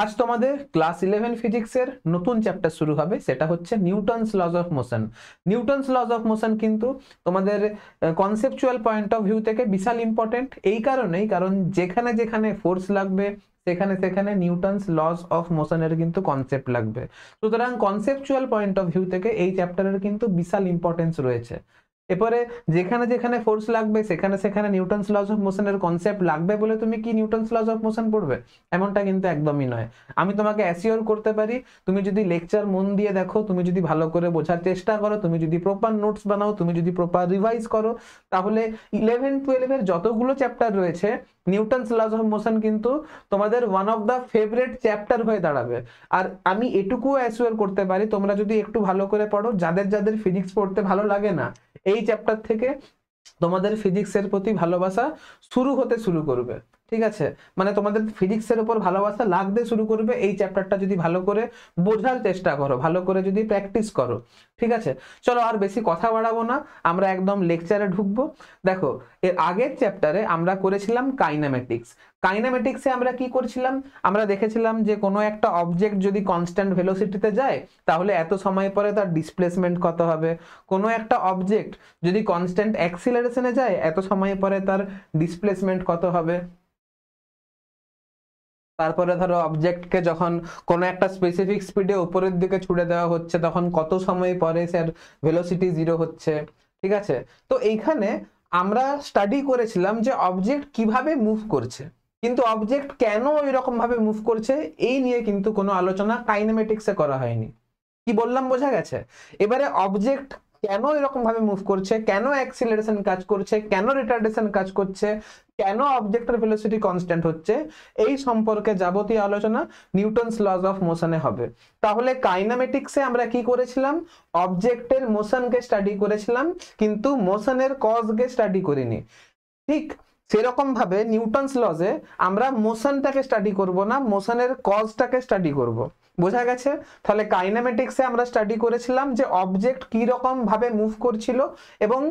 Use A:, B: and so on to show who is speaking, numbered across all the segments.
A: আজ তোমাদের ক্লাস 11 ফিজিক্সের নতুন চ্যাপ্টার শুরু হবে, সেটা হচ্ছে Newton's laws of motion. Newton's laws of motion কিন্তু তোমাদের কনসেপচুয়াল পয়েন্ট অফ ভিউ থেকে বিশাল ইম্পর্টেন্ট, এই কারণেই কারণ যেখানে যেখানে ফোর্স লাগবে সেখানে সেখানে নিউটনস লজ অফ মোশনের কিন্তু কনসেপ্ট লাগবে। সুতরাং কনসেপচুয়াল পয়েন্ট অফ ভিউ থেকে এই চ্যাপ্টারের কিন্তু বিশাল ইম্পর্টেন্স রয়েছে। এরপরে যেখানে যেখানে ফোর্স লাগবে সেখানে সেখানে নিউটনস লজ অফ মোশনের কনসেপ্ট লাগবে বলে তুমি কি নিউটনস লজ অফ মোশন পড়বে, এমনটা কিন্তু একদমই নয়। আমি তোমাকে অ্যাসিওর করতে পারি, তুমি যদি লেকচার মন দিয়ে দেখো, তুমি যদি ভালো করে বোঝার চেষ্টা করো, তুমি যদি প্রপার নোটস বানাও, তুমি যদি প্রপার রিভাইজ করো, তাহলে 11-12 এর যতগুলো চ্যাপ্টার রয়েছে নিউটনস লজ অফ মোশন কিন্তু তোমাদের one of the favourite chapter হয়ে দাঁড়াবে। আর আমি এটুকু অ্যাসিওর করতে পারি, তোমরা যদি একটু ভালো করে পড়ো, যাদের যাদের ফিজিক্স পড়তে ভালো লাগে না, এই চ্যাপ্টার থেকে তোমাদের ফিজিক্সের প্রতি ভালোবাসা শুরু হতে শুরু করবে। ঠিক আছে, মানে তোমাদের ফিজিক্সের উপর ভালোবাসা লাগতে শুরু করবে এই চ্যাপ্টারটা যদি ভালো করে বোঝার চেষ্টা করো, ভালো করে যদি প্র্যাকটিস করো। ঠিক আছে, চলো আর বেশি কথা বাড়াবো না, আমরা একদম লেকচারে ঢুকবো। দেখো, এর আগের চ্যাপ্টারে আমরা করেছিলাম কাইনেমেটিক্স। কাইনেমেটিক্সে আমরা কি করেছিলাম, আমরা দেখেছিলাম যে কোনো একটা অবজেক্ট যদি কনস্ট্যান্ট ভেলোসিটিতে যায় তাহলে এত সময় পরে তার ডিসপ্লেসমেন্ট কত হবে, কোনো একটা অবজেক্ট যদি কনস্ট্যান্ট অ্যাক্সিলারেশনে যায় এত সময় পরে তার ডিসপ্লেসমেন্ট কত হবে। তারপরে ধরো অবজেক্টকে যখন কোনো একটা স্পেসিফিক স্পিডে উপরের দিকে ছুড়ে দেওয়া হচ্ছে তখন কত সময় পরে স্যার ভেলোসিটি 0 হচ্ছে। ঠিক আছে, তো এইখানে আমরা স্টাডি করেছিলাম যে অবজেক্ট কিভাবে মুভ করছে, কিন্তু অবজেক্ট কেন এরকম ভাবে মুভ করছে এই নিয়ে কিন্তু কোনো আলোচনা কাইনেমেটিক্সে করা হয়নি। কি বললাম বোঝা গেছে? এবারে অবজেক্ট কেন এরকম ভাবে মুভ করছে, কেন অ্যাক্সিলারেশন কাজ করছে, কেন রিটার্ডেশন কাজ করছে, কেন অবজেক্টের ভেলোসিটি কনস্ট্যান্ট হচ্ছে, এই সম্পর্কে যাবতীয় আলোচনা নিউটনস লজ অফ মোশনে হবে। তাহলে কাইনেমেটিক্সে আমরা কি করেছিলাম, অবজেক্টের মোশনকে স্টাডি করেছিলাম কিন্তু মোশনের কজকে স্টাডি করিনি। ঠিক সেরকম ভাবে নিউটনস লজে আমরা মোশনটাকে স্টাডি করব না, মোশনের কজটাকে স্টাডি করব। বোঝা গেছে? তাহলে কাইনেমেটিক্সে আমরা স্টাডি করেছিলাম যে অবজেক্ট কি রকম ভাবে মুভ করছিল এবং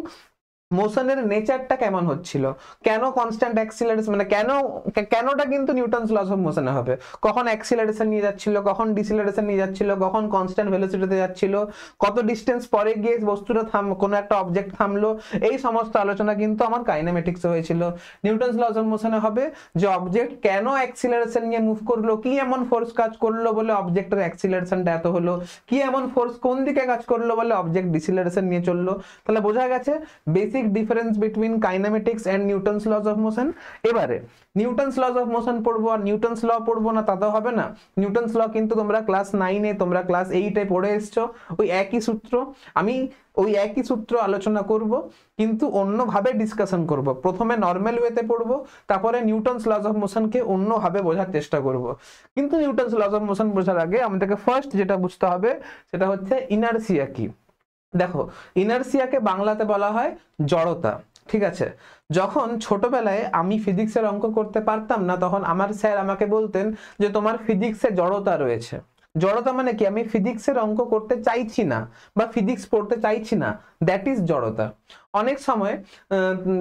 A: মোশনের নেচারটা কেমন হচ্ছিল, কেন কনস্ট্যান্ট অ্যাক্সিলারেশন, মানে কেনটা কিন্তু নিউটনস লজ অফ মোশনে হবে, কখন অ্যাক্সিলারেশন নিয়ে যাচ্ছিল, কখন ডিসিলারেশন নিয়ে যাচ্ছিল, কখন কনস্ট্যান্ট ভেলোসিটিতে যাচ্ছিল, কত ডিস্টেন্স পরে গিয়ে বস্তুটা কোনো একটা অবজেক্ট থামলো, এই সমস্ত আলোচনা কিন্তু আমার কাইনেমেটিক্সে হয়েছিল। নিউটনস লজ অফ মোশনে হবে যে অবজেক্ট কেন অ্যাক্সিলারেশন নিয়ে মুভ করলো, কি এমন ফোর্স কাজ করলো বলে অবজেক্টের অ্যাক্সিলারেশনটা এত হলো, কি এমন ফোর্স কোন দিকে কাজ করলো বলে অবজেক্ট ডিসিলারেশন নিয়ে চললো। তাহলে বোঝা গেছে basic difference between kinematics and Newton's laws of motion. এবারে নিউটনস লজ অফ মোশন পড়বো আর নিউটনস ল পড়বো না তা তো হবে না। নিউটনস ল কিন্তু তোমরা ক্লাস 9-এ, তোমরা ক্লাস 8-এ পড়ে এসছো, ওই একই সূত্র। আমি ওই একই সূত্র আলোচনা করব কিন্তু অন্যভাবে ডিসকাশন করব। প্রথমে নর্মাল ওয়েতে পড়বো, তারপরে নিউটনস লজ অফ মোশনকে অন্যভাবে বোঝার চেষ্টা করব। কিন্তু নিউটনস লজ অফ মোশন বোঝার আগে আমাদেরকে ফার্স্ট যেটা বুঝতে হবে সেটা হচ্ছে ইনারশিয়া কি। দেখো, ইনারশিয়াকে বাংলাতে বলা হয় জড়তা। ঠিক আছে, যখন ছোটবেলায় আমি ফিজিক্সের অঙ্ক করতে পারতাম না তখন আমার স্যার আমাকে বলতেন যে তোমার ফিজিক্সে জড়তা রয়েছে। জড়তা মানে কি, আমি ফিজিক্সের অঙ্ক করতে চাইছি না বা ফিজিক্স পড়তে চাইছি না, দ্যাট ইজ জড়তা। অনেক সময়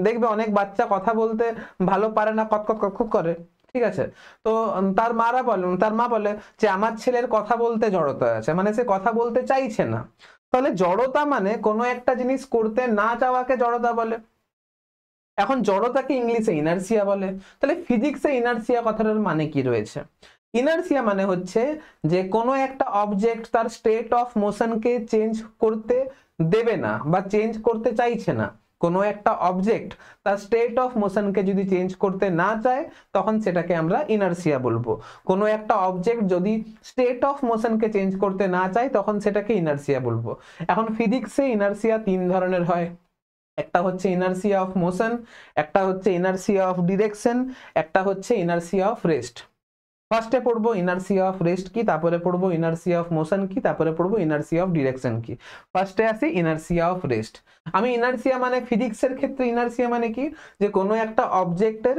A: দেখবে অনেক বাচ্চা কথা বলতে ভালো পারে না, কট করে। ঠিক আছে, তো তার মা বলে যে আমার ছেলের কথা বলতে জড়তা আছে, মানে সে কথা বলতে চাইছে না। তাহলে জড়তা মানে কোনো একটা জিনিস করতে না চাওয়াকে জড়তা বলে। এখন জড়তাকে ইংলিশে ইনারশিয়া বলে। তাহলে ফিজিক্সে ইনারশিয়া কথাটার মানে কি রয়েছে? ইনারশিয়া মানে হচ্ছে যে কোনো একটা অবজেক্ট তার স্টেট অফ মোশনকে চেঞ্জ করতে দেবে না বা চেঞ্জ করতে চাইছে না। কোনো একটা অবজেক্ট তার স্টেট অফ মোশনকে যদি চেঞ্জ করতে না চায় তখন সেটাকে আমরা ইনারশিয়া বলবো। কোনো একটা অবজেক্ট যদি স্টেট অফ মোশনকে চেঞ্জ করতে না চায় তখন সেটাকে ইনারশিয়া বলবো। এখন ফিজিক্সে ইনারশিয়া 3 ধরনের হয়, একটা হচ্ছে ইনারশিয়া অফ মোশন, একটা হচ্ছে ইনারশিয়া অফ ডিরেকশন, একটা হচ্ছে ইনারশিয়া অফ রেস্ট। ফার্স্টে পড়বো ইনারশিয়া অফ রেস্ট কি, তারপরে পড়বো ইনারশিয়া অফ মোশন কি, তারপরে পড়বো ইনারশিয়া অফ ডিরেকশন কি। ফার্স্টে আসি ইনারশিয়া অফ রেস্ট। আমি ইনারশিয়া মানে ফিজিক্সের ক্ষেত্রে ইনারশিয়া মানে কি, যে কোনো একটা অবজেক্টের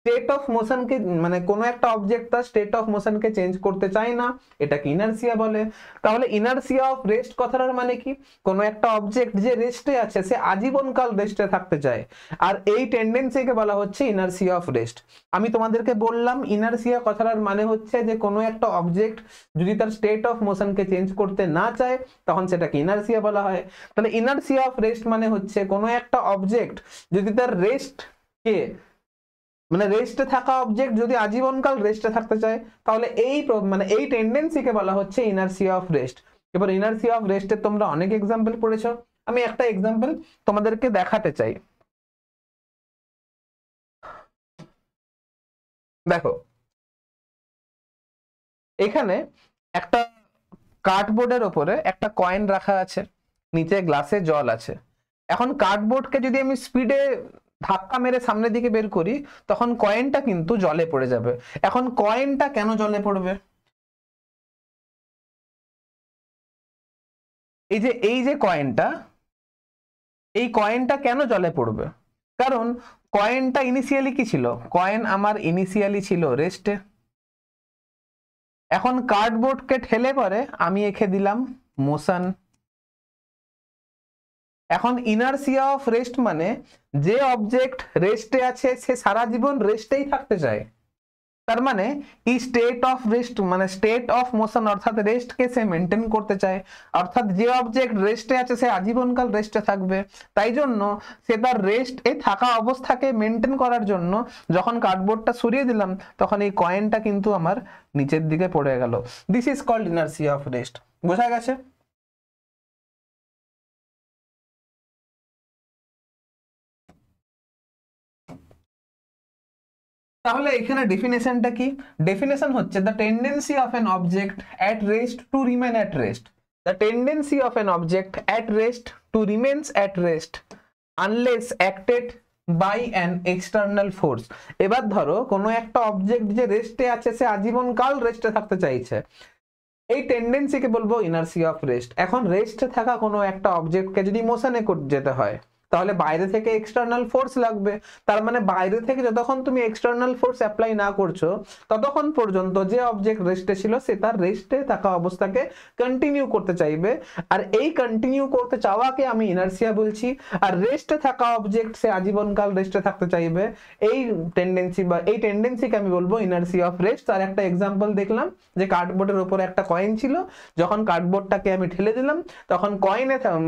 A: স্টেট অফ মোশনকে মানে কোনো একটা অবজেক্ট তার স্টেট অফ মোশনকে চেঞ্জ করতে চায় না, এটাকে ইনারশিয়া বলে। তাহলে ইনারশিয়া অফ রেস্ট কথাটার মানে কি, কোনো একটা অবজেক্ট যে রেস্টে আছে সে আজীবনকাল রেস্টে থাকতে চায়, আর এই টেন্ডেন্সিকে বলা হচ্ছে ইনারশিয়া অফ রেস্ট। আমি তোমাদেরকে বললাম ইনারশিয়া কথাটার মানে হচ্ছে যে কোনো একটা অবজেক্ট যদি তার স্টেট অফ মোশনকে চেঞ্জ করতে না চায় তখন সেটাকে ইনারশিয়া বলা হয়। তাহলে ইনারশিয়া অফ রেস্ট মানে হচ্ছে কোনো একটা অবজেক্ট যদি তার রেস্ট কে মানে রেস্টে থাকা অবজেক্ট যদি আজীবনকাল রেস্টে থাকতে চায় তাহলে মানে এই টেন্ডেন্সিকে বলা হচ্ছে ইনারশিয়া অফ রেস্ট। এবার ইনারশিয়া অফ রেস্টের তোমরা অনেক এক্সাম্পল পড়েছো, আমি একটা এক্সাম্পল তোমাদেরকে দেখাতে চাই। দেখো এখানে একটা কার্ডবোর্ডের ওপরে একটা কয়েন রাখা আছে, নিচে গ্লাসে জল আছে। এখন কার্ডবোর্ডকে যদি আমি স্পিডে ধাক্কা মেরে সামনের দিকে বের করি তখন কয়েনটা কিন্তু জলে পড়ে যাবে। এখন কয়েনটা কেন জলে পড়বে, এই যে কয়েনটা, এই কয়েনটা কেন জলে পড়বে, কারণ কয়েনটা ইনিশিয়ালি কি ছিল, কয়েন আমার ইনিশিয়ালি ছিল রেস্টে। এখন কার্ডবোর্ডকে ঠেলে পরে আমি এঁকে দিলাম মোশন। এখন ইনারশিয়া অফ রেস্ট মানে যে অবজেক্ট রেস্টে আছে সে সারা জীবন রেস্টেই থাকতে চায়, তার মানে এই স্টেট অফ রেস্ট মানে স্টেট অফ মোশন অর্থাৎ রেস্টকে সে মেনটেন করতে চায়, অর্থাৎ যে অবজেক্ট রেস্টে আছে সে আজীবনকাল রেস্টে থাকবে। তাই জন্য সে তার রেস্ট এ থাকা অবস্থাকে মেনটেন করার জন্য যখন কার্ডবোর্ডটা সরিয়ে দিলাম তখন এই কয়েনটা কিন্তু আমার নিচের দিকে পড়ে গেল। This is called inertia of rest. বোঝা গেছে? তাহলে এখানে ডেফিনেশনটা কি, ডেফিনেশন হচ্ছে the tendency of an object at rest to remain at rest, the tendency of an object at rest to remains at rest unless acted by an external force. এবার ধরো কোনো একটা অবজেক্ট যে রেস্টে আছে সে আজীবনকাল রেস্টে থাকতে চাইছে, এই টেন্ডেন্সিকে বলবো ইনারশিয়া অফ রেস্ট। এখন রেস্টে থাকা কোনো একটা অবজেক্টকে যদি মোশনে যেতে হয় তাহলে বাইরে থেকে এক্সটার্নাল ফোর্স লাগবে, তার মানে বাইরে থেকে যতক্ষণ তুমি এক্সটার্নাল ফোর্স অ্যাপ্লাই না করছো ততক্ষণ পর্যন্ত যে অবজেক্ট রেস্টে ছিল সে তার রেস্টে থাকা অবস্থাকে কন্টিনিউ করতে চাইবে, আর এই কন্টিনিউ করতে চাওয়াকে আমি ইনারশিয়া বলছি। আর রেস্টে থাকা অবজেক্ট সে আজীবনকাল রেস্টে থাকতে চাইবে, এই টেন্ডেন্সি বা এই টেন্ডেন্সিকে আমি বলবো ইনারশিয়া অফ রেস্ট। তার একটা এক্সাম্পল দেখলাম যে কার্ডবোর্ডের উপরে একটা কয়েন ছিল, যখন কার্ডবোর্ডটাকে আমি ঠেলে দিলাম তখন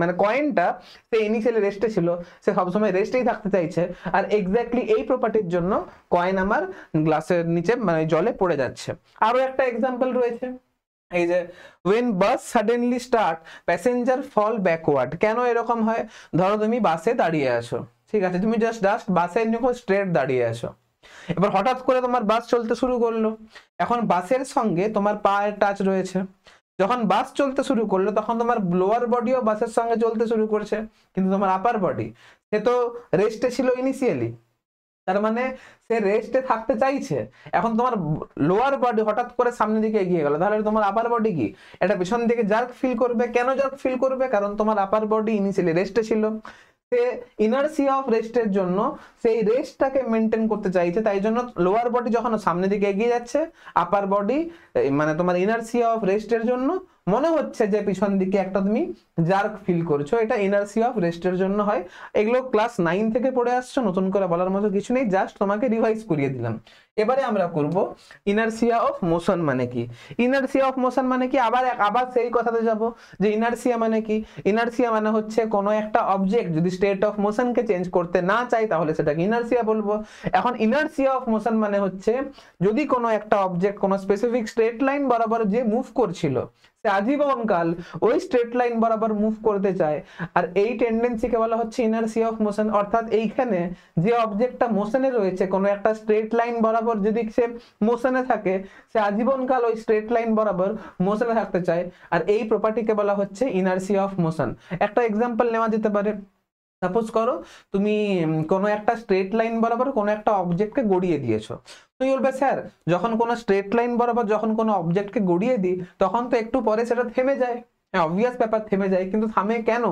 A: মানে কয়েনটা সে ইনিশিয়ালি রেস্টে ছিল, সে সবসময় রেস্টেই থাকতে চাইছে, আর এক্স্যাক্টলি এই প্রপার্টির জন্য কয়েন আমার গ্লাসের নিচে মানে জলে পড়ে যাচ্ছে। আরো একটা এক্সাম্পল রয়েছে, এই যে when bus suddenly start passenger fall backward। কেন এরকম হয়, ধরো তুমি বাসে দাঁড়িয়ে আছো, ঠিক আছে, তুমি জাস্ট বাসের নিকো স্ট্রেট দাঁড়িয়ে আছো, এবার হঠাৎ করে তোমার বাস চলতে শুরু করলো, এখন বাসের সঙ্গে তোমার পায়ের টাচ রয়েছে, যখন বাস চলতে শুরু করলো তখন তোমার লোয়ার বডিও বাসের সঙ্গে চলতে শুরু করছে, কিন্তু তোমার আপার বডি সে তো রেস্টে ছিল ইনিশিয়ালি, তার মানে সে রেস্টে থাকতে চাইছে। এখন তোমার লোয়ার বডি হঠাৎ করে সামনের দিকে এগিয়ে গেল, তাহলে তোমার আপার বডি কি এটা পিছন দিকে জার্ক ফিল করবে। কেন জার্ক ফিল করবে, কারণ তোমার আপার বডি ইনিশিয়ালি রেস্টে ছিল, সে ইনারশিয়া অফ রেস্টের জন্য সেই রেস্টটাকে মেনটেন করতে চাইছে, তাই জন্য লোয়ার বডি যখন সামনের দিকে এগিয়ে যাচ্ছে আপার বডি মানে তোমার ইনারশিয়া অফ রেস্টের জন্য মনে হচ্ছে যে পিছন দিকে একটা তুমি জার্ক ফিল করছো, এটা ইনারশিয়া অফ রেস্টের জন্য হয়। এগুলো ক্লাস 9 থেকে পড়ে আসছো, নতুন করে বলার মতো কিছু নেই, জাস্ট তোমাকে রিভাইজ করিয়ে দিলাম। এবারে আমরা করব ইনারশিয়া অফ মোশন মানে কি। ইনারশিয়া অফ মোশন মানে কি, আবার সেই কথাতে যাব যে ইনারশিয়া মানে কি। ইনারশিয়া মানে হচ্ছে কোনো একটা অবজেক্ট যদি স্টেট অফ মোশনকে চেঞ্জ করতে না চাই তাহলে সেটাকে ইনারশিয়া বলবো। এখন ইনারশিয়া অফ মোশন মানে হচ্ছে যদি কোনো একটা অবজেক্ট কোনো স্পেসিফিক স্ট্রেট লাইন বরাবর যে মুভ করছিল সে আজীবনকাল ওই স্ট্রেট লাইন বরাবর মুভ করতে চায়, আর এই টেন্ডেন্সিকে বলা হচ্ছে ইনারশিয়া অফ মোশন। অর্থাৎ এইখানে যে অবজেক্টটা মোশনে রয়েছে কোনো একটা স্ট্রেট লাইন বরাবর যদি সে মোশনে থাকে সে আজীবনকাল ওই স্ট্রেট লাইন বরাবর মোশনে থাকতে চায়, আর এই প্রপার্টিকে বলা হচ্ছে ইনারশিয়া অফ মোশন। একটা এক্সাম্পল নেওয়া যেতে পারে, সাপোজ করো তুমি কোনো একটা স্ট্রেট লাইন বরাবর কোনো একটা অবজেক্টকে গড়িয়ে দিয়েছো, তুমি বলবে স্যার যখন কোনো স্ট্রেট লাইন বরাবর যখন কোনো অবজেক্টকে গড়িয়ে দিই তখন তো একটু পরে সেটা থেমে যায়, অবভিয়াস ব্যাপার থেমে যায়, কিন্তু থামে কেন,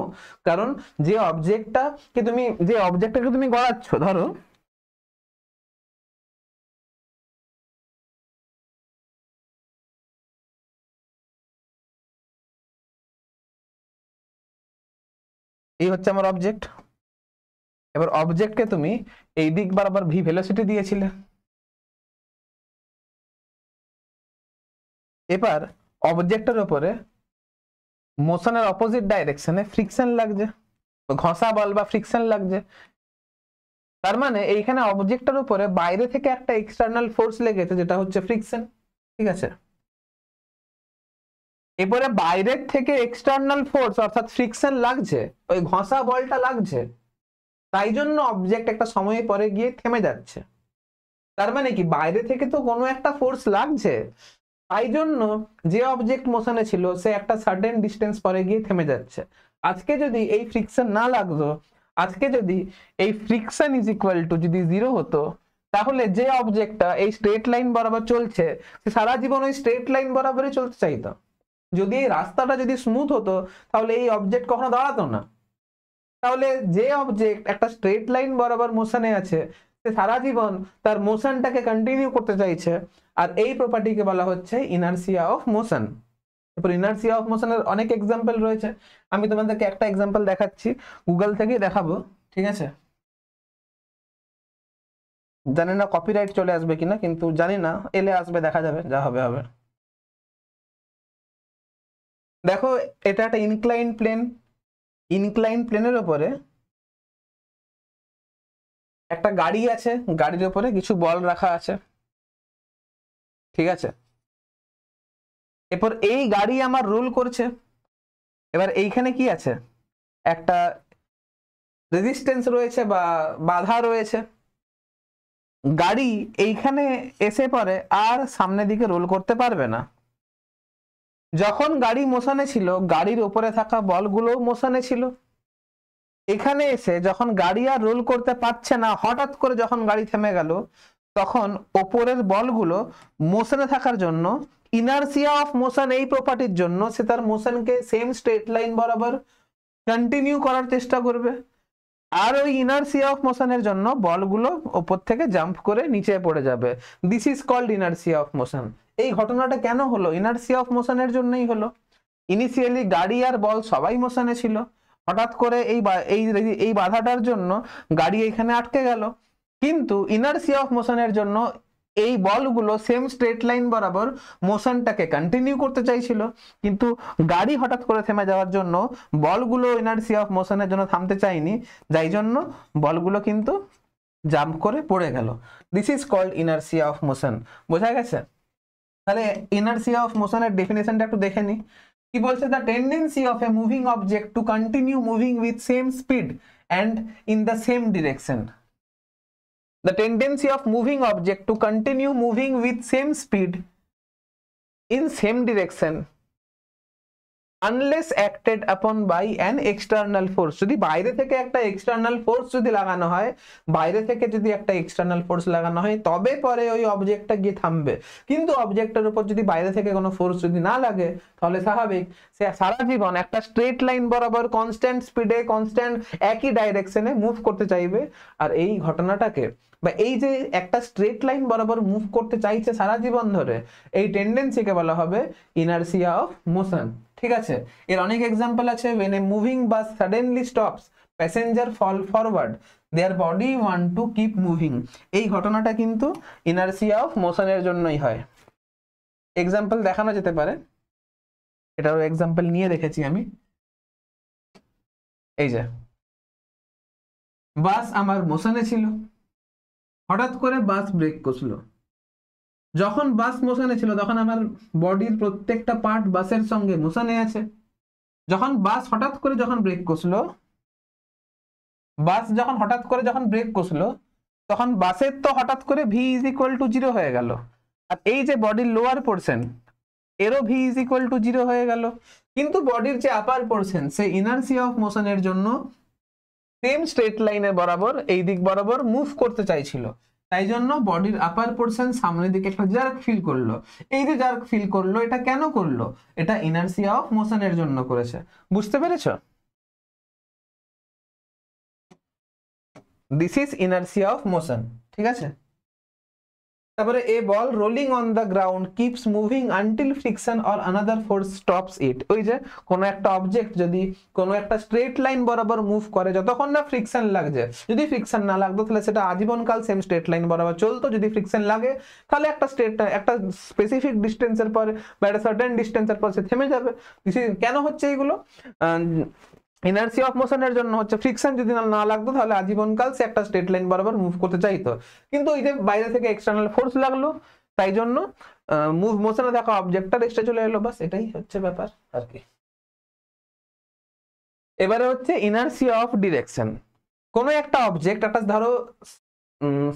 A: কারণ যে অবজেক্টটাকে তুমি গড়াচ্ছ, ধরো এই হচ্ছে আমার অবজেক্ট। এবার অবজেক্টকে তুমি এই দিক বরাবর ভি ভেলোসিটি দিয়েছিলে, এবার অবজেক্টের উপরে মোশনের অপোজিট ডাইরেকশনে ফ্রিকশন লাগছে, ঘষা বল বা ফ্রিকশন লাগছে। তার মানে এইখানে অবজেক্টের উপরে বাইরে থেকে একটা এক্সটার্নাল ফোর্স লেগেছে যেটা হচ্ছে ফ্রিকশন, ঠিক আছে। এবারে বাইরের থেকে এক্সটার্নাল ফোর্স অর্থাৎ ফ্রিকশন লাগছে, ওই ঘষা বলটা লাগছে, তাই জন্য অবজেক্ট একটা সময় পরে গিয়ে থেমে যাচ্ছে। তার মানে কি বাইরে থেকে তো কোনো একটা ফোর্স লাগছে, তাই জন্য যে অবজেক্ট মোশনে ছিল সে একটা সার্টেন ডিস্টেন্স পরে গিয়ে থেমে যাচ্ছে। আজকে যদি এই ফ্রিকশন না লাগতো, আজকে যদি এই ফ্রিকশন ইজ ইকুয়াল টু যদি 0 হতো, তাহলে যে অবজেক্টটা এই স্ট্রেট লাইন বরাবর চলছে সে সারা জীবন ওই স্ট্রেট লাইন বরাবরই চলতে চাইতো। যদি এই রাস্তাটা যদি স্মুথ হতো তাহলে এই অবজেক্ট কখনো দাঁড়াতো না। তাহলে যে অবজেক্ট একটা স্ট্রেট লাইন বরাবর মোশনে আছে সে সারা জীবন তার মোশনটাকে কন্টিনিউ করতে চাইছে, আর এই প্রপার্টিকে বলা হচ্ছে ইনার্সিয়া অফ মোশন। এরপর ইনার্সিয়া অফ মোশনের অনেক এক্সাম্পল রয়েছে, আমি তোমাদেরকে একটা এক্সাম্পল দেখাচ্ছি, গুগল থেকেই দেখাবো, ঠিক আছে। জানি না কপিরাইট চলে আসবে কিনা, কিন্তু জানি না, এলে আসবে, দেখা যাবে, যা হবে হবে। দেখো এটা একটা ইনক্লাইন প্লেন, ইনক্লাইন প্লেনের উপরে একটা গাড়ি আছে, গাড়ির উপরে কিছু বল রাখা আছে, ঠিক আছে। এরপর এই গাড়ি আমার রোল করছে, এবার এইখানে কি আছে, একটা রেজিস্ট্যান্স রয়েছে বা বাধা রয়েছে। গাড়ি এইখানে এসে পরে আর সামনের দিকে রোল করতে পারবে না। যখন গাড়ি মোশনে ছিল গাড়ির উপরে থাকা বলগুলো মোশনে ছিল, এখানে এসে যখন গাড়ি আর রোল করতে পারছে না, হঠাৎ করে যখন গাড়ি থেমে গেল, তখন ওপরের বলগুলো মোশনে থাকার জন্য ইনার্সিয়া অফ মোশন এই প্রপার্টির জন্য সে তার মোশনকে সেম স্ট্রেট লাইন বরাবর কন্টিনিউ করার চেষ্টা করবে, আর ওই ইনার্সিয়া অফ মোশনের জন্য বলগুলো ওপর থেকে জাম্প করে নিচে পড়ে যাবে। This is called inertia of motion. এই ঘটনাটা কেন হলো? ইনার্সিয়া অফ মোশনের জন্যই হলো। ইনিশিয়ালি গাড়ি আর বল সবাই মোশনে ছিল, হঠাৎ করে এই বাধাটার জন্য গাড়ি এখানে আটকে গেল, কিন্তু ইনার্সিয়া অফ মোশনের জন্য এই বলগুলো সেম স্ট্রেট লাইন বরাবর মোশনটাকে কন্টিনিউ করতে চাইছিল, কিন্তু গাড়ি হঠাৎ করে থেমে যাওয়ার জন্য বলগুলো ইনার্সিয়া অফ মোশনের জন্য থামতে চায়নি, যাই জন্য বলগুলো কিন্তু জাম্প করে পড়ে গেল। This is called inertia of motion. বোঝা গেছে? তাহলে ইনার্সিয়া অফ মোশনের ডেফিনেশনটা একটু দেখে নি। কি বলছে? The tendency of A moving object to continue moving with same speed and in the same direction. The tendency of moving object to continue moving with same speed in same direction unless acted upon by an external force. যদি বাইরে থেকে একটা external force যদি লাগানো হয়, বাইরে থেকে যদি একটা এক্সটার্নাল ফোর্স লাগানো হয় তবে পরে ওই অবজেক্টটা গিয়ে থামবে। কিন্তু অবজেক্টের উপর যদি বাইরে থেকে কোনো ফোর্স যদি না লাগে তাহলে স্বাভাবিক সে সারা জীবন একটা স্ট্রেট লাইন বরাবর কনস্ট্যান্ট স্পিডে কনস্ট্যান্ট একই ডাইরেকশনে মুভ করতে চাইবে। আর এই ঘটনাটাকে বা এই যে একটা স্ট্রেট লাইন বরাবর মুভ করতে চাইছে সারা জীবন ধরে, এই টেন্ডেন্সিকে বলা হবে ইনার্সিয়া অফ মোশন। ঠিক আছে, এর অনেক এক্সাম্পল আছে। when a moving bus suddenly stops, passenger fall forward, their body want to keep moving. এই ঘটনাটা কিন্তু ইনার্সিয়া অফ মোশনের জন্যই হয়। এক্সাম্পল দেখানো যেতে পারে, এটারও এক্সাম্পল নিয়ে রেখেছি আমি। এই যে বাস আমার মোশনে ছিল, হঠাৎ করে বাস ব্রেক কষলো। যখন বাস মোশনে ছিল তখন আমার বডির প্রত্যেকটা পার্ট বাসের সঙ্গে মোশনে আছে। যখন বাস হঠাৎ করে যখন ব্রেক কষলো, তখন বাসের তো হঠাৎ করে ভি ইজ ইকুয়াল টু 0 হয়ে গেল, আর এই যে বডির লোয়ার পোর্শন এরও ভি ইজ ইকুয়াল টু 0 হয়ে গেল। কিন্তু বডির যে আপার পোর্শন সে ইনার্সিয়া অফ মোশনের জন্য সেম স্ট্রেট লাইনের বরাবর এই দিক বরাবর মুভ করতে চাইছিল, তাই জন্য বডির আপার পোর্শন সামনের দিকে একটা জার্ক ফিল করলো। এই যে জার্ক ফিল করলো, এটা কেন করলো? এটা ইনার্সিয়া অফ মোশনের জন্য করেছে। বুঝতে পেরেছো? This is inertia of motion. ঠিক আছে। তারপরে a ball rolling on the ground keeps moving until friction or another force stops it. ওই যে কোনো একটা অবজেক্ট যদি কোনো একটা স্ট্রেট লাইন বরাবর মুভ করে যতক্ষণ না ফ্রিকশন লাগছে, যদি ফ্রিকশন না লাগতো তাহলে সেটা আজীবনকাল সেম স্ট্রেট লাইন বরাবর চলতো, যদি ফ্রিকশন লাগে তাহলে একটা স্পেসিফিক ডিস্টেন্সের পরে বা একটা সার্টেন ডিস্টেন্সের পর সে থেমে যাবে। কেন হচ্ছে এগুলো? ইনার্সি অফ মোশনের জন্য হচ্ছে। ফ্রিকশন যদি না লাগতো তাহলে আজীবনকাল সে একটা স্ট্রেট লাইন বরাবর মুভ করতে চাইতো, কিন্তু ওই যে বাইরে থেকে এক্সটার্নাল ফোর্স লাগলো, তাই জন্য মোশনে থাকা অবজেক্টটা রেস্টে চলে এলো। বাস এটাই হচ্ছে ব্যাপার আর কি। এবারে হচ্ছে ইনার্সি অফ ডিরেকশন। কোনো একটা অবজেক্ট একটা ধরো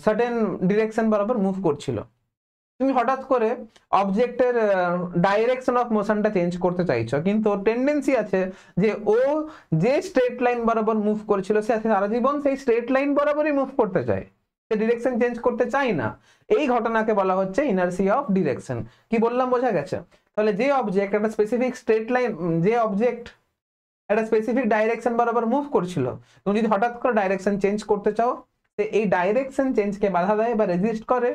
A: সার্টেন ডিরেকশন বরাবর মুভ করছিল, তুমি হঠাৎ করে অবজেক্টের ডাইরেকশন অফ মোশনটা চেঞ্জ করতে চাইছো, কিন্তু টেন্ডেন্সি আছে যে ও যে স্ট্রেট লাইন বরাবর মুভ করেছিল সে সারা জীবন সেই স্ট্রেট লাইন বরাবরই মুভ করতে চায়, সে ডিরেকশন চেঞ্জ করতে চায় না। এই ঘটনাকে বলা হচ্ছে ইনার্সি অফ ডিরেকশন। কি বললাম বোঝা গেছে? তাহলে যে অবজেক্ট একটা স্পেসিফিক স্ট্রেট লাইন, যে অবজেক্ট একটা স্পেসিফিক ডাইরেকশন বরাবর মুভ করছিল, তুমি যদি হঠাৎ করে ডাইরেকশন চেঞ্জ করতে চাও, এই ডাইরেকশন চেঞ্জকে বাধা দেয় বা রেজিস্ট করে,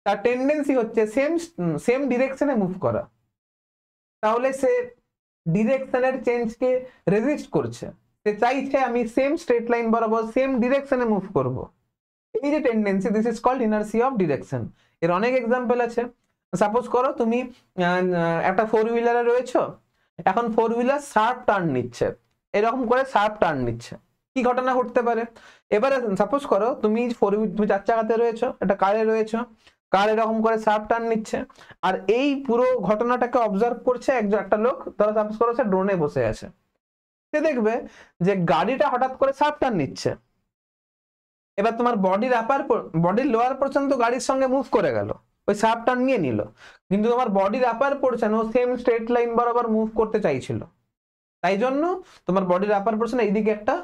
A: তার টেন্ডেন্সি হচ্ছে সেম ডিরেকশনে মুভ করা। তাহলে সে ডিরেকশনের চেঞ্জকে রেজিস্ট করছে, সে চাইছে আমি সেম স্ট্রেট লাইন বরাবর সেম ডিরেকশনে মুভ করব। এই যে tendency, this is called inertia of direction. এর অনেক এক্সাম্পল আছে। সাপোজ করো তুমি একটা ফোর হুইলারে রয়েছো, এখন ফোর হুইলার শার্প টার্ন নিচ্ছে, এরকম করে শার্প টার্ন নিচ্ছে, কি ঘটনা ঘটতে পারে? এবারে সাপোজ করো তুমি তুমি 4 চাকাতে রয়েছো, একটা কারে রয়েছো, কার এরকম করে শার্প টার্ন নিচ্ছে, আর এই পুরো ঘটনাটাকে অবজার্ভ করছে একটা লোক, তারা সাপোজ করো সে ড্রোনে বসে আছে, সে দেখবে যে গাড়িটা হঠাৎ করে শার্প টার্ন নিচ্ছে। এবার তোমার বডির লোয়ার পোর্শন তো গাড়ির সঙ্গে মুভ করে গেল, ওই শার্প টার্ন নিয়ে নিল, কিন্তু তোমার বডির আপার পোর্শন ও সেম স্ট্রেট লাইন বরাবর মুভ করতে চাইছিল, তাই জন্য তোমার বডির আপার পোর্শন এইদিকে একটা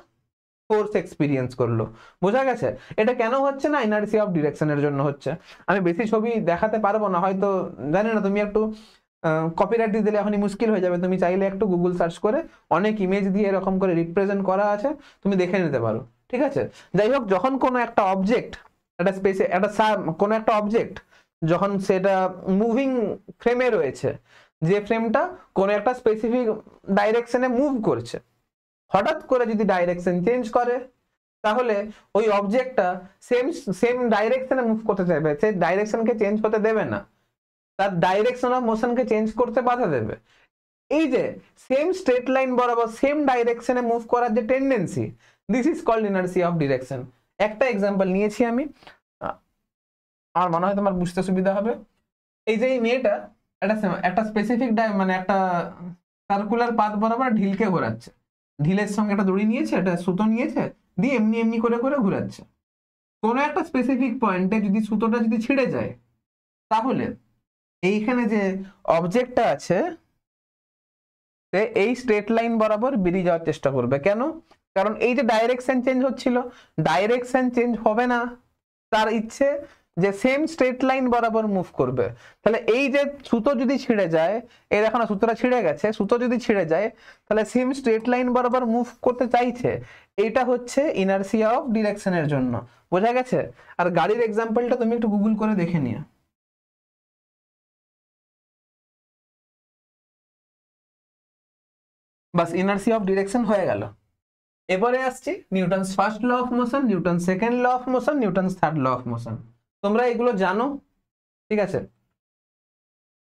A: ফোর্স এক্সপিরিয়েন্স করলো। বোঝা গেছে? এটা কেন হচ্ছে না? ইনার্সি অফ ডিরেকশনের জন্য হচ্ছে। আমি বেশি ছবি দেখাতে পারবো না, হয়তো জানি না, তুমি একটু কপিরাইট দিয়ে দিলে এখনই মুশকিল হয়ে যাবে, তুমি চাইলে একটু গুগল সার্চ করে অনেক ইমেজ দিয়ে এরকম করে রিপ্রেজেন্ট করা আছে, তুমি দেখে নিতে পারো। ঠিক আছে? যাই হোক, যখন কোনো একটা অবজেক্ট একটা স্পেসে কোনো একটা অবজেক্ট যখন সেটা মুভিং ফ্রেমে রয়েছে, যে ফ্রেমটা কোনো একটা স্পেসিফিক ডাইরেকশনে মুভ করছে, হঠাৎ করে যদি ডাইরেকশন চেঞ্জ করে, তাহলে ওই অবজেক্টটা সেম ডাইরেকশনে মুভ করতে চাইবে, সে ডাইরেকশনকে চেঞ্জ হতে দেবে না, তার ডাইরেকশন অফ মোশনকে চেঞ্জ করতে বাধা দেবে। এই যে সেম স্ট্রেট লাইন বরাবর সেম ডাইরেকশনে মুভ করার যে tendency, this is called inertia of direction. একটা এক্সাম্পল নিয়েছি আমি, আমার মনে হয় তোমার বুঝতে সুবিধা হবে। এই যে এই মেয়েটা একটা স্পেসিফিক মানে একটা সার্কুলার পাথ বরাবর ঢিলকে ঘোরাচ্ছে, ঢিলের সঙ্গে একটা দড়ি নিয়েছে, একটা সুতো নিয়েছে, দিয়ে এমনি এমনি করে করে ঘোরাচ্ছে। কোনো একটা স্পেসিফিক পয়েন্টে যদি সুতোটা যদি ছিঁড়ে যায়, তাহলে এইখানে যে অবজেক্টটা আছে এই স্ট্রেট লাইন বরাবর বেরিয়ে যাওয়ার চেষ্টা করবে। কেন? কারণ এই যে ডাইরেকশন চেঞ্জ হচ্ছিল, ডাইরেকশন চেঞ্জ হবে না, তার ইচ্ছে যে সেম স্ট্রেট লাইন বরাবর মুভ করবে। তাহলে এই যে সুতো যদি ছিঁড়ে যায়, এই দেখো না সুতোটা ছিঁড়ে গেছে, সুতো যদি ছিঁড়ে যায় তাহলে সেম স্ট্রেট লাইন বরাবর মুভ করতে চাইছে। এইটা হচ্ছে ইনার্সিয়া অফ ডিরেকশনের জন্য। বোঝা গেছে? আর গাড়ির এক্সাম্পলটা তুমি একটু গুগল করে দেখে নিও। বাস ইনার্সি অফ ডিরেকশন হয়ে গেল। এবারে আসছি Newton's first law of motion, Newton second law of motion, Newton's third law of motion. তোমরা এগুলো জানো, ঠিক আছে?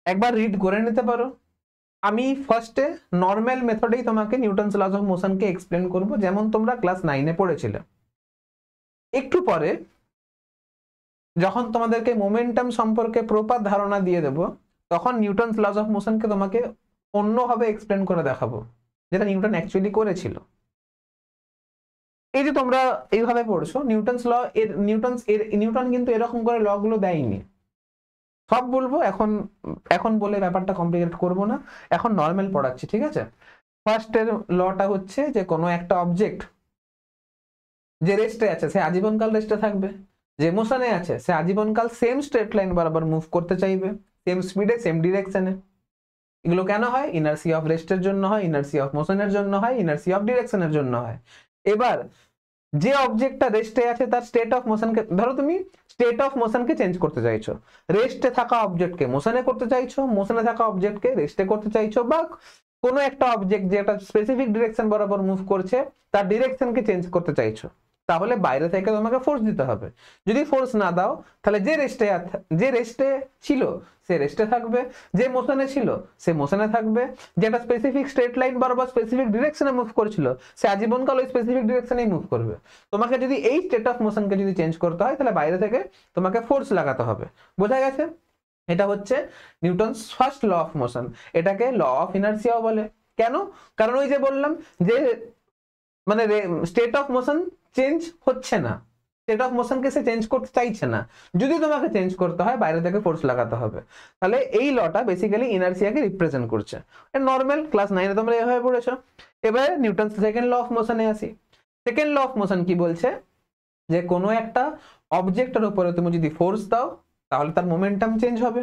A: একবার রিড করে নিতে পারো। আমি ফার্স্টে নর্মাল মেথডেই তোমাকে নিউটনস লস অফ মোশনকে এক্সপ্লেন করব, যেমন তোমরা ক্লাস 9-এ পড়েছিলে। একটু পরে যখন তোমাদেরকে মোমেন্টাম সম্পর্কে প্রপার ধারণা দিয়ে দেব, তখন নিউটনস লস অফ মোশনকে তোমাকে অন্যভাবে এক্সপ্লেন করে দেখাবো, যেটা নিউটন অ্যাকচুয়ালি করেছিল। এই যে তোমরা এইভাবে পড়ছো নিউটনস ল, নিউটন কিন্তু এরকম করে ল গুলো দেয়নি। সব বলবো এখন বলে ব্যাপারটা কমপ্লিকেট করব না, এখন নর্মাল পড়াচ্ছি, ঠিক আছে? ফার্স্টের লটা হচ্ছে যে কোনো একটা অবজেক্ট যে রেস্টে আছে সে আজীবনকাল রেস্টে থাকবে, যে মোশনে আছে সে আজীবনকাল সেম স্ট্রেট লাইন বরাবর মুভ করতে চাইবে, সেম স্পিডে সেম ডিরেকশনে। এগুলো কেন হয়? ইনার্সি অফ রেস্টের জন্য হয়, ইনার্সি অফ মোশনের জন্য হয়, ইনার্সি অফ ডিরেকশনের জন্য হয়। এবার যে অবজেক্টটা রেস্টে আছে তার স্টেট অফ মোশনকে, ধরো তুমি স্টেট অফ মোশনকে চেঞ্জ করতে চাইছো, রেস্টে থাকা অবজেক্টকে মোশনে করতে চাইছো, মোশনে থাকা অবজেক্টকে রেস্টে করতে চাইছো, বা কোনো একটা অবজেক্ট যে একটা স্পেসিফিক ডিরেকশন বরাবর মুভ করছে তার ডিরেকশনকে চেঞ্জ করতে চাইছো, তাহলে বাইরে থেকে তোমাকে ফোর্স দিতে হবে। যদি ফোর্স না দাও তাহলে যে রেস্টে ছিল সে রেস্টে থাকবে, যে মোশনে ছিল সে মোশনে থাকবে, যে একটা স্পেসিফিক স্ট্রেট লাইন বরাবর স্পেসিফিক ডিরেকশনে মুভ করছিল সে আজীবনকাল ওই স্পেসিফিক ডিরেকশনেই মুভ করবে। তোমাকে যদি এই স্টেট অফ মোশনকে যদি চেঞ্জ করতে হয় তাহলে বাইরে থেকে তোমাকে ফোর্স লাগাতে হবে। বোঝা গেছে? এটা হচ্ছে Newton's first law of motion. এটাকে ল অফ ইনার্সিয়াও বলে। কেন? কারণ ওই যে বললাম যে মানে স্টেট অফ মোশন চেঞ্জ হচ্ছে না, স্টেট অফ মোশনকে সে চেঞ্জ করতে চাইছে না, যদি তোমাকে চেঞ্জ করতে হয় বাইরে থেকে ফোর্স লাগাতে হবে। তাহলে এই লটা বেসিক্যালি ইনার্সিয়াকে রিপ্রেজেন্ট করছে। নর্মাল ক্লাস 9 এ তোমরা এভাবে পড়েছো। এবারে নিউটনস সেকেন্ড ল অফ মোশনে আসি। সেকেন্ড ল অফ মোশন কি বলছে? যে কোনো একটা অবজেক্টের উপরে তুমি যদি ফোর্স দাও তাহলে তার মোমেন্টাম চেঞ্জ হবে।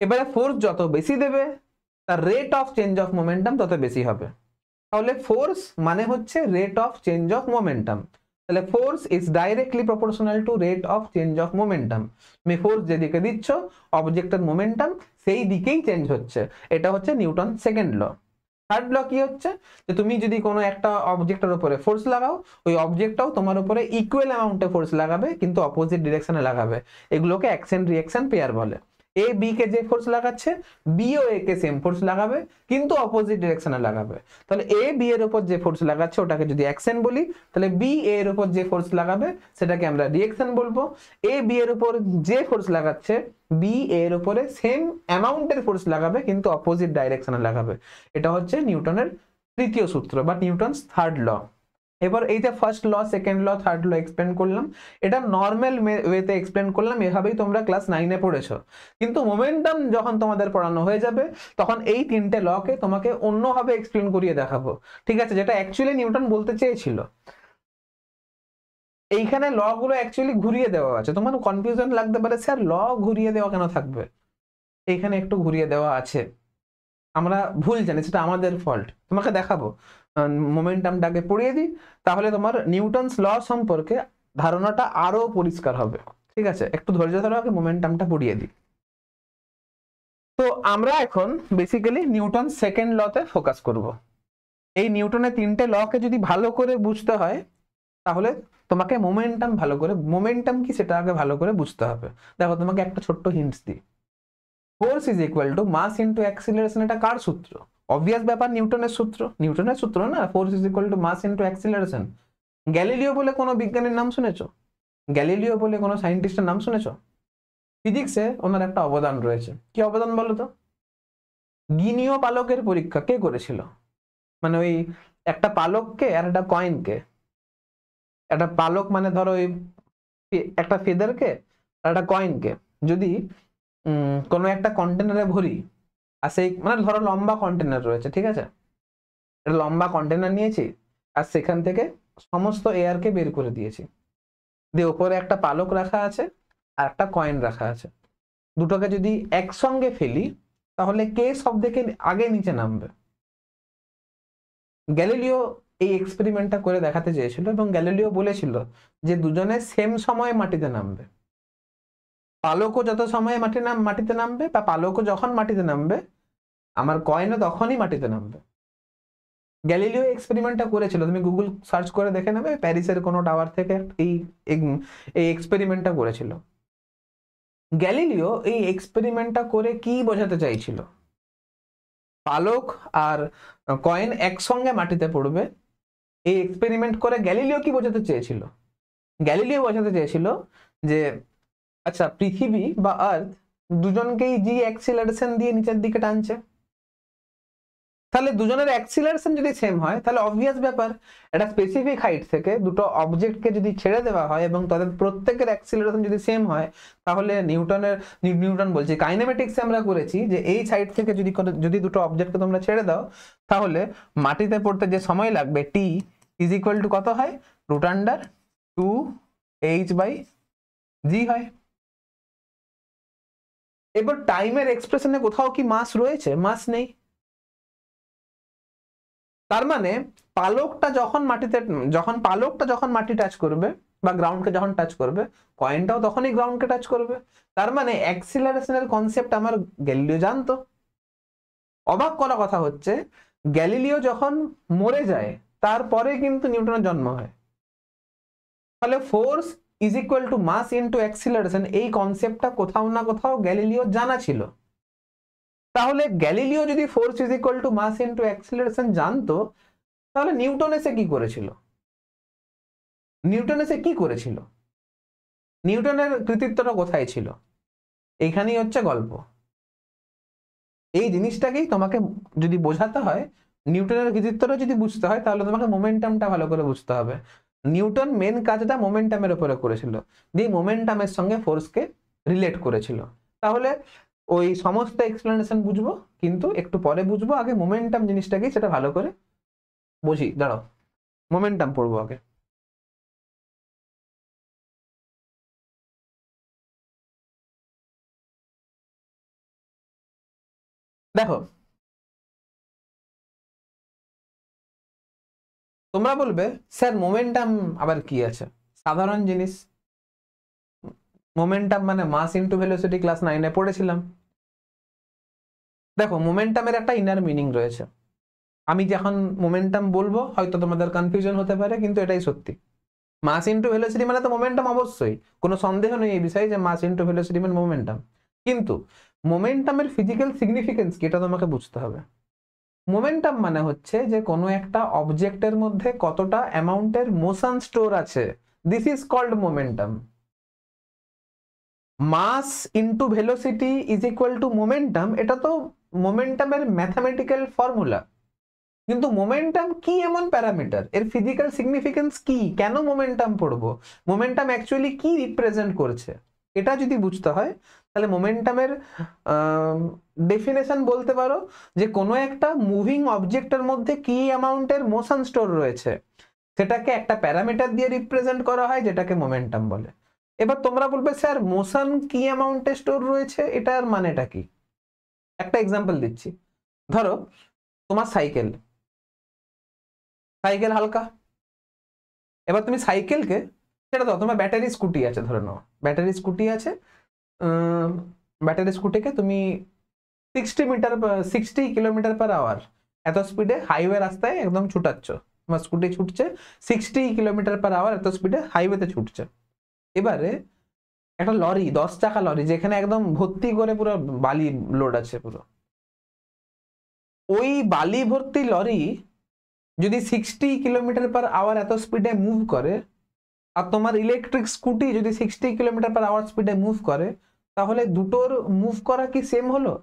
A: এবারে ফোর্স যত বেশি দেবে তার rate of change of momentum তত বেশি হবে। তাহলে ফোর্স মানে হচ্ছে rate of change of momentum. তাহলে force is directly proportional to rate of change of momentum. তুমি ফোর্স যেদিকে দিচ্ছ অবজেক্টের মোমেন্টাম সেই দিকেই চেঞ্জ হচ্ছে। এটা হচ্ছে Newton second law. Third law কি হচ্ছে? যে তুমি যদি কোনো একটা অবজেক্টের উপরে ফোর্স লাগাও ওই অবজেক্টটাও তোমার উপরে ইকুয়াল অ্যামাউন্টে ফোর্স লাগাবে কিন্তু অপোজিট ডিরেকশনে লাগাবে। এগুলোকে অ্যাকশন রিঅ্যাকশন পেয়ার বলে। এ বি কে যে ফোর্স লাগাচ্ছে বি ও এ কে সেম ফোর্স লাগাবে কিন্তু অপোজিট ডিরেকশনে লাগাবে। তাহলে এ বি এর উপর যে ফোর্স লাগাচ্ছে ওটাকে যদি অ্যাকশন বলি, তাহলে বি এর উপর যে ফোর্স লাগাবে সেটাকে আমরা রিঅ্যাকশন বলবো। এ বি এর উপর যে ফোর্স লাগাচ্ছে বি এর উপরে সেম অ্যামাউন্টের ফোর্স লাগাবে কিন্তু অপোজিট ডাইরেকশনে লাগাবে। এটা হচ্ছে নিউটনের তৃতীয় সূত্র বা নিউটনস থার্ড ল। এবার এই যে first law, second law, third law explain করলাম, এটা নর্মাল ওয়েতে এক্সপ্লেন করলাম, এভাবেই তোমরা ক্লাস 9 এ পড়েছো। কিন্তু মোমেন্টাম যখন তোমাদের পড়ানো হয়ে যাবে তখন এই তিনটে লকে তোমাকে অন্যভাবে এক্সপ্লেন করিয়ে দেখাবো। ঠিক আছে? যেটা অ্যাকচুয়ালি নিউটন বলতে চেয়েছিল। এইখানে ল গুলো অ্যাকচুয়ালি ঘুরিয়ে দেওয়া আছে। তোমার কনফিউশন লাগতে পারে স্যার ল ঘুরিয়ে দেওয়া কেন থাকবে? এইখানে একটু ঘুরিয়ে দেওয়া আছে, আমরা ভুল জানি, সেটা আমাদের ফল্ট। তোমাকে দেখাবো, মোমেন্টামটাকে পড়িয়ে দিই, তাহলে তোমার নিউটনস ল সম্পর্কে ধারণাটা আরো পরিষ্কার হবে। ঠিক আছে? একটু ধৈর্য ধরো, আগে মোমেন্টামটা পড়িয়ে দিই। তো আমরা এখন বেসিক্যালি নিউটন সেকেন্ড লতে ফোকাস করব। এই নিউটনের তিনটে লকে যদি ভালো করে বুঝতে হয় তাহলে তোমাকে মোমেন্টাম কি সেটা আগে ভালো করে বুঝতে হবে। দেখো তোমাকে একটা ছোট্ট হিন্টস দিই। Force is equal to mass into acceleration. এটা কার সূত্র? অবভিয়াস ব্যাপার, নিউটনের সূত্র না। Force is equal to mass into acceleration. Galileo বলে কোনো বিজ্ঞানীর নাম শুনেছো? গ্যালিলিও বলে কোনো সায়েন্টিস্টের নাম শুনেছো? ফিজিক্সে ওনার একটা অবদান রয়েছে। কি অবদান বলো তো? গিনীয় পালকের পরীক্ষা কে করেছিল? মানে ওই একটা পালককে আর একটা কয়েনকে, একটা পালক মানে ধরো ওই একটা ফেদারকে আর একটা কয়েনকে যদি কোনো একটা কন্টেনারে ভরি, আর সেই মানে ধরো লম্বা কন্টেনার রয়েছে, ঠিক আছে? লম্বা কন্টেনার নিয়েছি আর সেখান থেকে সমস্ত এয়ারকে বের করে দিয়েছি, দিয়ে উপরে একটা পালক রাখা আছে আর একটা কয়েন রাখা আছে। দুটোকে যদি একসঙ্গে ফেলি তাহলে কে সব থেকে আগে নিচে নামবে? গ্যালিলিও এই এক্সপেরিমেন্টটা করে দেখাতে চেয়েছিল এবং গ্যালিলিও বলেছিল যে দুজনে সেম সময়ে মাটিতে নামবে। পালকও যত সময়ে মাটিতে নামবে বা পালকও যখন মাটিতে নামবে আমার কয়েনও তখনই মাটিতে নামবে। গ্যালিলিও এক্সপেরিমেন্টটা করেছিল, তুমি গুগল সার্চ করে দেখে নেবে, প্যারিসের কোনো টাওয়ার থেকে এই এক্সপেরিমেন্টটা করেছিল। গ্যালিলিও এই এক্সপেরিমেন্টটা করে কি বোঝাতে চাইছিল? পালক আর কয়েন একসঙ্গে মাটিতে পড়বে। এই এক্সপেরিমেন্ট করে গ্যালিলিও কি বোঝাতে চেয়েছিল? গ্যালিলিও বোঝাতে চেয়েছিল যে আচ্ছা পৃথিবী বা আর্থ দুজনকেই জি অ্যাক্সিলারেশন দিয়ে নিচের দিকে টানছে, তাহলে দুজনের অ্যাক্সিলারেশন যদি সেম হয় তাহলে অবভিয়াস ব্যাপার একটা স্পেসিফিক হাইট থেকে দুটো অবজেক্টকে যদি ছেড়ে দেওয়া হয় এবং তাদের প্রত্যেকের অ্যাক্সিলারেশন যদি সেম হয় তাহলে নিউটন বলছে কাইনেমেটিক্সে আমরা করেছি যে এই সাইড থেকে যদি দুটো অবজেক্টকে তোমরা ছেড়ে দাও তাহলে মাটিতে পড়তে যে সময় লাগবে টি ইজ ইকুয়াল টু কত হয়? √2h/g হয়। এবার টাইমের এক্সপ্রেশনে কোথাও কি মাস রয়েছে? মাস নেই। তার মানে পালকটা যখন মাটি টাচ করবে বা গ্রাউন্ডকে যখন টাচ করবে, কয়েনটাও তখনই গ্রাউন্ডকে টাচ করবে। তার মানে অ্যাক্সিলারেশনের কনসেপ্ট আমার গ্যালিলিও জানতো। অবাক করা কথা হচ্ছে, গ্যালিলিও যখন মরে যায় তারপরে কিন্তু নিউটনের জন্ম হয়। তাহলে force is equal to mass into acceleration, এই কনসেপ্টটা কোথাও না কোথাও গ্যালিলিও জানা ছিল। তাহলে গ্যালিলিও যদি force is equal to mass into acceleration জানতো, তাহলে নিউটন এসে কি করেছিল? নিউটনের কৃতিত্বটা কোথায় ছিল? এইখানেই হচ্ছে গল্প। এই জিনিসটাকেই তোমাকে যদি বোঝাতে হয়, নিউটনের কৃতিত্বটা যদি বুঝতে হয়, তাহলে তোমাকে মোমেন্টামটা ভালো করে বুঝতে হবে। নিউটন মেন কাজটা মোমেন্টামের উপরে করেছিল, দিয়ে মোমেন্টামের সঙ্গে ফোর্সকে রিলেট করেছিল। তাহলে ওই সমস্ত এক্সপ্লেনেশন বুঝবো, কিন্তু একটু পরে বুঝবো। আগে মোমেন্টাম জিনিসটাকে সেটা ভালো করে বুঝি। দাঁড়াও, মোমেন্টাম পড়বো আগে। দেখো, তোমরা বলবে স্যার মোমেন্টাম আবার কি আছে? সাধারণ জিনিস, মোমেন্টাম মানে মাস ইনটু ভেলোসিটি, ক্লাস 9-এ পড়েছিলাম। দেখো, মোমেন্টামের একটা ইনার মিনিং রয়েছে। আমি যখন মোমেন্টাম বলবো হয়তো তোমাদের কনফিউশন হতে পারে, কিন্তু এটাই সত্যি। মাস ইনটু ভেলোসিটি মানে তো মোমেন্টাম, অবশ্যই কোনো সন্দেহ নেই এই বিষয়ে যে মাস ইনটু ভেলোসিটি মানে মোমেন্টাম। কিন্তু মোমেন্টামের ফিজিক্যাল সিগনিফিকেন্স কি, এটা তোমাকে বুঝতে হবে। মোমেন্টাম মানে হচ্ছে যে কোনো একটা অবজেক্টের মধ্যে কতটা অ্যামাউন্টের মোশন স্টোর আছে, this is called momentum. Mass into velocity is equal to momentum, এটা তো মোমেন্টামের ম্যাথমেটিক্যাল ফর্মুলা। কিন্তু মোমেন্টাম কি এমন প্যারামিটার, এর ফিজিক্যাল সিগনিফিকেন্স কি, কেন মোমেন্টাম পড়বো, মোমেন্টাম অ্যাকচুয়ালি কি রিপ্রেজেন্ট করছে, এটা যদি বুঝতে হয়, তাহলে মোমেন্টামের ডেফিনেশন বলতে পারো যে কোনো একটা মুভিং অবজেক্টের মধ্যে কি অ্যামাউন্টের মোশন স্টোর রয়েছে, সেটাকে একটা প্যারামিটার দিয়ে রিপ্রেজেন্ট করা হয়, যেটাকে মোমেন্টাম বলে। এবার তোমরা বলবে স্যার মোশন কি অ্যামাউন্টে স্টোর রয়েছে, এটার মানেটা কি? একটা এক্সাম্পল দিচ্ছি। ধরো তোমার সাইকেল হালকা। এবার তুমি সাইকেলকে, সেটা দাও, তোমার ব্যাটারি স্কুটি আছে, ধরে নাও ব্যাটারি স্কুটি আছে। ব্যাটারি স্কুটিকে তুমি 60 কিলোমিটার/আওয়ার এত স্পিডে হাইওয়ে রাস্তায় একদম ছুটাচ্ছ। তোমার স্কুটি ছুটছে 60 কিলোমিটার/আওয়ার এত স্পিডে হাইওয়েতে ছুটছে। এবারে একটা লরি, 10 চাকা লরি, যেখানে একদম ভর্তি করে পুরো বালি লোড আছে পুরো, ওই বালি ভর্তি লরি যদি 60 কিলোমিটার/আওয়ার এত স্পিডে মুভ করে, আর তোমার ইলেকট্রিক স্কুটি যদি 60 কিলোমিটার/আওয়ার স্পিডে মুভ করে, তাহলে দুটোর মুভ করা কি সেম হলো?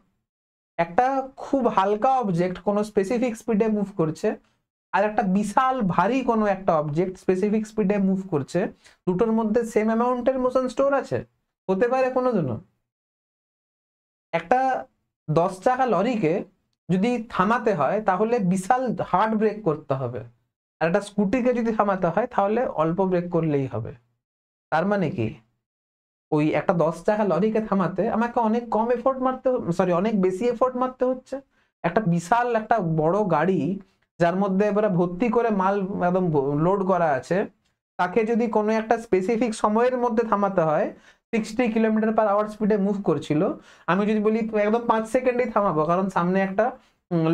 A: একটা খুব হালকা অবজেক্ট কোনো স্পেসিফিক স্পিডে মুভ করছে, আর একটা বিশাল ভারী কোনো একটা অবজেক্ট স্পেসিফিক স্পিডে মুভ করছে, দুটোর মধ্যে সেম অ্যামাউন্টের মোশন স্টোর আছে? হতে পারে কোনোদিনও? একটা 10 চাকা লরিকে যদি থামাতে হয় তাহলে বিশাল হার্ড ব্রেক করতে হবে, আর একটা স্কুটিকে যদি থামাতে হয় তাহলে অল্প ব্রেক করলেই হবে। তার মানে কি, ওই একটা 10 চাকা লরিকে থামাতে আমাকে অনেক কম এফোর্ট মারতে, অনেক বেশি এফোর্ট মারতে হচ্ছে। একটা বিশাল একটা বড় গাড়ি, যার মধ্যে এবারে ভর্তি করে মাল একদম লোড করা আছে, তাকে যদি কোনো একটা স্পেসিফিক সময়ের মধ্যে থামাতে হয়, 60 কিলোমিটার/আওয়ার স্পিডে মুভ করছিল, আমি যদি বলি একদম 5 সেকেন্ডেই থামাবো, কারণ সামনে একটা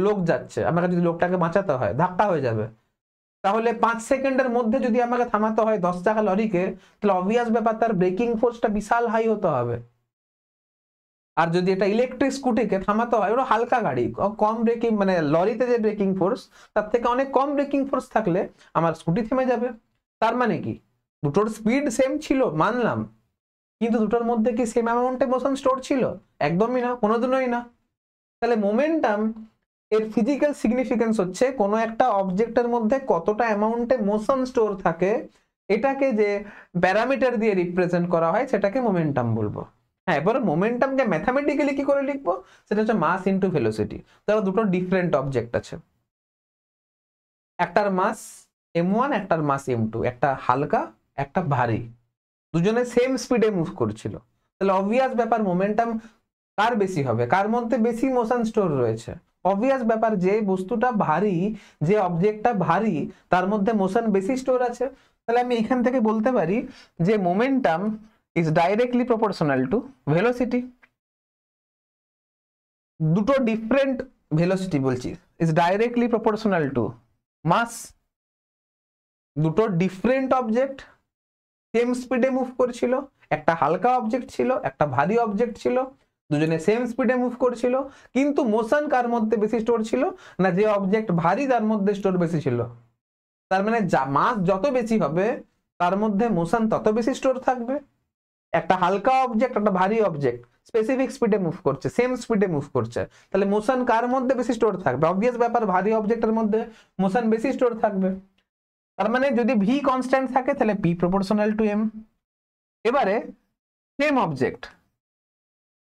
A: লোক যাচ্ছে, আমাকে যদি লোকটাকে বাঁচাতে হয়, ধাক্কা হয়ে যাবে, তাহলে 5 সেকেন্ডের মধ্যে যদি আমাকে থামাতে হয় 10 চাকা লরিকে, তাহলে অবভিয়াস ব্যাপার, তার ব্রেকিং ফোর্সটা বিশাল হাই হতে হবে। আর যদি এটা ইলেকট্রিক স্কুটিকে থামাতে হয়, ওটা হালকা গাড়ি, কম ব্রেকিং, মানে লরিতে যে ব্রেকিং ফোর্স তার থেকে অনেক কম ব্রেকিং ফোর্স থাকলে আমার স্কুটি থেমে যাবে। তার মানে কি, দুটোর স্পিড সেম ছিল মানলাম, কিন্তু দুটোর মধ্যে কি সেম অ্যামাউন্টে মোশন স্টোর ছিল? একদমই না, কোনোদিনই না। তাহলে মোমেন্টাম এর ফিজিক্যাল সিগনিফিকেন্স হচ্ছে কোনো একটা অবজেক্টের মধ্যে কতটা অ্যামাউন্টে মোশন স্টোর থাকে, এটাকে যে প্যারামিটার দিয়ে রিপ্রেজেন্ট করা হয়, সেটাকে মোমেন্টাম বলবো। হ্যাঁ, এবার মোমেন্টামকে ম্যাথামেটিক্যালি কি করে লিখবো, সেটা হচ্ছে মাস ইনটু ভেলোসিটি। তাহলে দুটো ডিফারেন্ট অবজেক্ট আছে, একটার মাস m1, একটার মাস m2, একটা হালকা একটা ভারী, দুজনে সেম স্পিডে মুভ করছিল। তাহলে অবভিয়াস ব্যাপার, মোমেন্টাম কার বেশি হবে, কার মধ্যে বেশি মোশন স্টোর রয়েছে? অবভিয়াস ব্যাপার, যে বস্তুটা ভারী, যে অবজেক্টটা ভারী, তার মধ্যে মোশন বেশি স্টোর আছে। তাহলে আমি এখান থেকে বলতে পারি যে momentum is directly proportional two velocity. দুটো ডিফারেন্ট ভেলোসিটি বলছি, ইজ ডাইরেক্টলি প্রপোর্শনাল টু মাস। দুটো ডিফারেন্ট অবজেক্ট সেম স্পিডে মুভ করছিল, একটা হালকা অবজেক্ট ছিল, একটা ভারী অবজেক্ট ছিল, দুজনে সেম স্পিডে মুভ করছিল, কিন্তু মোশন কার মধ্যে বেশি স্টোর ছিল? না, যে অবজেক্ট ভারী তার মধ্যে স্টোর বেশি ছিল। তার মানে মাস যত বেশি হবে তার মধ্যে মোশন তত বেশি স্টোর থাকবে। একটা হালকা অবজেক্ট, একটা ভারী অবজেক্ট স্পেসিফিক স্পিডে মুভ করছে, সেম স্পিডে মুভ করছে, তাহলে মোশন কার মধ্যে বেশি স্টোর থাকবে? অবভিয়াস ব্যাপার, ভারী অবজেক্টের মধ্যে মোশন বেশি স্টোর থাকবে। তার মানে যদি ভি কনস্ট্যান্ট থাকে তাহলে পি প্রপোর্শনাল টু এম। এবারে সেম অবজেক্ট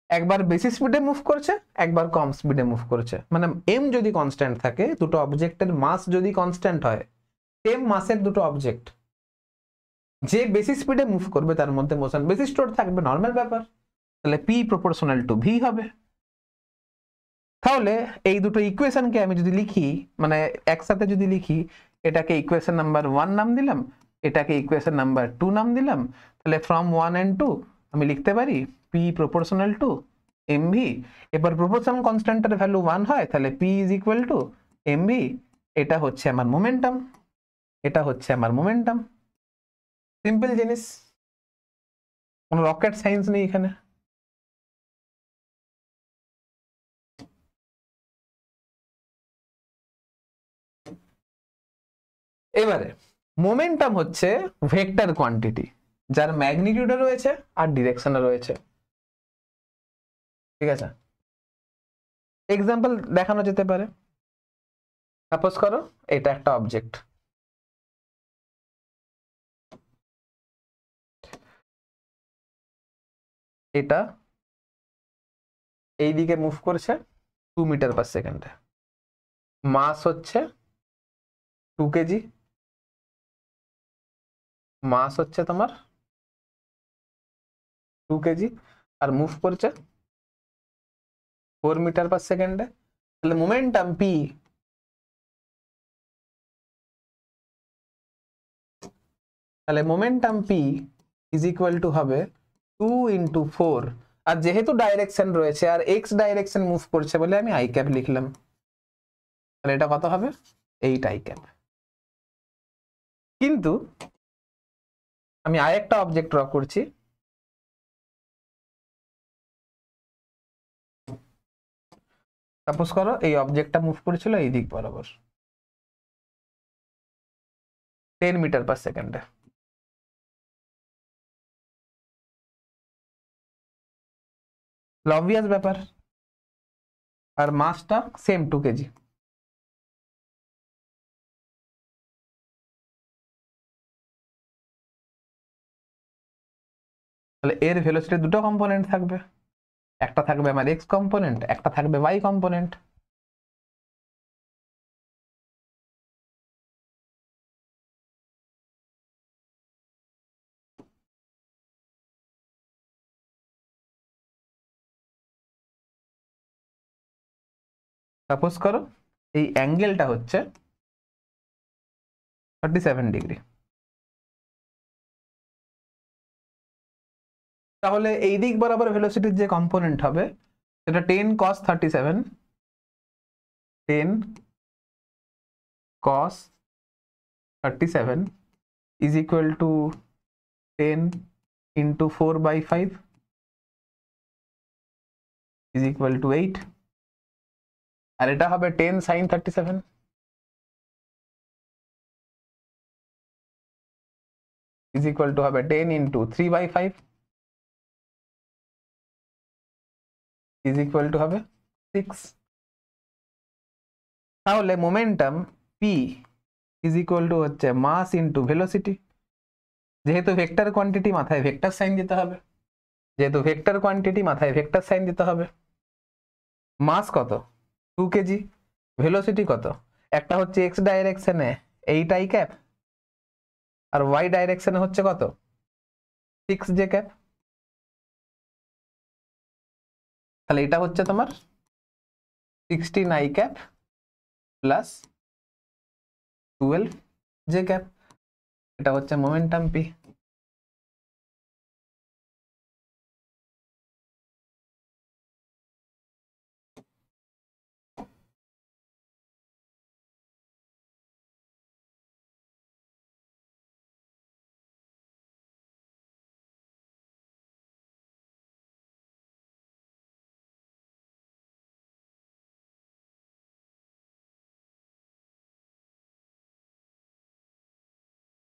A: একবার বেশি স্পিডে মুভ করছে, একবার কম স্পিডে মুভ করছে, মানে এম যদি কনস্ট্যান্ট থাকে, দুটো অবজেক্টের মাস যদি কনস্ট্যান্ট হয়, সেম মাসের দুটো অবজেক্ট, যে বেশি স্পিডে মুভ করবে তার মধ্যে মোশন বেশি স্টোর থাকবে, নর্মাল ব্যাপার। তাহলে পি প্রপোর্শনাল টু ভি হবে। তাহলে এই দুটো ইকুয়েশনকে আমি যদি লিখি, মানে একসাথে যদি লিখি, এটাকে ইকুয়েশন নাম্বার 1 নাম দিলাম, এটাকে ইকুয়েশন নাম্বার 2 নাম দিলাম, তাহলে ফ্রম 1 and 2 আমি লিখতে পারি P proportional to M V. এবার প্রপোর্শন কনস্ট্যান্টের ভ্যালু 1 হয়, তাহলে P is equal to M V. এটা হচ্ছে আমার মোমেন্টাম, এটা হচ্ছে আমার মোমেন্টাম। সিম্পল জিনিস, কোনো রকেট সায়েন্স নেই এখানে। এবারে মোমেন্টাম হচ্ছে ভেক্টর কোয়ান্টিটি, যার ম্যাগনিটিউডও রয়েছে আর ডিরেকশনও রয়েছে, ঠিক আছে? এক্সাম্পল দেখানো যেতে পারে। সাপোজ করো এটা একটা অবজেক্ট, এটা এই দিকে মুভ করছে 2 মিটার পার সেকেন্ডে, মাস হচ্ছে 2 কেজি, মাস হচ্ছে তোমার 2 কেজি, আর মুভ করছে 4 মিটার পার সেকেন্ডে। তাহলে মোমেন্টাম পি, তাহলে momentum P is equal two হবে 2 ইন্টু 4, আর যেহেতু ডাইরেকশন রয়েছে আর এক্স ডাইরেকশন মুভ করছে বলে আমি আই ক্যাপ লিখলাম, তাহলে এটা কত হবে? 8 আই ক্যাপ। কিন্তু আমি আরেকটা অবজেক্ট ড্র করছি, সাপোজ করো এই অবজেক্টটা মুভ করেছিল এই দিক বরাবর 10 মিটার পার সেকেন্ডে। অবভিয়াস ব্যাপার, আর মাসটা সেম 2 কেজি। তাহলে এর ভেলোসিটি দুটো কম্পোনেন্ট থাকবে, একটা থাকবে আমার এক্স কম্পোনেন্ট, একটা থাকবে ওয়াই কম্পোনেন্ট। সাপোজ করো এই অ্যাঙ্গেলটা হচ্ছে 37 ডিগ্রি। তাহলে এই দিক বরাবর ভেলোসিটির যে কম্পোনেন্ট হবে সেটা 10 cos 37, 10 cos 37 is equal to 10 into 4/5 is equal to 8, আর এটা হবে 10 sin 37 is equal to হবে 10 into 3/5 is equal to হবে 6। তাহলে momentum p is equal to হচ্ছে মাস ইন্টু ভেলোসিটি। যেহেতু ভেক্টর কোয়ান্টিটি মাথায় ভেক্টর সাইন দিতে হবে, যেহেতু ভেক্টর কোয়ান্টিটি মাথায় ভেক্টর সাইন দিতে হবে। মাস কত? 2 কেজি। ভেলোসিটি কত? একটা হচ্ছে এক্স ডাইরেকশনে 8 আই ক্যাপ, আর ওয়াই ডাইরেকশনে হচ্ছে কত? 6 জে ক্যাপ। তাহলে এটা হচ্ছে তোমার 16 i cap plus 12 j cap, এটা হচ্ছে মোমেন্টাম পি।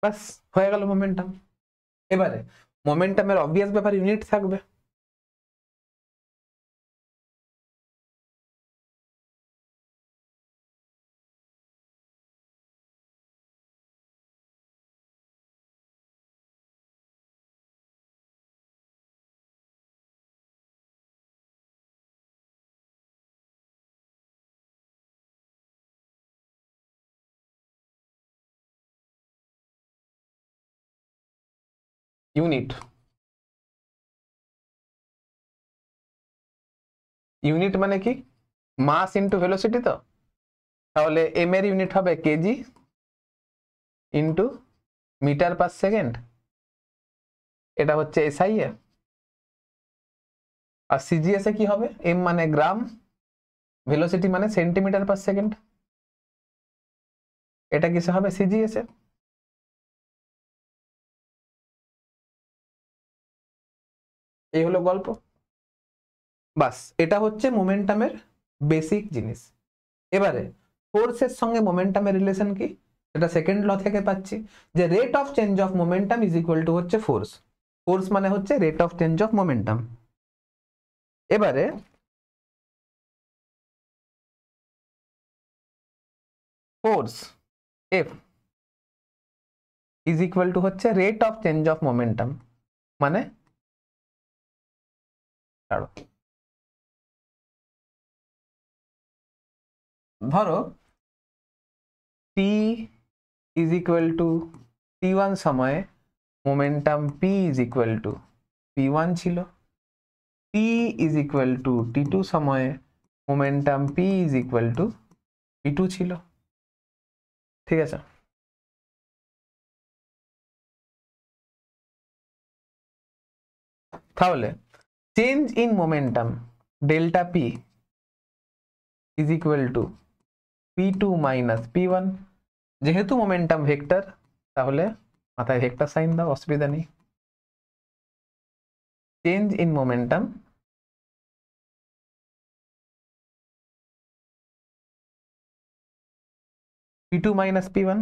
A: বাস হয়ে গেল মোমেন্টাম। এবারে মোমেন্টামের অবভিয়াস ব্যাপার ইউনিট থাকবে। ইউনিট ইউনিট মানে কি? Mass into velocity. তো তাহলে এম এর ইউনিট হবে KG into metre per second, এটা হচ্ছে এসআই এ। আর সিজিএস এ কি হবে? এম মানে গ্রাম, ভেলোসিটি মানে সেন্টিমিটার পার সেকেন্ড, এটা কিসে হবে? সিজিএস এ। এই হলো গল্প। বাস এটা হচ্ছে মোমেন্টামের বেসিক জিনিস। এবারে ফোর্সের সঙ্গে মোমেন্টামের রিলেশন কি? এটা সেকেন্ড ল থেকে পাচ্ছি, যে rate of change of momentum is equal to হচ্ছে ফোর্স। ফোর্স মানে হচ্ছে rate of change of momentum. এবারে force F is equal to হচ্ছে rate of change of momentum, মানে ধরো T is equal to t1 সময়ে momentum p is equal to p1 ছিল, t is equal to t2 সময়ে momentum p is equal to p2 ছিল। ঠিক আছে, তাহলে change in momentum delta p is equal to p2 minus p1। যেহেতু momentum vector, তাহলে মাথায় ভেক্টর সাইন দাও, অসুবিধা নেই। Change in momentum p2 minus p1।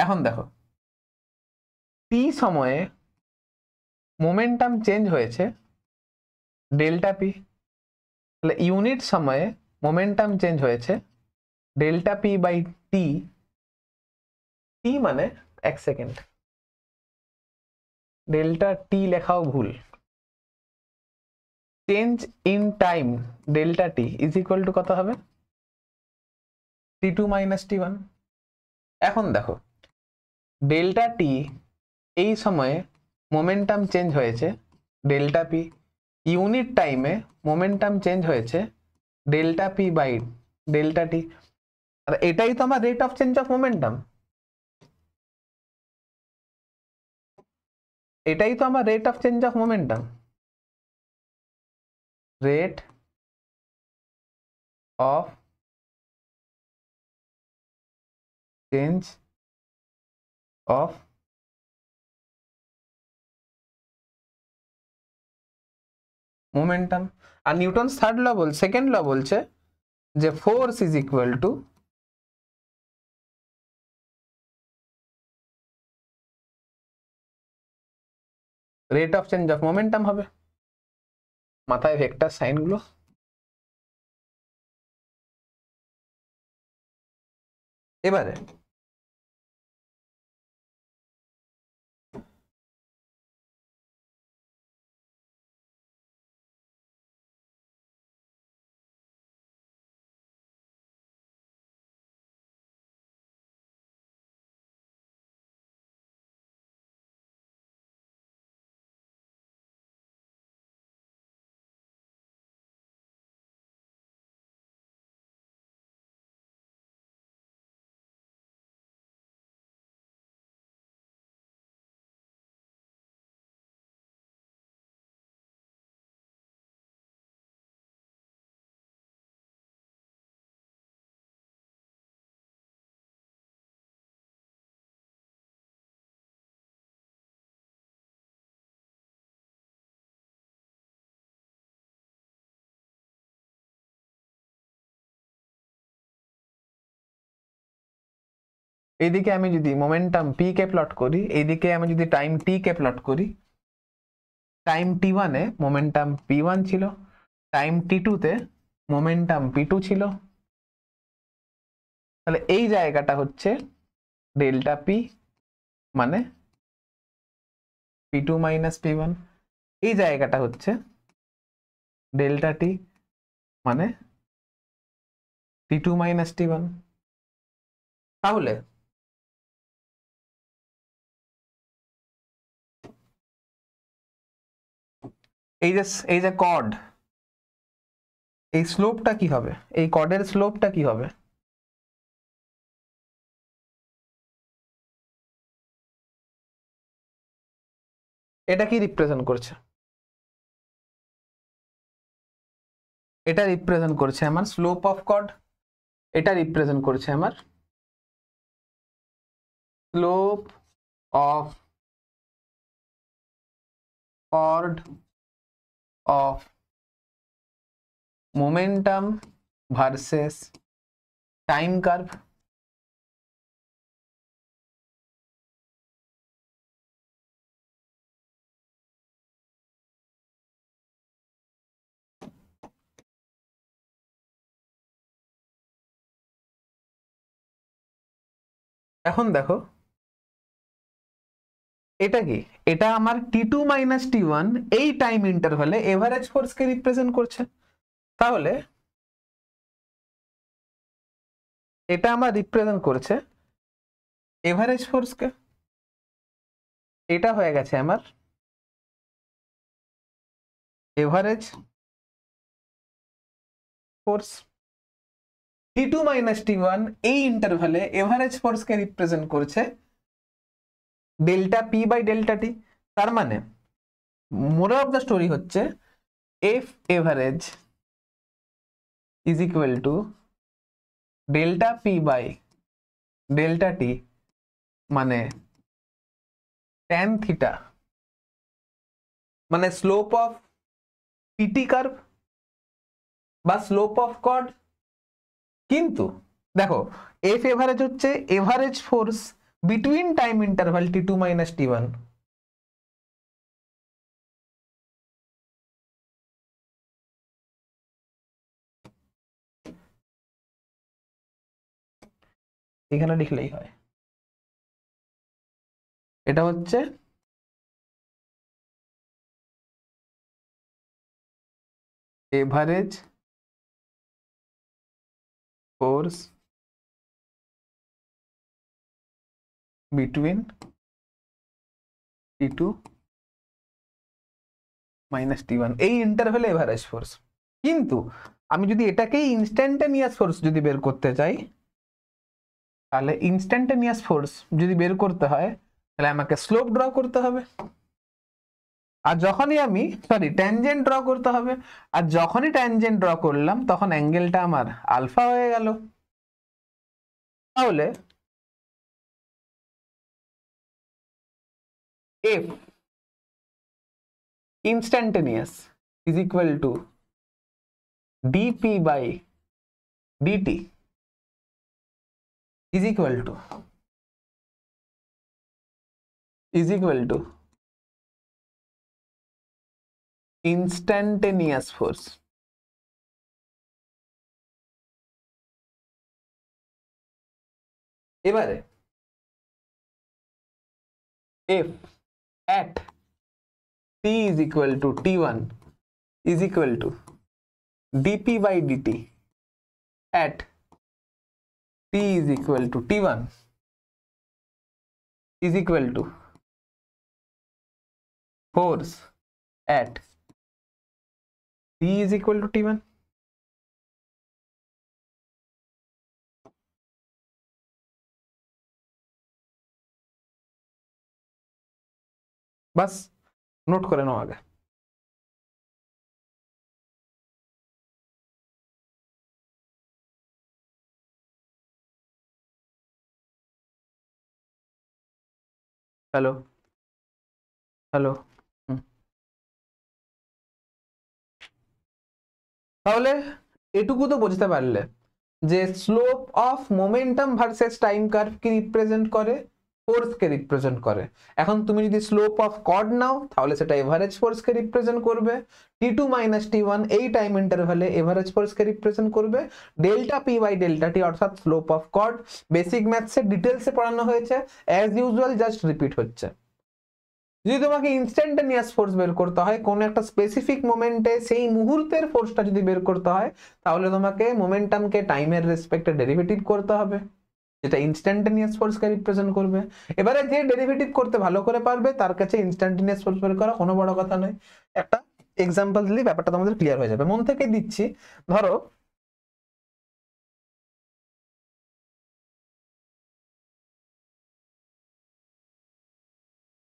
A: এখন দেখো t সময়ে মোমেন্টাম চেঞ্জ হয়েছে ডেল্টা পি, তাহলে ইউনিট সময়ে মোমেন্টাম চেঞ্জ হয়েছে ডেল্টা পি বাই টি। টি মানে 1 সেকেন্ড, ডেল্টা টি লেখাও ভুল। Change in time delta T is equal to কত হবে? t2 minus t1। এখন দেখো ডেল্টা টি এই সময়ে মোমেন্টাম চেঞ্জ হয়েছে ডেল্টা পি, ইউনিট টাইমে মোমেন্টাম চেঞ্জ হয়েছে delta P by delta T. আর এটাই তো আমার rate of change of momentum, এটাই তো আমার rate of change of momentum. Rate of change of momentum. আর Newton's third law second law বলছে যে force is equal to rate of change of momentum হবে। মাথায় ভেক্টর সাইন গুলো। এবারে এইদিকে আমি যদি মোমেন্টাম পি কে প্লট করি, এইদিকে আমি যদি টাইম টি কে প্লট করি, টাইম t1 এ মোমেন্টাম p1 ছিল, টাইম t2 তে মোমেন্টাম p2 ছিল। তাহলে এই জায়গাটা হচ্ছে ডেল্টা পি, মানে p2 মাইনাস p1। এই জায়গাটা হচ্ছে ডেল্টা টি, মানে t2 মাইনাস t1। তাহলে এই যে কর্ড, এই স্লোপটা কি হবে, এই কর্ডের স্লোপটা কি হবে? এটা কি রিপ্রেজেন্ট করছে? এটা রিপ্রেজেন্ট করছে আমার স্লোপ অফ কর্ড, এটা রিপ্রেজেন্ট করছে আমার slope of chord of momentum versus time curve. এখন দেখো এটা কি, এটা আমার t2 মাইনাস t1 এই টাইম ইন্টারভালে এভারেজ ফোর্সকে রিপ্রেজেন্ট করছে। তাহলে এটা আমার রিপ্রেজেন্ট করছে এভারেজ ফোর্সকে। এটা হয়ে গেছে আমার average force. t2 minus t1 এই ইন্টারভালে এভারেজ ফোর্সকে রিপ্রেজেন্ট করছে delta P by delta T. তার মানে মোরাল অফ দ্য স্টোরি হচ্ছে F average is equal to delta P by delta T, মানে ট্যান থিটা, মানে স্লোপ অফ পিটি কার্ভ বা স্লোপ অফ কর্ড। কিন্তু দেখো এফ এভারেজ হচ্ছে average force between time interval t2 minus t1। এখানে লিখলেই হয়। এটা হচ্ছে average force between t2 minus t1 এই ইন্টারভ্যালে এভারেজ ফোর্স। কিন্তু আমি যদি এটাকেই ইনস্ট্যান্টানিয়াস ফোর্স যদি বের করতে চাই, তাহলে ইনস্ট্যান্টানিয়াস ফোর্স যদি বের করতে হয় তাহলে আমাকে স্লোপ ড্র করতে হবে। আর যখনই আমি ট্যানজেন্ট ড্র করতে হবে, আর যখনই ট্যানজেন্ট ড্র করলাম তখন অ্যাঙ্গেলটা আমার আলফা হয়ে গেল। তাহলে F instantaneous is equal to dp by dt is equal to instantaneous force। এবারে f at t is equal to t1 is equal to dp by dt at t is equal to t1 is equal to force at t is equal to t1। Bus note করে নাও আগে। Hello hello. তাহলে এটুকু তো বুঝতে পারলে যে slope of momentum versus time curve কি represent করে, ফোর্স কে রিপ্রেজেন্ট করে। এখন তুমি যদি স্লোপ অফ কর্ড নাও তাহলে সেটা এভারেজ ফোর্স কে রিপ্রেজেন্ট করবে, t2 মাইনাস t1 এই টাইম ইন্টারভ্যালে এভারেজ ফোর্স কে রিপ্রেজেন্ট করবে, ডেল্টা পি বাই ডেল্টা টি অর্থাৎ স্লোপ অফ কর্ড। বেসিক ম্যাথসে ডিটেলসে পড়ানো হয়েছে, অ্যাজ ইউজুয়াল জাস্ট রিপিট হচ্ছে। যদি তোমাকে ইনস্ট্যান্টানিয়াস ফোর্স বের করতে হয় কোন একটা স্পেসিফিক মোমেন্টে, সেই মুহূর্তের ফোর্সটা যদি বের করতে হয় তাহলে তোমাকে মোমেন্টামকে টাইমের রেসপেক্টে ডেরিভেটিভ করতে হবে, যেটা ইনস্ট্যান্টানিয়াস ফোর্সকে রিপ্রেজেন্ট করবে। এবারে যে ডেরিভেটিভ করতে ভালো করে পারবে তার কাছে ইনস্ট্যান্টানিয়াস ফোর্স বের করা কোনো বড় কথা নয়। একটা এক্সাম্পল দিলেই ব্যাপারটা তোমাদের ক্লিয়ার হয়ে যাবে। মন থেকে দিচ্ছি, ধরো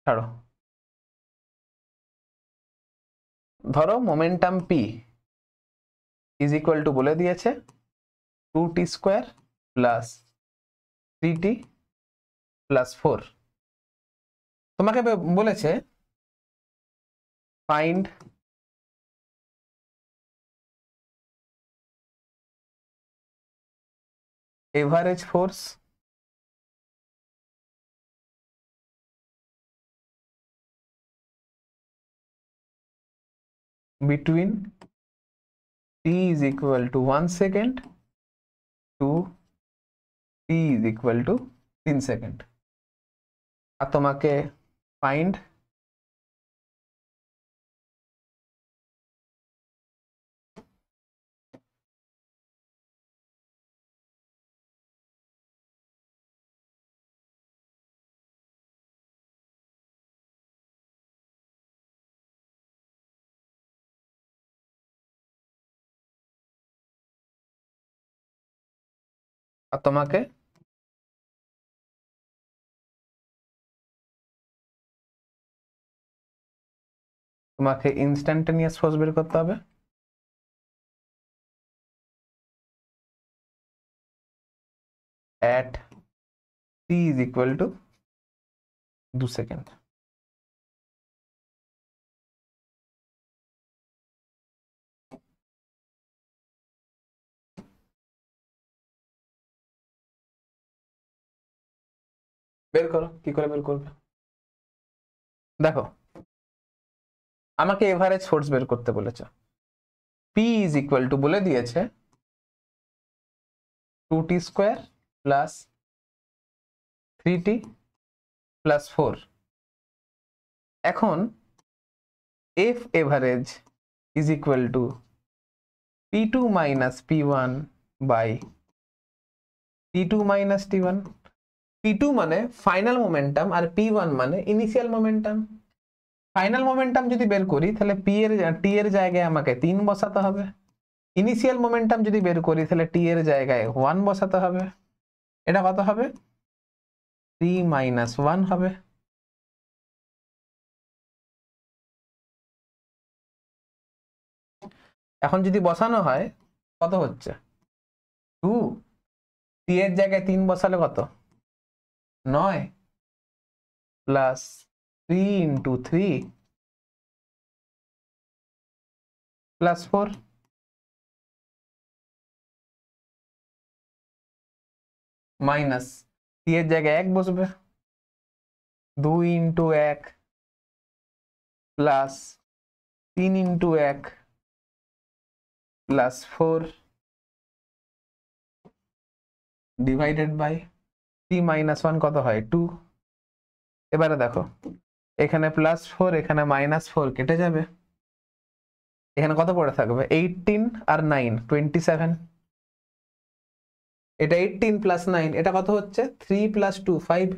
A: ছাড়ো, ধরো momentum P is equal two বলে দিয়েছে 2t square plus 3t plus 4। তোমাকে বলেছে find average force between t is equal to 1 second to t is equal to 3 second. আর তোমাকে ফাইন্ড আর তোমাকে তোমাকে ইনস্ট্যান্টানিয়াস ফোর্স বের করতে হবে at t is equal to 2 second. বের করো, কি করে বের করবে? দেখো আমাকে এভারেজ ফোর্স বের করতে বলেছে, p is equal to বলে দিয়েছে 2t square plus 3t plus 4। এখন f average is equal to p2 minus p1 by t2 minus t1। p2 মানে ফাইনাল মোমেন্টাম আর p1 মানে ইনিশিয়াল মোমেন্টাম। ফাইনাল মোমেন্টাম যদি বের করি তাহলে t এর জায়গায় আমাকে 3 বসাতে হবে, ইনিশিয়াল মোমেন্টাম যদি বের করি তাহলে t এর জায়গায় 1 বসাতে হবে। এটা কত হবে? 3 মাইনাস 1 হবে। এখন যদি বসানো হয় কত হচ্ছে? 2, t এর জায়গায় 3 বসালে কত? 9 plus 3 into 3 plus 4 minus t এর জায়গায় 1 বসবে, 2 into 1 plus 3 into 1 plus 4 divided by t minus 1 কত হয়? 2। এবারে দেখো এখানে প্লাস 4 এখানে মাইনাস 4 কেটে যাবে, এখানে কত পড়ে থাকবে? 18 আর 9 27। এটা 18 প্লাস 9 এটা কত হচ্ছে? 3 প্লাস 2 5।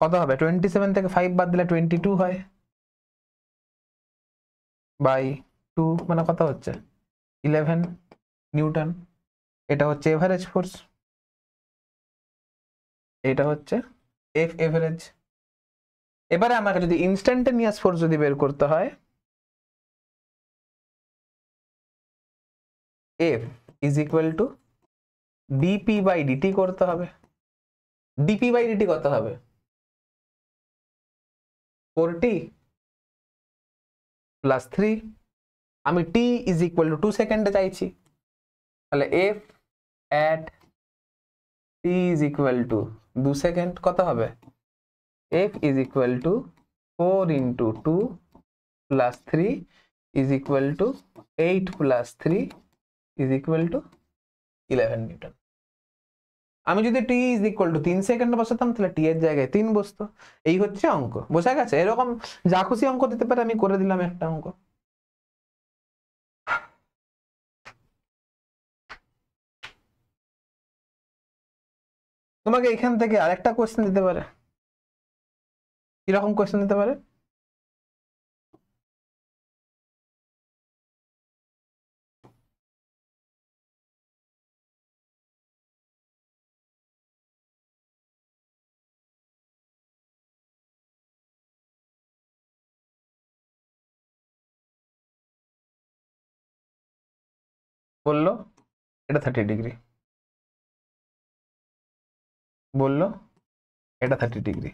A: কত হবে? 27 থেকে 5 বাদ দিলে 22 হয় বাই 2 মানে কত হচ্ছে? 11 নিউটন। এটা হচ্ছে এভারেজ ফোর্স, এটা হচ্ছে এফ এভারেজ। এবারে আমাকে যদি ইনস্ট্যান্টানিয়াস ফোর্স যদি বের করতে হয়, F is equal to DP by D T করতে হবে। ডিপি বাই ডিটি কত হবে? 4t প্লাস 3 আমি t ইজ ইকুয়াল টু 2 সেকেন্ডে চাইছি, তাহলে f at t is equal to 2 second কত হবে, f is equal to 4 into 2 plus 3 is equal to 8 plus 3 is equal to 11 newton. আমি যদি t is equal to 3 second বসাতাম তাহলে t এর জায়গায় 3 বসতো। এই হচ্ছে অঙ্ক, বোঝা গেছে? এরকম যা খুশি অঙ্ক দিতে পারে, আমি করে দিলাম একটা অঙ্ক। তোমাকে এখান থেকে আরেকটা কোয়েশ্চেন দিতে পারে। কিরকম কোয়েশ্চেন দিতে পারে? বললো এটা 30 ডিগ্রি, বললো এটা 30 ডিগ্রি,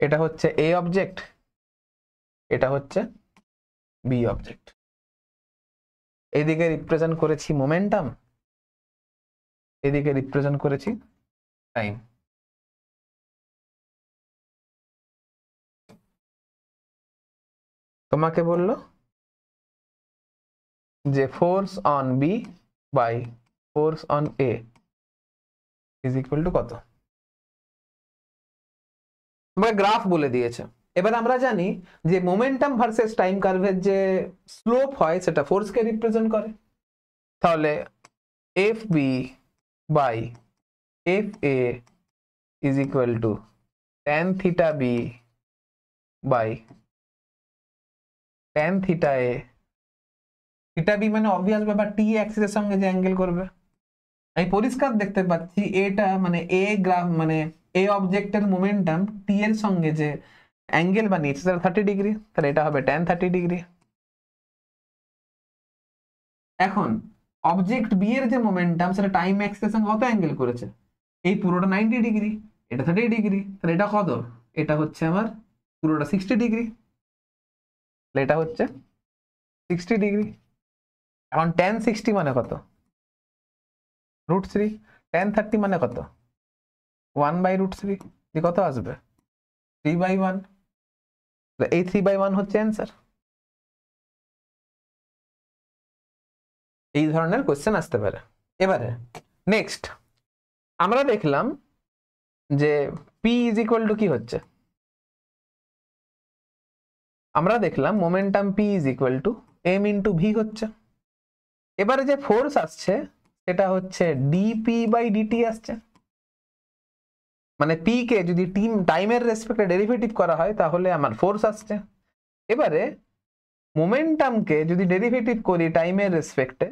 A: এটা হচ্ছে এ অবজেক্ট, এটা হচ্ছে বি অবজেক্ট। এদিকে রিপ্রেজেন্ট করেছি মোমেন্টাম, এদিকে রিপ্রেজেন্ট করেছি টাইম। তোমাকে বললো যে force on B by force on A is equal to কত, তোমাকে গ্রাফ বলে দিয়েছে। এবার আমরা জানি যে মোমেন্টাম ভার্সেস টাইম কার্ভের যে স্লোপ হয় সেটা ফোর্সকে রিপ্রেজেন্ট করে। তাহলে F B by F A is equal to tan theta B by tan theta A. Theta B মানে অবভিয়াস ব্যাপার, টি অ্যাক্সিসের সঙ্গে যে অ্যাঙ্গেল করবে। আমি পরিষ্কার দেখতে পাচ্ছি এটা মানে এ গ্রাফ মানে এ অবজেক্টের মোমেন্টাম টি এর সঙ্গে যে অ্যাঙ্গেল বানিয়েছে সেটা 30 ডিগ্রি, তাহলে এটা হবে ট্যান 30 ডিগ্রি। এখন অবজেক্ট বি এর যে মোমেন্টাম সেটা টাইম অ্যাক্সিসের সঙ্গে কত অ্যাঙ্গেল করেছে, এই পুরোটা 90 ডিগ্রি, এটা 30 ডিগ্রি, তাহলে এটা কত, এটা হচ্ছে আমার পুরোটা 60 ডিগ্রি, তাহলে এটা হচ্ছে 60 ডিগ্রি। এখন ট্যান 60 মানে কত, √3, ট্যান 30 মানে কত 1/√3, কত আসবে 3/1, এই 3/1 হচ্ছে অ্যান্সার। এই ধরনের কোশ্চেন আসতে পারে। এবারে নেক্সট আমরা দেখলাম যে P ইজ ইকুয়াল টু কি হচ্ছে, আমরা দেখলাম momentum P is equal two m into V হচ্ছে। এবারে যে ফোর্স আসছে সেটা হচ্ছে dp/dt আসছে, মানে p কে যদি টাইমের রেসপেক্টে ডেরিভেটিভ করা হয় তাহলে আমার ফোর্স আসছে। এবারে মোমেন্টামকে যদি ডেরিভেটিভ করি টাইমের রেসপেক্টে,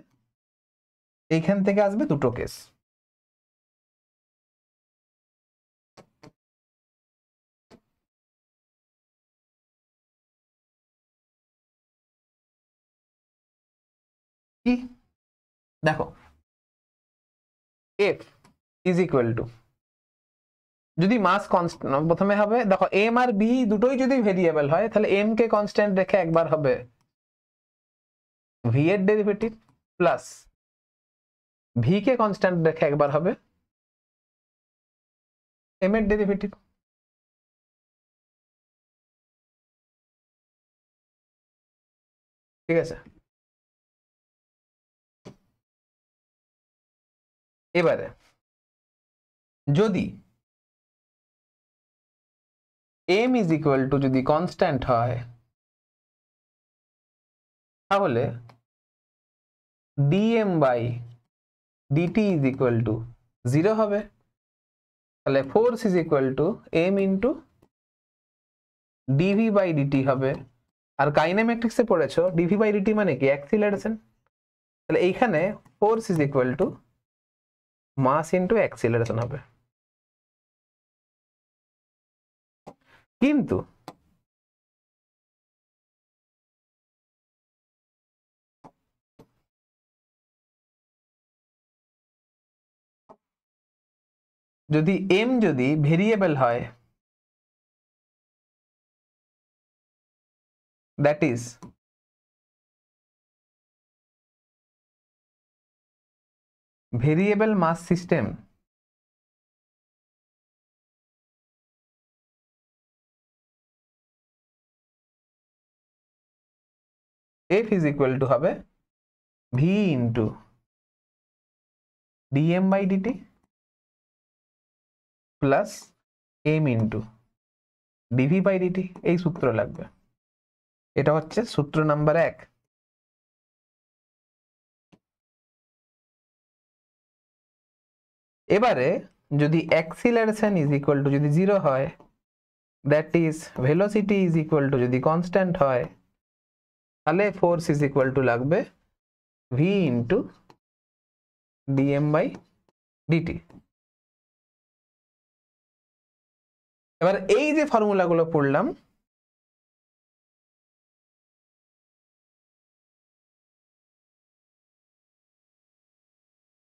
A: এইখান থেকে আসবে দুটো কেস। কি দেখো, f ইজ ইকুয়াল টু যদি মাস কনস্ট্যান্ট প্রথমে হবে, দেখো m আর b দুটোই যদি ভেরিয়েবল হয় তাহলে m কে কনস্ট্যান্ট রেখে একবার হবে v এর ডেরিভেটিভ, প্লাস v কে কনস্ট্যান্ট রেখে একবার হবে m এর ডেরিভেটিভ। ঠিক আছে, এবারে যদি m ইজ ইকুয়াল টু যদি কনস্ট্যান্ট হয় তাহলে dm/dt ইজ ইকুয়াল টু 0 হবে। তাহলে force is equal two m into dv/dt হবে। আর কাইনেমেটিক্সে পড়েছো dv/dt মানে কি অ্যাক্সিলারেশন, তাহলে এইখানে force is equal to mass into acceleration হবে। কিন্তু যদি m যদি ভেরিয়েবল হয়, that is variable mass system F is equal to হবে V into dm by dt plus m into dv by dt। এই সূত্র লাগবে, এটা হচ্ছে সূত্র নাম্বার 1। এবারে যদি অ্যাক্সিলারেশন ইজ ইকুয়াল টু যদি 0 হয়, that is velocity is equal to যদি কনস্ট্যান্ট হয়, তাহলে ফোর্স ইজ ইকুয়াল টু লাগবে v into dm by dt। এবার এই যে ফর্মুলাগুলো পড়লাম,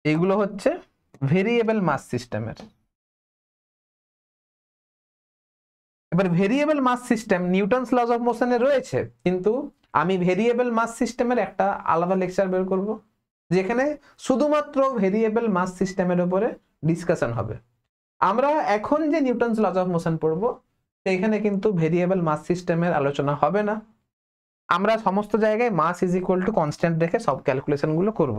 A: এগুলো হচ্ছে ভেরিয়েবল মাস সিস্টেমের। এবার variable mass system Newton's laws of মোশনে রয়েছে, কিন্তু আমি ভেরিয়েবল মাস সিস্টেমের একটা আলাদা লেকচার বের করব, যেখানে শুধুমাত্র ভেরিয়েবল মাস সিস্টেমের উপরে ডিসকাশন হবে। আমরা এখন যে নিউটনস লজ অফ মোশন পড়ব, সেইখানে কিন্তু ভেরিয়েবল মাস সিস্টেমের আলোচনা হবে না। আমরা সমস্ত জায়গায় মাস ইজ ইকুয়াল টু কনস্ট্যান্ট রেখে সব ক্যালকুলেশন গুলো করব।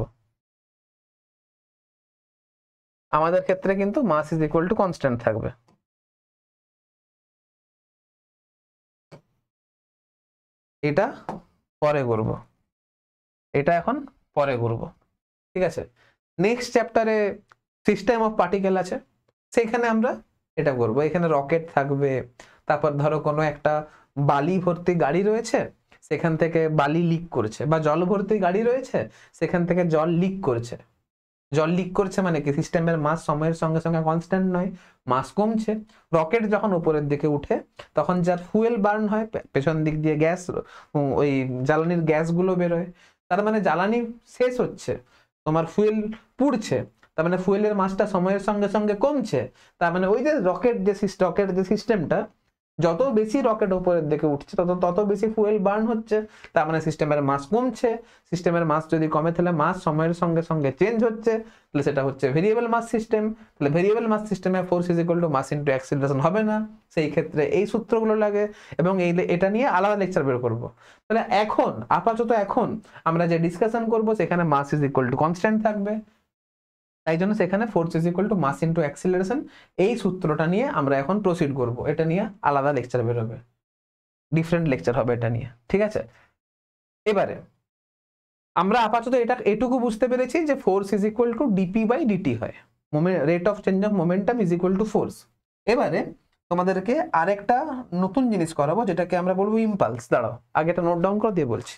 A: আমাদের ক্ষেত্রে কিন্তু মাস ইজ ইকুয়াল টু কনস্ট্যান্ট থাকবে। এটা পরে করব, এটা এখন পরে করব, ঠিক আছে। নেক্সট চ্যাপ্টারে সিস্টেম অফ পার্টিকেল আছে, সেখানে আমরা এটা করব। এখানে রকেট থাকবে, তারপর ধরো কোনো একটা বালি ভর্তি গাড়ি রয়েছে, সেখান থেকে বালি লিক করছে, বা জল ভর্তি গাড়ি রয়েছে, সেখান থেকে জল লিক করছে। জল লিক করছে মানে কি, সিস্টেমের মাস সময়ের সঙ্গে সঙ্গে কনস্ট্যান্ট নয়, মাস কমছে। রকেট যখন উপরের দিকে উঠে, তখন যার ফুয়েল বার্ন হয়, পেছন দিক দিয়ে গ্যাস, ওই জ্বালানির গ্যাসগুলো বেরোয়, তার মানে জ্বালানি শেষ হচ্ছে, তোমার ফুয়েল পুড়ছে, তার মানে ফুয়েলের মাসটা সময়ের সঙ্গে সঙ্গে কমছে। তার মানে ওই যে রকেট যে সিস্টেমটা, যত বেশি রকেট উপরের দিকে উঠছে তত বেশি ফুয়েল বার্ন হচ্ছে, তার মানে সিস্টেমের মাস কমছে। সিস্টেমের মাস যদি কমে, তাহলে মাস সময়ের সঙ্গে সঙ্গে চেঞ্জ হচ্ছে, তাহলে সেটা হচ্ছে ভেরিয়েবল মাস সিস্টেম। তাহলে ভেরিয়েবল মাস সিস্টেমে force is equal to mass into acceleration হবে না, সেই ক্ষেত্রে এই সূত্রগুলো লাগে, এবং এটা নিয়ে আলাদা লেকচার বের করব। তাহলে এখন আপাতত আমরা যে ডিসকাশন করব, সেখানে mass is equal to constant থাকবে, তাই জন্য সেখানে force is equal to mass into acceleration, এই সূত্রটা নিয়ে আমরা এখন প্রসিড করব। এটা নিয়ে আলাদা লেকচার বের হবে, ডিফারেন্ট লেকচার হবে এটা নিয়ে, ঠিক আছে। এবারে আমরা আপাতত এটুকু বুঝতে পেরেছি যে force is equal to DP by DT হয়, rate of change of momentum is equal to force. এবারে তোমাদেরকে আরেকটা নতুন জিনিস করাবো, যেটাকে আমরা বলবো ইম্পালস। দাঁড়াও, আগে এটা নোট ডাউন করে দিয়ে বলছি।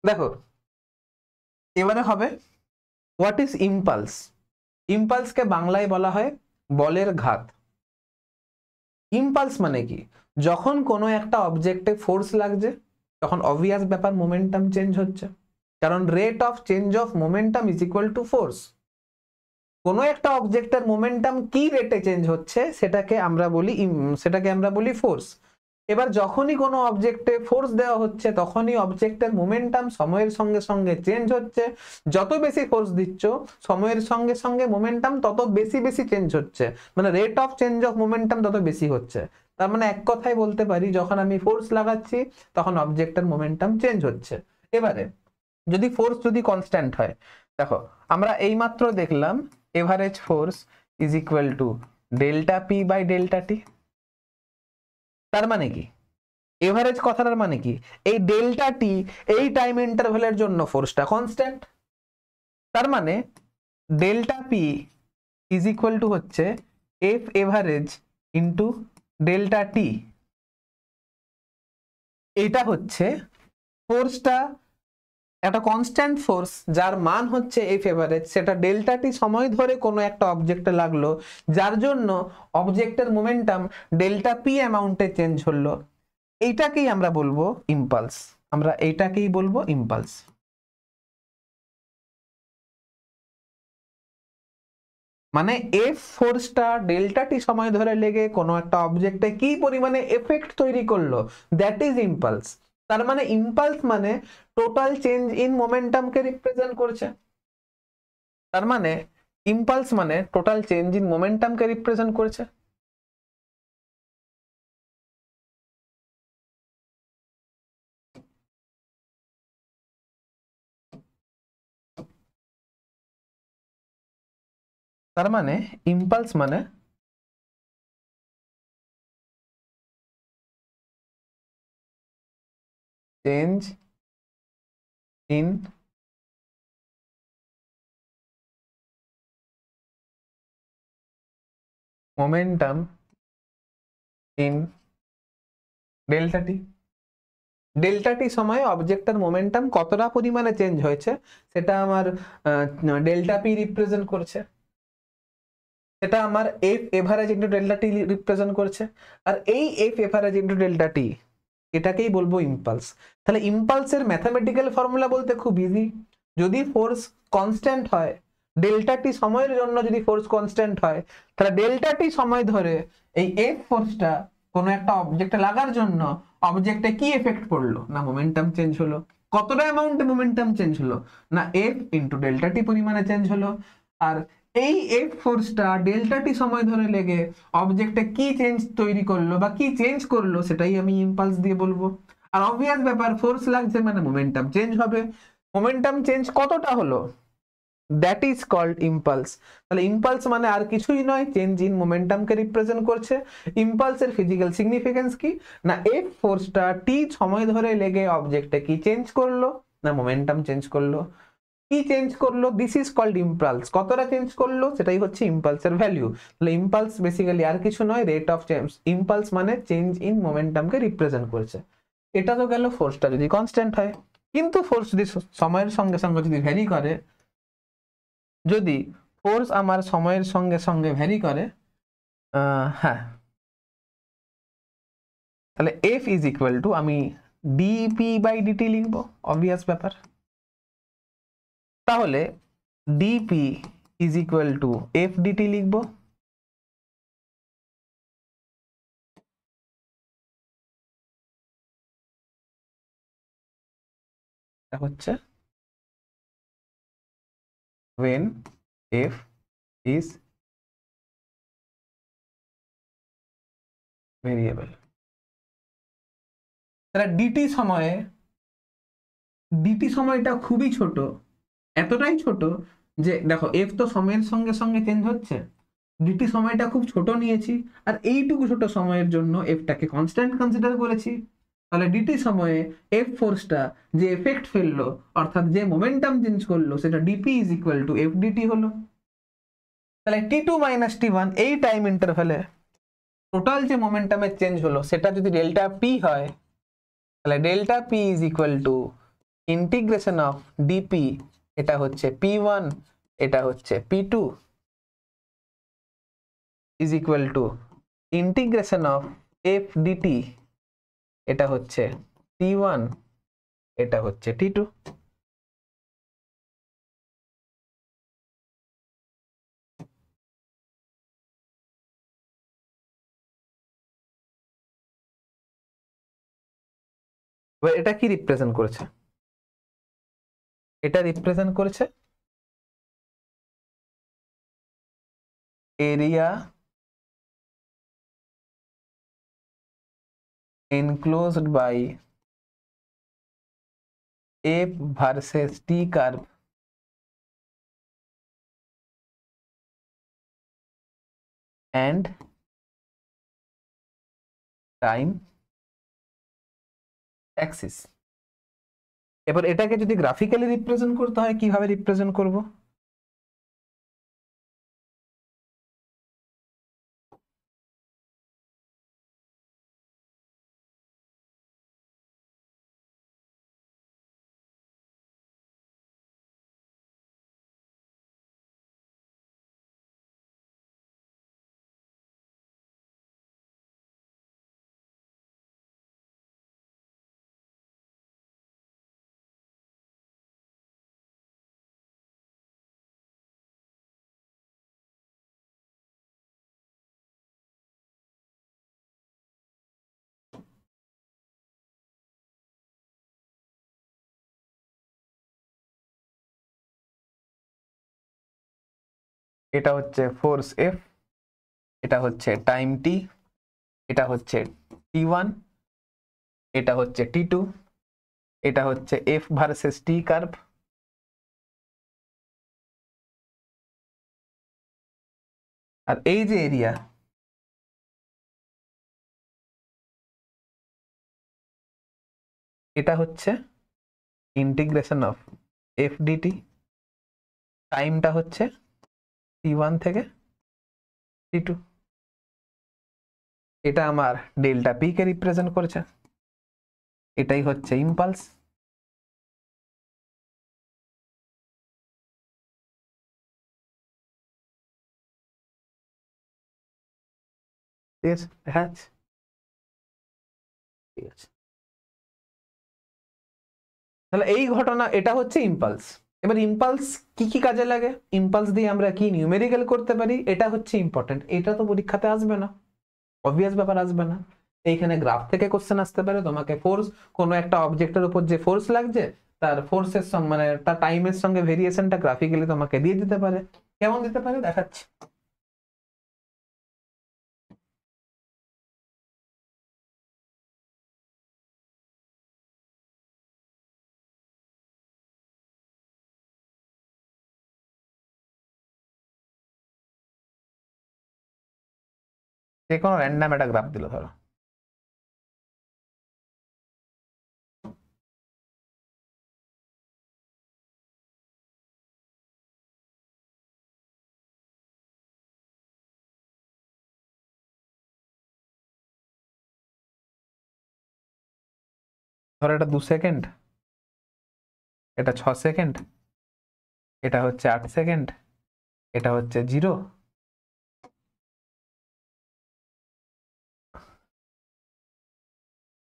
A: দেখো, এবারে হবে হোয়াট ইজ ইম্পালস। ইম্পালসকে বাংলায় বলা হয় বলের ঘাত। ইম্পালস মানে কি, যখন কোনো একটা অবজেক্টে ফোর্স লাগছে, তখন অবভিয়াস ব্যাপার মোমেন্টাম চেঞ্জ হচ্ছে, কারণ rate of change of momentum is equal to force. কোনো একটা অবজেক্টের মোমেন্টাম কি রেটে চেঞ্জ হচ্ছে, সেটাকে আমরা বলি ফোর্স। এবার যখনই কোনো অবজেক্টে ফোর্স দেওয়া হচ্ছে, তখনই অবজেক্টের মোমেন্টাম সময়ের সঙ্গে সঙ্গে চেঞ্জ হচ্ছে। যত বেশি ফোর্স দিচ্ছ, সময়ের সঙ্গে সঙ্গে মোমেন্টাম তত বেশি চেঞ্জ হচ্ছে, মানে rate of change of momentum তত বেশি হচ্ছে। তার মানে এক কথায় বলতে পারি, যখন আমি ফোর্স লাগাচ্ছি, তখন অবজেক্টের মোমেন্টাম চেঞ্জ হচ্ছে। এবারে যদি ফোর্স যদি কনস্ট্যান্ট হয়, দেখো আমরা এইমাত্র দেখলাম average force is equal to delta P by delta T. তার মানে কি, এভারেজ কথাটার মানে কি, এই ডেল্টা টি এই টাইম ইন্টারভ্যালের জন্য ফোর্সটা কনস্ট্যান্ট। তার মানে delta P is equal to হচ্ছে এফ এভারেজ ইন্টু ডেল্টা টি। এটা হচ্ছে ফোর্সটা, একটা কনস্ট্যান্ট ফোর্স যার মান হচ্ছে এফ এভারেজ, সেটা ডেল্টা টি সময় ধরে কোনো একটা অবজেক্টে লাগলো, যার জন্য অবজেক্টের মোমেন্টাম ডেল্টা পি অ্যামাউন্টে চেঞ্জ হলো। এইটাকেই আমরা বলবো ইম্পালস। আমরা এইটাকেই বলবো ইম্পালস। মানে এফ ফোর্সটা ডেল্টা টি সময় ধরে লেগে কোনো একটা অবজেক্টে কি পরিমাণে এফেক্ট তৈরি করলো, দ্যাট ইজ ইম্পালস। তার মানে ইম্পালস মানে টোটাল চেঞ্জ ইন মোমেন্টামকে রিপ্রেজেন্ট করছে। তার মানে ইম্পালস মানে টোটাল চেঞ্জ ইন মোমেন্টামকে রিপ্রেজেন্ট করছে। তার মানে ইম্পালস মানে change in momentum in delta T. Delta T সময়ে অবজেক্টের মোমেন্টাম কতটা পরিমাণে চেঞ্জ হয়েছে সেটা আমার ডেল্টা পি রিপ্রেজেন্ট করছে, সেটা আমার এফ এভারেজ ইন্টু ডেল্টা টি রিপ্রেজেন্ট করছে। আর এই এফ এভারেজ ইন্টু ডেল্টা টি এটাকেই বলবো ইম্পালস। তাহলে ইম্পালসের ম্যাথামেটিক্যাল ফর্মুলা বলতে খুব ইজি। যদি ফোর্স কনস্ট্যান্ট হয়, ডেল্টা টি সময়ের জন্য যদি ফোর্স কনস্ট্যান্ট হয়, তাহলে ডেল্টা টি সময় ধরে এই এফ ফোর্সটা কোনো একটা অবজেক্টে লাগার জন্য অবজেক্টে কি এফেক্ট পড়লো, না মোমেন্টাম চেঞ্জ হলো। কতটা অ্যামাউন্টে মোমেন্টাম চেঞ্জ হলো, না এফ ইন্টু ডেল্টা টি পরিমাণে চেঞ্জ হলো। আর এই এফ ফোর্সটা ডেল্টা টি সময় ধরে লেগে অবজেক্টে কি চেঞ্জ তৈরি করলো বা কি চেঞ্জ করলো সেটাই আমি ইম্পালস দিয়ে বলবো। আর অবভিয়াস ব্যাপার, ফোর্স লাগছে মানে মোমেন্টাম চেঞ্জ হবে। মোমেন্টাম চেঞ্জ কতটা হলো, দ্যাট ইজ কল্ড ইম্পালস। তাহলে ইম্পালস মানে আর কিছুই নয়, চেঞ্জ ইন মোমেন্টামকে রিপ্রেজেন্ট করছে। ইম্পালসের ফিজিক্যাল সিগনিফিকেন্স কি, না এফ ফোর্সটা টি সময় ধরে লেগে অবজেক্টে কি চেঞ্জ করলো, না মোমেন্টাম চেঞ্জ করলো। কি চেঞ্জ করলো, দিস ইজ কল্ড ইম্পালস। কতটা চেঞ্জ করলো সেটাই হচ্ছে ইম্পালসের ভ্যালু। তাহলে ইম্পালস বেসিক্যালি আর কিছু নয়, রেট অফ চেঞ্জ। ইম্পালস মানে চেঞ্জ ইন মোমেন্টামকে রিপ্রেজেন্ট করছে। এটা তো গেল ফোর্সটা যদি কনস্ট্যান্ট হয়। কিন্তু ফোর্স যদি সময়ের সঙ্গে সঙ্গে যদি ভ্যারি করে, যদি ফোর্স আমার সময়ের সঙ্গে সঙ্গে ভ্যারি করে, হ্যাঁ, তাহলে এফ ইজ ইকুয়াল টু, আমি ডিপি বাই ডিটি লিখবো, অবভিয়াস ব্যাপার। তাহলে D P is equal to F D T লিখবো। এটা হচ্ছে when f is variable। তাহলে ডিটি সময়টা খুবই ছোট, এতটাই ছোট যে দেখো এফ তো সময়ের সঙ্গে সঙ্গে চেঞ্জ হচ্ছে, ডিটি সময়টা খুব ছোট নিয়েছি, আর এইটুকু ছোট সময়ের জন্য এফটাকে কনস্ট্যান্ট কনসিডার করেছি। তাহলে ডিটি সময়ে এফ ফোর্সটা যে এফেক্ট ফেললো, অর্থাৎ যে মোমেন্টাম চেঞ্জ করলো, সেটা D P is equal to F D T হলো। তাহলে T two minus T one এই টাইম ইন্টারভ্যালে টোটাল যে মোমেন্টামের চেঞ্জ হলো সেটা যদি ডেল্টা পি হয়, তাহলে delta P is equal to integration of D P, এটা হচ্ছে পি ওয়ান, এটা হচ্ছে P two, is equal to integration of F D T, এটা হচ্ছে টি ওয়ান, এটা হচ্ছে টি টু। এটা কি রিপ্রেজেন্ট করেছে, এটা রিপ্রেজেন্ট করেছে area enclosed by f versus t curve and time axis। এবার এটাকে যদি গ্রাফিক্যালি রিপ্রেজেন্ট করতে হয়, কিভাবে রিপ্রেজেন্ট করব, এটা হচ্ছে ফোর্স এফ, এটা হচ্ছে টাইম টি, এটা হচ্ছে T1, এটা হচ্ছে T2, এটা হচ্ছে এফ ভার্সেস টি কার্ভ, আর এই যে এরিয়া, এটা হচ্ছে ইন্টিগ্রেশন অফ এফ ডিটি, টাইমটা হচ্ছে T1 থেকে T2, এটা আমার ডেল্টা পি কে রিপ্রেজেন্ট করছে, এটাই হচ্ছে ইম্পালস। ঠিক আছে, দেখা যাচ্ছে? ঠিক আছে, তাহলে এই ঘটনা, এটা হচ্ছে ইম্পালস। এবার ইম্পালস কি কি কাজে লাগে, ইম্পালস দিয়ে আমরা কি নিউমেরিক্যাল করতে পারি, এটা হচ্ছে ইম্পর্টেন্ট। এটা তো পরীক্ষাতে আসবে না, অবভিয়াস ব্যাপার আসবে না। এইখানে গ্রাফ থেকে কোশ্চেন আসতে পারে, তোমাকে ফোর্স, কোনো একটা অবজেক্টের উপর যে ফোর্স লাগছে তার ফোর্সের সঙ্গে মানে তার টাইমের সঙ্গে ভেরিয়েশনটা গ্রাফিক্যালি তোমাকে দিয়ে দিতে পারে। কেমন দিতে পারে দেখাচ্ছি। যে কোনো র্যান্ডাম একটা গ্রাফ দিল ধরো, ধরো এটা 2 সেকেন্ড, এটা 6 সেকেন্ড, এটা হচ্ছে 8 সেকেন্ড, এটা হচ্ছে 0,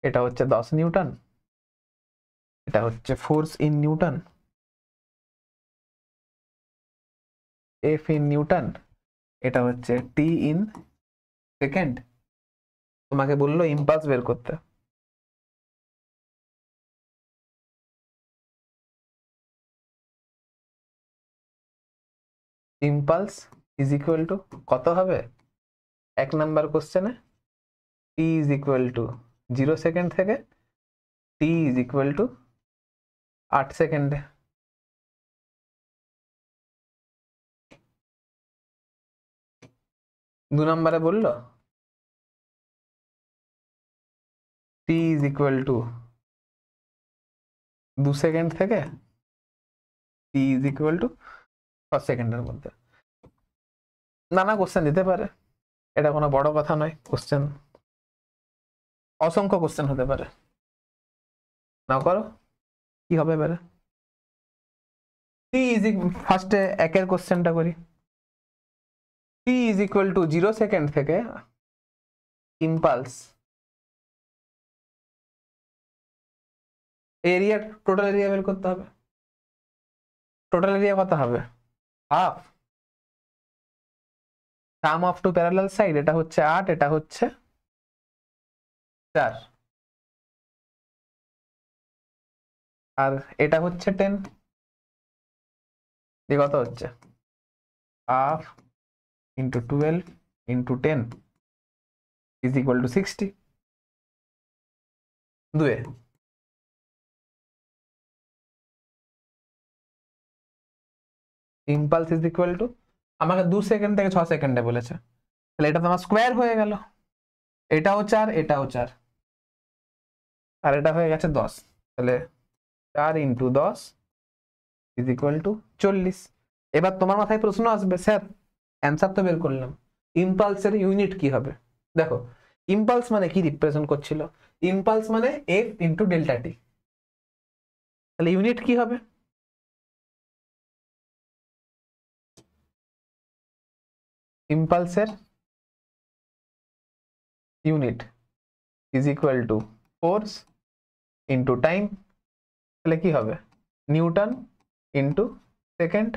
A: এটা হচ্ছে 10 নিউটন, এটা হচ্ছে force in Newton, F in Newton, এটা হচ্ছে টি ইন সেকেন্ড। তোমাকে বললো ইম্পালস বের করতে। ইম্পালস ইজ ইকুয়াল টু কত হবে 1 নাম্বার কোশ্চেনে, টি ইজ ইকুয়াল টু 0 সেকেন্ড থেকে টি ইজ ইকুয়াল টু 8 সেকেন্ডে। 2 নাম্বারে বললো টি ইজ ইকুয়াল টু 2 সেকেন্ড থেকে টি ইজ ইকুয়াল টু 6 সেকেন্ডের মধ্যে। নানা কোশ্চেন দিতে পারে, এটা কোনো বড় কথা নয়, কোশ্চেন অসংখ্য কোশ্চেন হতে পারে। নাও করো, কি হবে এবারে। টি ইজ, ফার্স্টে একের কোশ্চেনটা করি। T is equal to 0 second থেকে ইম্পালস এরিয়া, টোটাল এরিয়া বের করতে হবে। টোটাল এরিয়া কত হবে, half sum of two parallel side, এটা হচ্ছে 8, এটা হচ্ছে 4, আর এটা হচ্ছে 10, দিয়ে কত হচ্ছে half into 12 into 10 is equal two 60। দুয়ে ইম্পালস ইজ ইকুয়াল টু, আমাকে 2 সেকেন্ড থেকে 6 সেকেন্ডে বলেছে, তাহলে এটা তোমার স্কোয়ার হয়ে গেল, এটাও 4, এটাও 4, আর এটা হয়ে গেছে 10, তাহলে 4 ইন্টু 10 ইজ ইকুয়াল টু 40। এবার তোমার মাথায় প্রশ্ন আসবে, স্যার অ্যান্সার তো বের করলাম, ইম্পালসের ইউনিট কি হবে। দেখো ইম্পালস মানে কি রিপ্রেজেন্ট করছিল, ইম্পালস মানে এফ ইন্টু ডেল্টা টি, তাহলে ইউনিট কি হবে, ইম্পালসের unit is equal to force into time, তাহলে কি হবে নিউটন ইন্টু সেকেন্ড,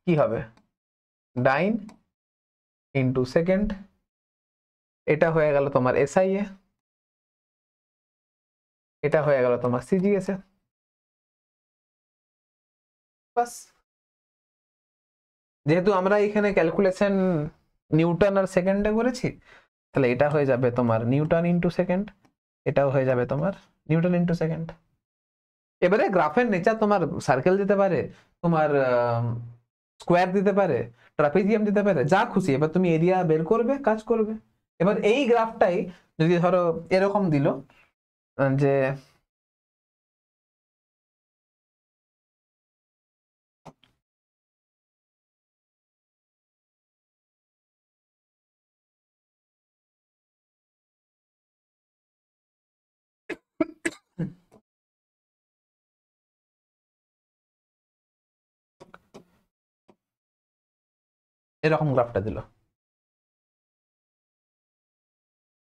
A: কি হবে ডাইন ইন্টু সেকেন্ড, এটা হয়ে গেল তোমার এসআই এ, এটা হয়ে গেল তোমার সিজিএস এ, বাস। যেহেতু আমরা এখানে ক্যালকুলেশন নিউটন আর সেকেন্ডে করেছি, তাহলে এটা হয়ে যাবে তোমার নিউটন ইন্টু সেকেন্ড, এটাও হয়ে যাবে তোমার নিউটন ইন্টু সেকেন্ড। এবারে গ্রাফের নেচার তোমার সার্কেল দিতে পারে, তোমার স্কোয়ার দিতে পারে, ট্রাপিজিয়াম দিতে পারে, যা খুশি, এবার তুমি এরিয়া বের করবে, কাজ করবে। এবার এই গ্রাফটাই যদি ধরো এরকম দিল যে এরকম গ্রাফটা দিল,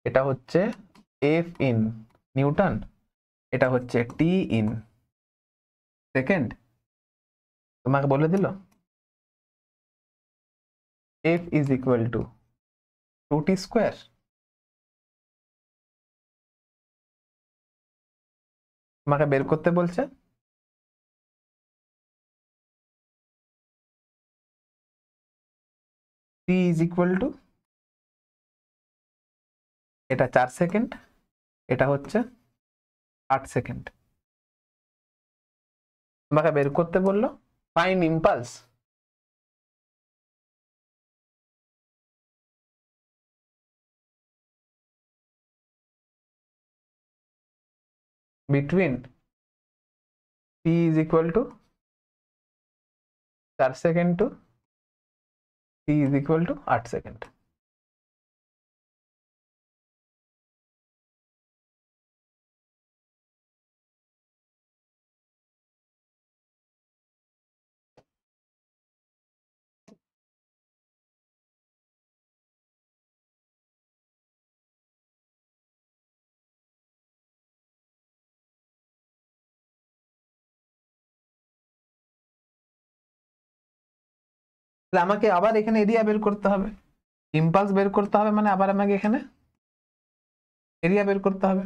A: এটা হচ্ছে এফ ইন নিউটন, এটা হচ্ছে টি ইন সেকেন্ড, তোমাকে বলে দিল F is equal two 2t square, তোমাকে বের করতে বলছে t ইজ ইকুয়াল টু, এটা 4 সেকেন্ড, এটা হচ্ছে 8 সেকেন্ড। তোমাকে বের করতে বললো fine impulse between t is equal to 4 second to t is equal to 8 second. আমাকে আবার এখানে এরিয়া বের করতে হবে, ইম্পালস বের করতে হবে, মানে আবার আমাকে এখানে এরিয়া বের করতে হবে।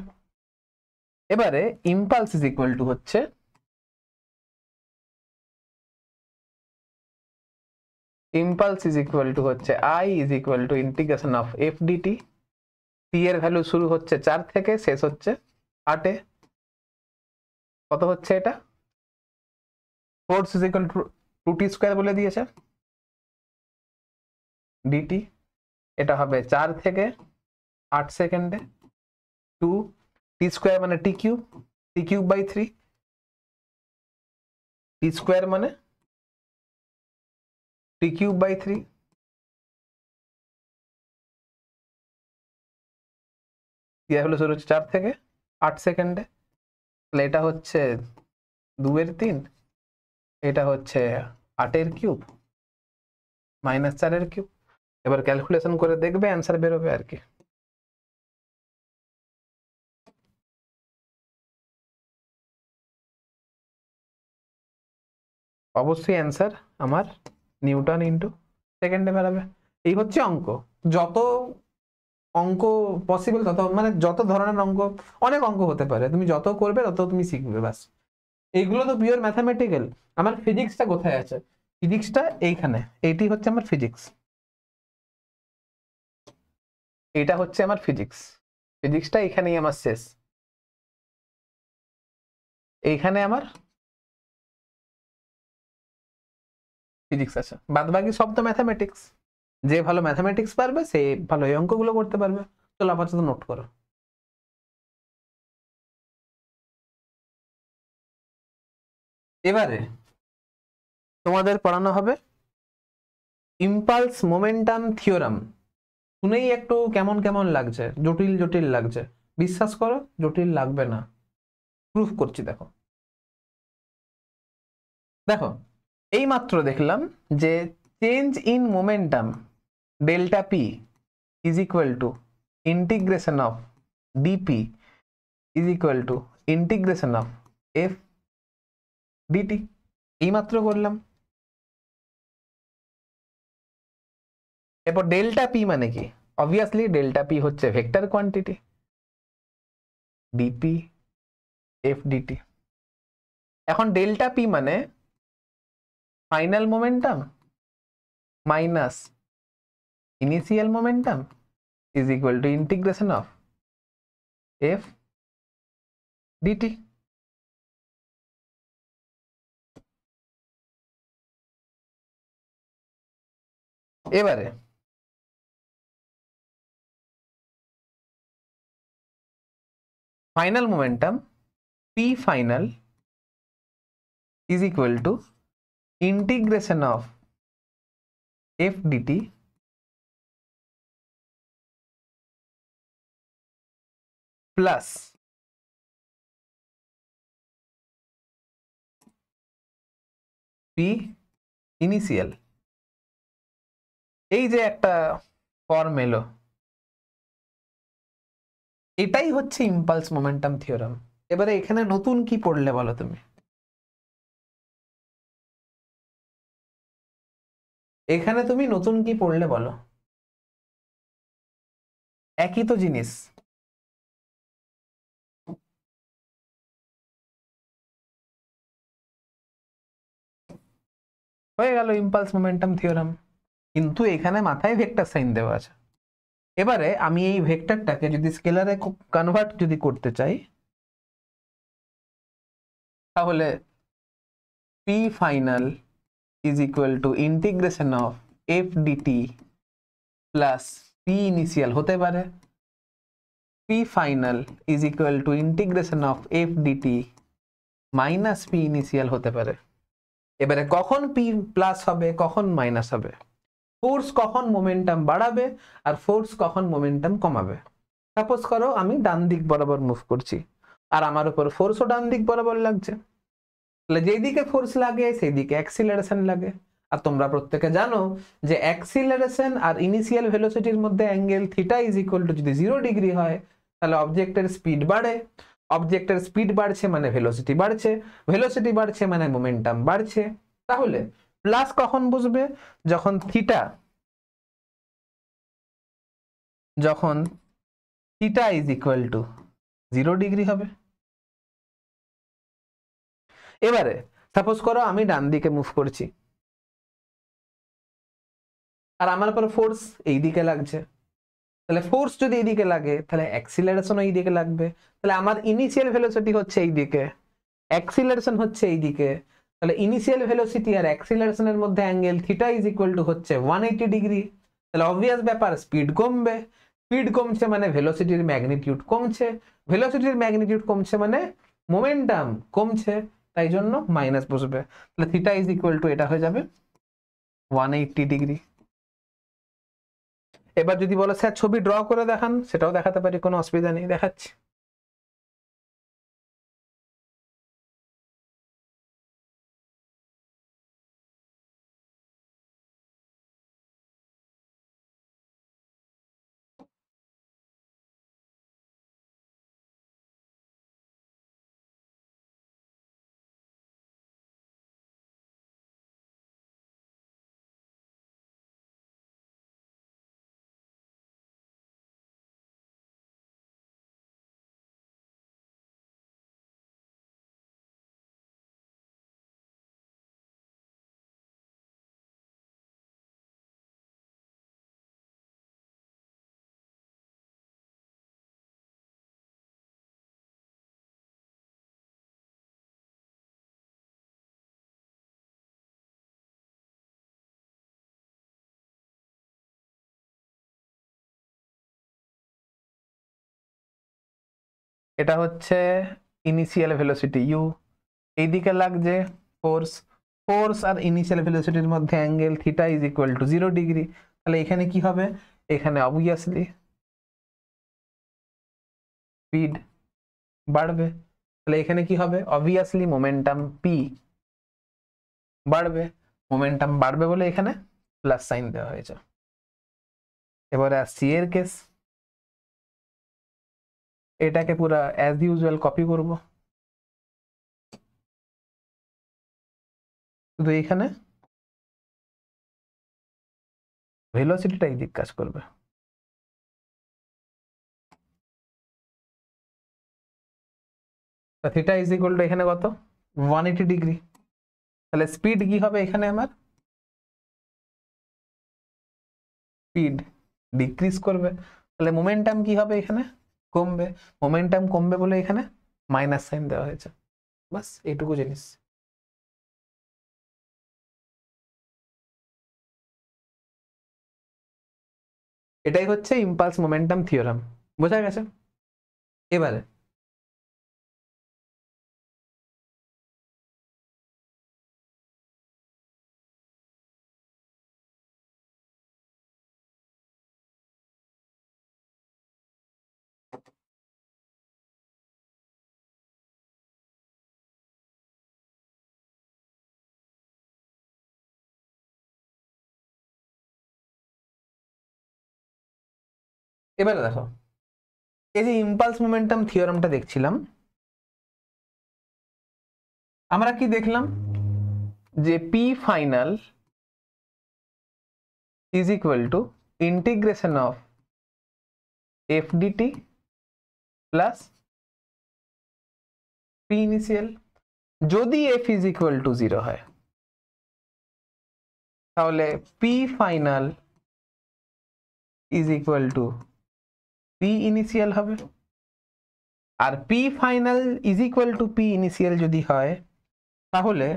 A: এবারে ইম্পালস ইজ ইকুয়াল টু হচ্ছে ইম্পালস ইজ ইকুয়াল টু হচ্ছে I is equal to integration of F DT. T এর ভ্যালু শুরু হচ্ছে 4 থেকে, শেষ হচ্ছে 8 এ। কত হচ্ছে এটা? Force is equal two 2t square বলে দিয়েছে ডিটি, এটা হবে 4 থেকে 8 সেকেন্ডে 2 টি স্কোয়ার মানে টি কিউব বাই 3, টি স্কোয়ার মানে টি কিউব বাই 3, ইয়া হলো শুরু হচ্ছে 4 থেকে 8 সেকেন্ডে, তাহলে এটা হচ্ছে 2 এর 3, এটা হচ্ছে 8 এর কিউব মাইনাস 4 এর কিউব। এবার ক্যালকুলেশন করে দেখবে অ্যান্সার বেরোবে আর কি। অবশ্যই অ্যান্সার আমার নিউটন ইন্টু সেকেন্ডে বেরোবে। এই হচ্ছে অঙ্ক। যত অঙ্ক পসিবল তত, মানে যত ধরনের অঙ্ক, অনেক অঙ্ক হতে পারে, তুমি যত করবে তত তুমি শিখবে, ব্যাস। এইগুলো তো পিওর ম্যাথামেটিক্যাল। আমার ফিজিক্সটা কোথায় আছে? ফিজিক্সটা এইখানে, এইটি হচ্ছে আমার ফিজিক্স, এটা হচ্ছে আমার ফিজিক্স। ফিজিক্সটা এখানেই আমার শেষ, এইখানে আমার ফিজিক্স আছে, বাদ বাকি সব তো ম্যাথামেটিক্স। যে ভালো ম্যাথামেটিক্স পারবে সে ভালো এই অঙ্কগুলো করতে পারবে। চলো আপাতত নোট করো। এবারে তোমাদের পড়ানো হবে ইম্পালস মোমেন্টাম থিওরাম। শুনেই একটু কেমন কেমন লাগছে, জটিল জটিল লাগছে। বিশ্বাস করো জটিল লাগবে না, প্রুফ করছি। দেখো দেখো এই মাত্র দেখলাম যে change in momentum delta P is equal to integration of DP is equal to integration of F DT, এই মাত্র করলাম। এরপর ডেল্টা পি মানে কি? অবভিয়াসলি ডেল্টা পি হচ্ছে vector quantity, DP F DT. এখন ডেল্টা পি মানে final momentum minus initial momentum is equal to integration of F DT. এবারে final momentum P final is equal to integration of f dt plus p initial। এই যে একটা form এলো, এটাই হচ্ছে impulse momentum theorem. এবারে এখানে নতুন কি পড়লে বলো তুমি? এখানে তুমি নতুন কি পড়লে বলো? একই তো জিনিস। হয়ে গেল ইম্পালস মোমেন্টাম থিওরাম, কিন্তু এখানে মাথায় ভেক্টর সাইন দেওয়া আছে। এবারে আমি এই ভেক্টরটাকে যদি স্কেলারে কনভার্ট যদি করতে চাই, তাহলে p final is equal to integration of f dt plus p initial হতে পারে p final is equal to integration of f dt minus p initial হতে পারে। এবারে কখন p প্লাস হবে, কখন মাইনাস হবে, ফোর্স কখন মোমেন্টাম বাড়াবে আর ফোর্স কখন মোমেন্টাম কমাবে। সাপোজ করো আমি ডান দিক বরাবর মুভ করছি আর আমার উপর ফোর্সও ডান দিক বরাবর লাগছে, তাহলে যেই দিকে ফোর্স লাগে সেই দিকে অ্যাক্সিলারেশন লাগে। আর তোমরা প্রত্যেকে জানো যে অ্যাক্সিলারেশন আর ইনিশিয়াল ভেলোসিটির মধ্যে angle theta is equal to যদি 0 ডিগ্রি হয় তাহলে অবজেক্টের স্পিড বাড়ে, অবজেক্টের স্পিড বাড়ছে মানে ভেলোসিটি বাড়ছে, ভেলোসিটি বাড়ছে মানে মোমেন্টাম বাড়ছে। তাহলে প্লাস কখন বুঝবে, যখন theta is equal to 0 degree হবে। এবারে সাপোজ করো আমি ডান দিকে মুভ করছি আর আমার উপর ফোর্স এই দিকে লাগছে, তাহলে ফোর্স যদি এইদিকে লাগে তাহলে অ্যাক্সিলারেশন এই দিকে লাগবে, তাহলে আমার ইনিশিয়াল ভেলোসিটি হচ্ছে এই দিকে, অ্যাক্সিলারেশন হচ্ছে এই দিকে, তাহলে ইনিশিয়াল ভেলোসিটি আর অ্যাক্সিলারেশনের মধ্যে angle theta is equal to হচ্ছে 180 ডিগ্রি। তাহলে অবভিয়াস ব্যাপার, স্পিড কমবে, স্পিড কমছে মানে ভেলোসিটির ম্যাগনিটিউড কমছে, ভেলোসিটির ম্যাগনিটিউড কমছে মানে মোমেন্টাম কমছে, তাই জন্য মাইনাস বসবে। তাহলে থিটা ইজ ইকুয়াল টু এটা হয়ে যাবে 180 ডিগ্রি। এবার যদি বলো স্যার ছবি ড্র করে দেখান, সেটাও দেখাতে পারি, কোনো অসুবিধা নেই, দেখাচ্ছি। এটা হচ্ছে ইনিশিয়াল ভেলোসিটি ইউ, এইদিকে লাগছে ফোর্স, ফোর্স আর ইনিশিয়াল ভেলোসিটির মধ্যে angle theta is equal to 0 degree. তাহলে এখানে কি হবে, এখানে অবভিয়াসলি স্পিড বাড়বে, তাহলে এখানে কি হবে, অবভিয়াসলি মোমেন্টাম পি বাড়বে, মোমেন্টাম বাড়বে বলে এখানে প্লাস সাইন দেওয়া হয়েছে। এবারে আসছি এর কেস, এটাকে পুরো অ্যাজ ইউজুয়াল কপি করব, শুধু এখানে ভেলোসিটিটাই দিক কাজ করবে। থিটা ইজ ইকুয়াল টু এখানে কত 180 ডিগ্রি, তাহলে স্পিড কি হবে এখানে আমার স্পিড ডিক্রিজ করবে, তাহলে মোমেন্টাম কি হবে এখানে কমবে, মোমেন্টাম কমবে বলে এখানে মাইনাস সাইন দেওয়া হয়েছে। বাস এইটুকু জিনিস। এটাই হচ্ছে ইম্পালস মোমেন্টাম থিওরাম, বোঝা গেছে? এবারে এবারে দেখো, এই যে ইম্পালস মোমেন্টাম থিওরামটা দেখছিলাম, আমরা কি দেখলাম যে P final is equal to integration of F DT plus P initial. যদি এফ ইজ ইকুয়াল টু 0 হয় তাহলে P final is equal to P initial হবে, আর P final is equal to P initial যদি হয় তাহলে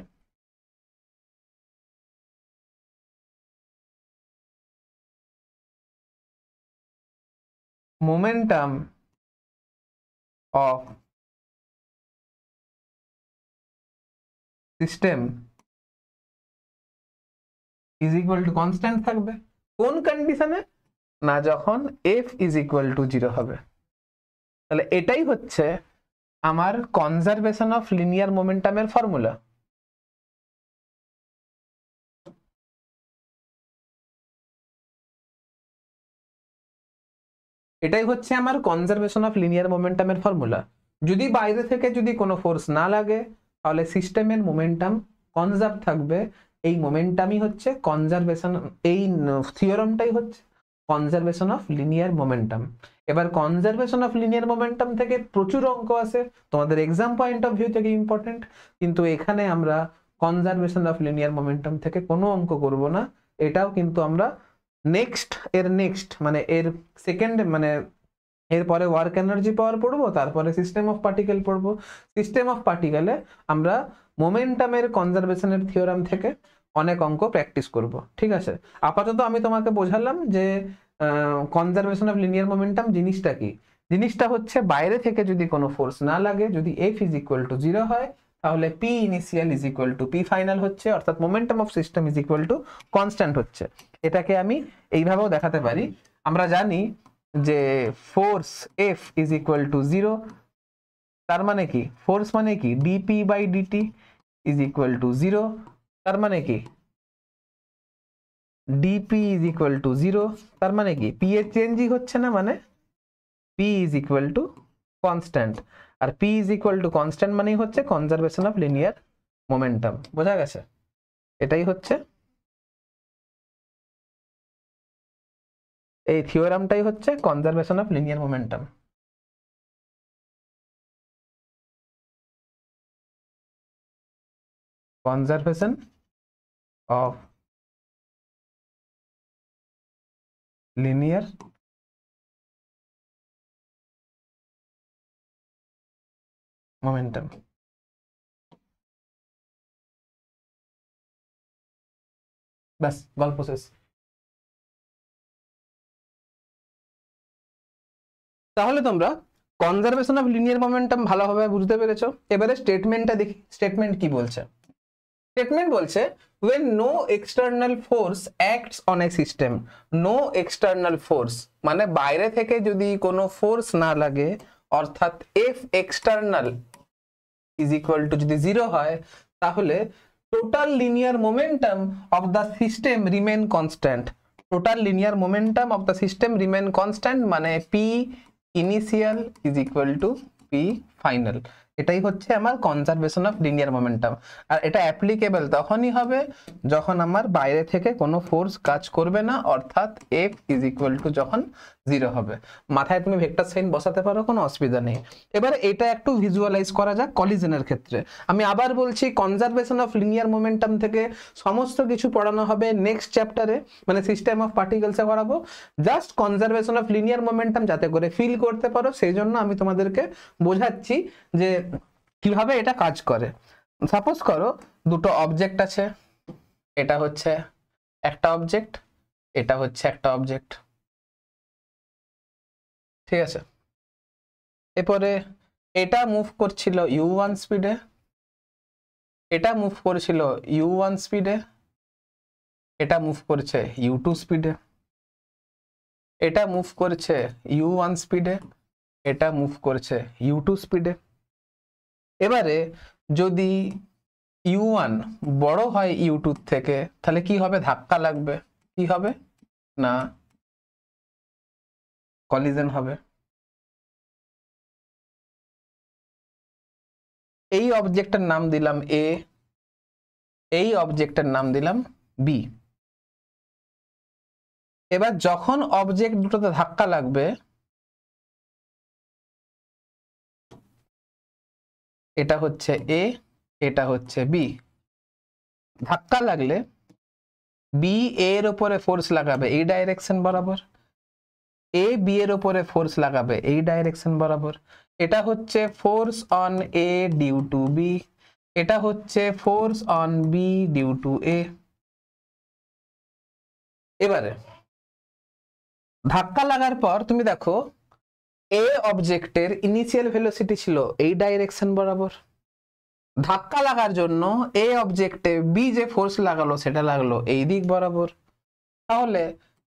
A: momentum of system is equal to constant থাকবে। কোন কন্ডিশনে? না যখন এফ ইজ ইকুয়াল টু 0 হবে। তাহলে এটাই হচ্ছে আমার কনজারভেশন অফ লিনিয়ার মোমেন্টামের ফর্মুলা। এটাই হচ্ছে আমার কনজারভেশন অফ লিনিয়ার মোমেন্টামের ফর্মুলা। যদি বাইরে থেকে যদি কোনো ফোর্স না লাগে তাহলে সিস্টেমের মোমেন্টাম কনজার্ভ থাকবে। এই মোমেন্টামই হচ্ছে কনজারভেশন, এই থিওরামটাই হচ্ছে কনজারভেশন অফ লিনিয়ার মোমেন্টাম। এবার কনজারভেশন অফ লিনিয়ার মোমেন্টাম থেকে প্রচুর অঙ্ক আছে, তোমাদের এক্সাম পয়েন্ট অফ ভিউ থেকে ইম্পর্টেন্ট, কিন্তু এখানে আমরা কনজারভেশন অফ লিনিয়ার মোমেন্টাম থেকে কোনো অঙ্ক করব না। এটাও কিন্তু আমরা নেক্সট মানে এর সেকেন্ড মানে এরপরে ওয়ার্ক এনার্জি পাওয়ার পড়বো, তারপরে সিস্টেম অফ পার্টিকেল পড়বো। সিস্টেম অফ পার্টিকেলে আমরা মোমেন্টামের কনজারভেশনের থিওরাম থেকে অনেক অঙ্ক প্র্যাকটিস করব, ঠিক আছে? আপাতত আমি তোমাকে বোঝালাম যে কনজারভেশন অফ লিনিয়ার মোমেন্টাম জিনিসটা কি। জিনিসটা হচ্ছে বাইরে থেকে যদি কোনো ফোর্স না লাগে, যদি এফ ইজ ইকুয়াল টু 0 হয় তাহলে P initial is equal to P final হচ্ছে, অর্থাৎ momentum of system is equal to constant হচ্ছে। এটাকে আমি এইভাবেও দেখাতে পারি। আমরা জানি যে force F is equal to 0, তার মানে কি ফোর্স মানে কি D P by D T is equal to 0, তার মানে কি ডিপি ইজ ইকুয়াল টু 0, তার মানে কি পি এর চেঞ্জই হচ্ছে না, মানে P is equal to constant. আর P is equal to constant মানেই হচ্ছে কনজারভেশন অফ লিনিয়ার মোমেন্টাম। বোঝা গেছে? এটাই হচ্ছে এই থিওরামটাই হচ্ছে conservation of linear momentum. Conservation of linear momentum. ব্যাস, গল্প শেষ। তাহলে তোমরা কনজারভেশন অফ লিনিয়ার মোমেন্টাম ভালোভাবে বুঝতে পেরেছো। এবারে স্টেটমেন্টটা দেখি, স্টেটমেন্ট কি বলছে। স্টেটমেন্ট বলছে when no external force acts on a system, no external force মানে বাইরে থেকে যদি কোনো ফোর্স না লাগে, অর্থাৎ F external is equal to যদি 0 হয় তাহলে total linear momentum of the system remain constant. Total linear momentum of the system remain constant মানে P initial is equal to P final. এটাই হচ্ছে আমার কনজারভেশন অফ লিনিয়ার মোমেন্টাম। আর এটা applicable তখনই হবে যখন আমার বাইরে থেকে কোনো ফোর্স কাজ করবে না, অর্থাৎ F ইজ ইকুয়াল টু যখন 0 হবে। মাথায় তুমি ভেক্টর সাইন বসাতে পারো, কোনো অসুবিধা নেই। এবারে এটা একটু ভিজুয়ালাইজ করা যাক কলিশনের ক্ষেত্রে। আমি আবার বলছি, কনজারভেশন অফ লিনিয়ার মোমেন্টাম থেকে সমস্ত কিছু পড়ানো হবে নেক্সট চ্যাপ্টারে, মানে সিস্টেম অফ পার্টিকেলসে করাবো। Just conservation of linear momentum যাতে করে ফিল করতে পারো, সেই জন্য আমি তোমাদেরকে বোঝাচ্ছি যে কিভাবে এটা কাজ করে। সাপোজ করো দুটো অবজেক্ট আছে, এটা হচ্ছে একটা অবজেক্ট, এটা হচ্ছে একটা অবজেক্ট, ঠিক আছে। এরপরে এটা মুভ করছিল u1 স্পিডে, এটা মুভ করেছিল u1 স্পিডে, এটা মুভ করছে u2 স্পিডে, এটা মুভ করছে u1 স্পিডে, এটা মুভ করছে u2 স্পিডে। এবারে যদি u1 বড় হয় u2 থেকে, তাহলে কি হবে? ধাক্কা লাগবে। কি হবে? না, কলিশন হবে। এই অবজেক্টের নাম দিলাম A, এই অবজেক্টের নাম দিলাম B। এবার যখন অবজেক্ট দুটোতে ধাক্কা লাগবে, এটা হচ্ছে A, এটা হচ্ছে B। ধাক্কা লাগলে B এর উপরে ফোর্স লাগাবে এই ডাইরেকশন বরাবর, A B এর উপরে ফোর্স লাগাবে এই ডাইরেকশন বরাবর। এটা হচ্ছে force on A due to B, এটা হচ্ছে force on B due to A। এবারে ধাক্কা লাগার পর তুমি দেখো A অবজেক্টের ইনিশিয়াল ভেলোসিটি ছিল এই ডাইরেকশন বরাবর। ধাক্কা লাগার জন্য A অবজেক্টে B যে ফোর্স লাগালো সেটা লাগলো এই দিক বরাবর। তাহলে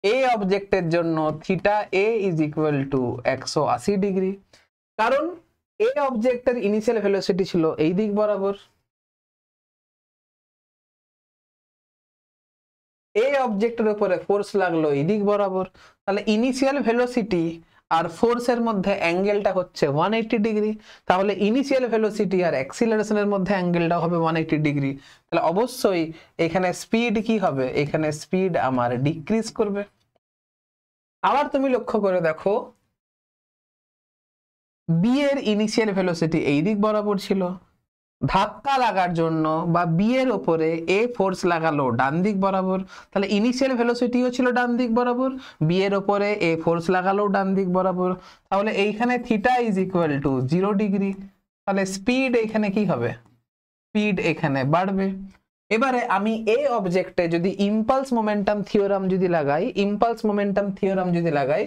A: A অবজেক্টের জন্য theta A is equal two 180 degree, কারণ A অবজেক্টের ইনিশিয়াল ভেলোসিটি ছিল এই দিক বরাবর। A অবজেক্টের উপরে ফোর্স লাগলো এই দিক বরাবর, তাহলে ইনিশিয়াল ভেলোসিটি আর ফোর্সের মধ্যে অ্যাঙ্গেলটা হচ্ছে 180 ডিগ্রি। তাহলে ইনিশিয়াল ভেলোসিটি আর অ্যাক্সিলারেশনের মধ্যে অ্যাঙ্গেলটা হবে 180 ডিগ্রি। তাহলে অবশ্যই এখানে স্পিড কি হবে? এখানে স্পিড আমার ডিক্রিজ করবে। আবার তুমি লক্ষ্য করে দেখো B এর ইনিশিয়াল ভেলোসিটি এই দিক বরাবর ছিল, ধাক্কা লাগার জন্য বা B এর উপরে A ফোর্স লাগালো ডান দিক বরাবর, তাহলে ইনিশিয়াল ভেলোসিটিও ছিল ডান দিক বরাবর, B এর উপরে A ফোর্স লাগালো ডান দিক বরাবর। তাহলে এইখানে theta is equal to 0 degree. তাহলে স্পিড এখানে কি হবে? স্পিড এখানে বাড়বে। এবারে আমি A অবজেক্টে যদি ইম্পালস মোমেন্টাম থিওরাম যদি লাগাই, ইম্পালস মোমেন্টাম থিওরাম যদি লাগাই,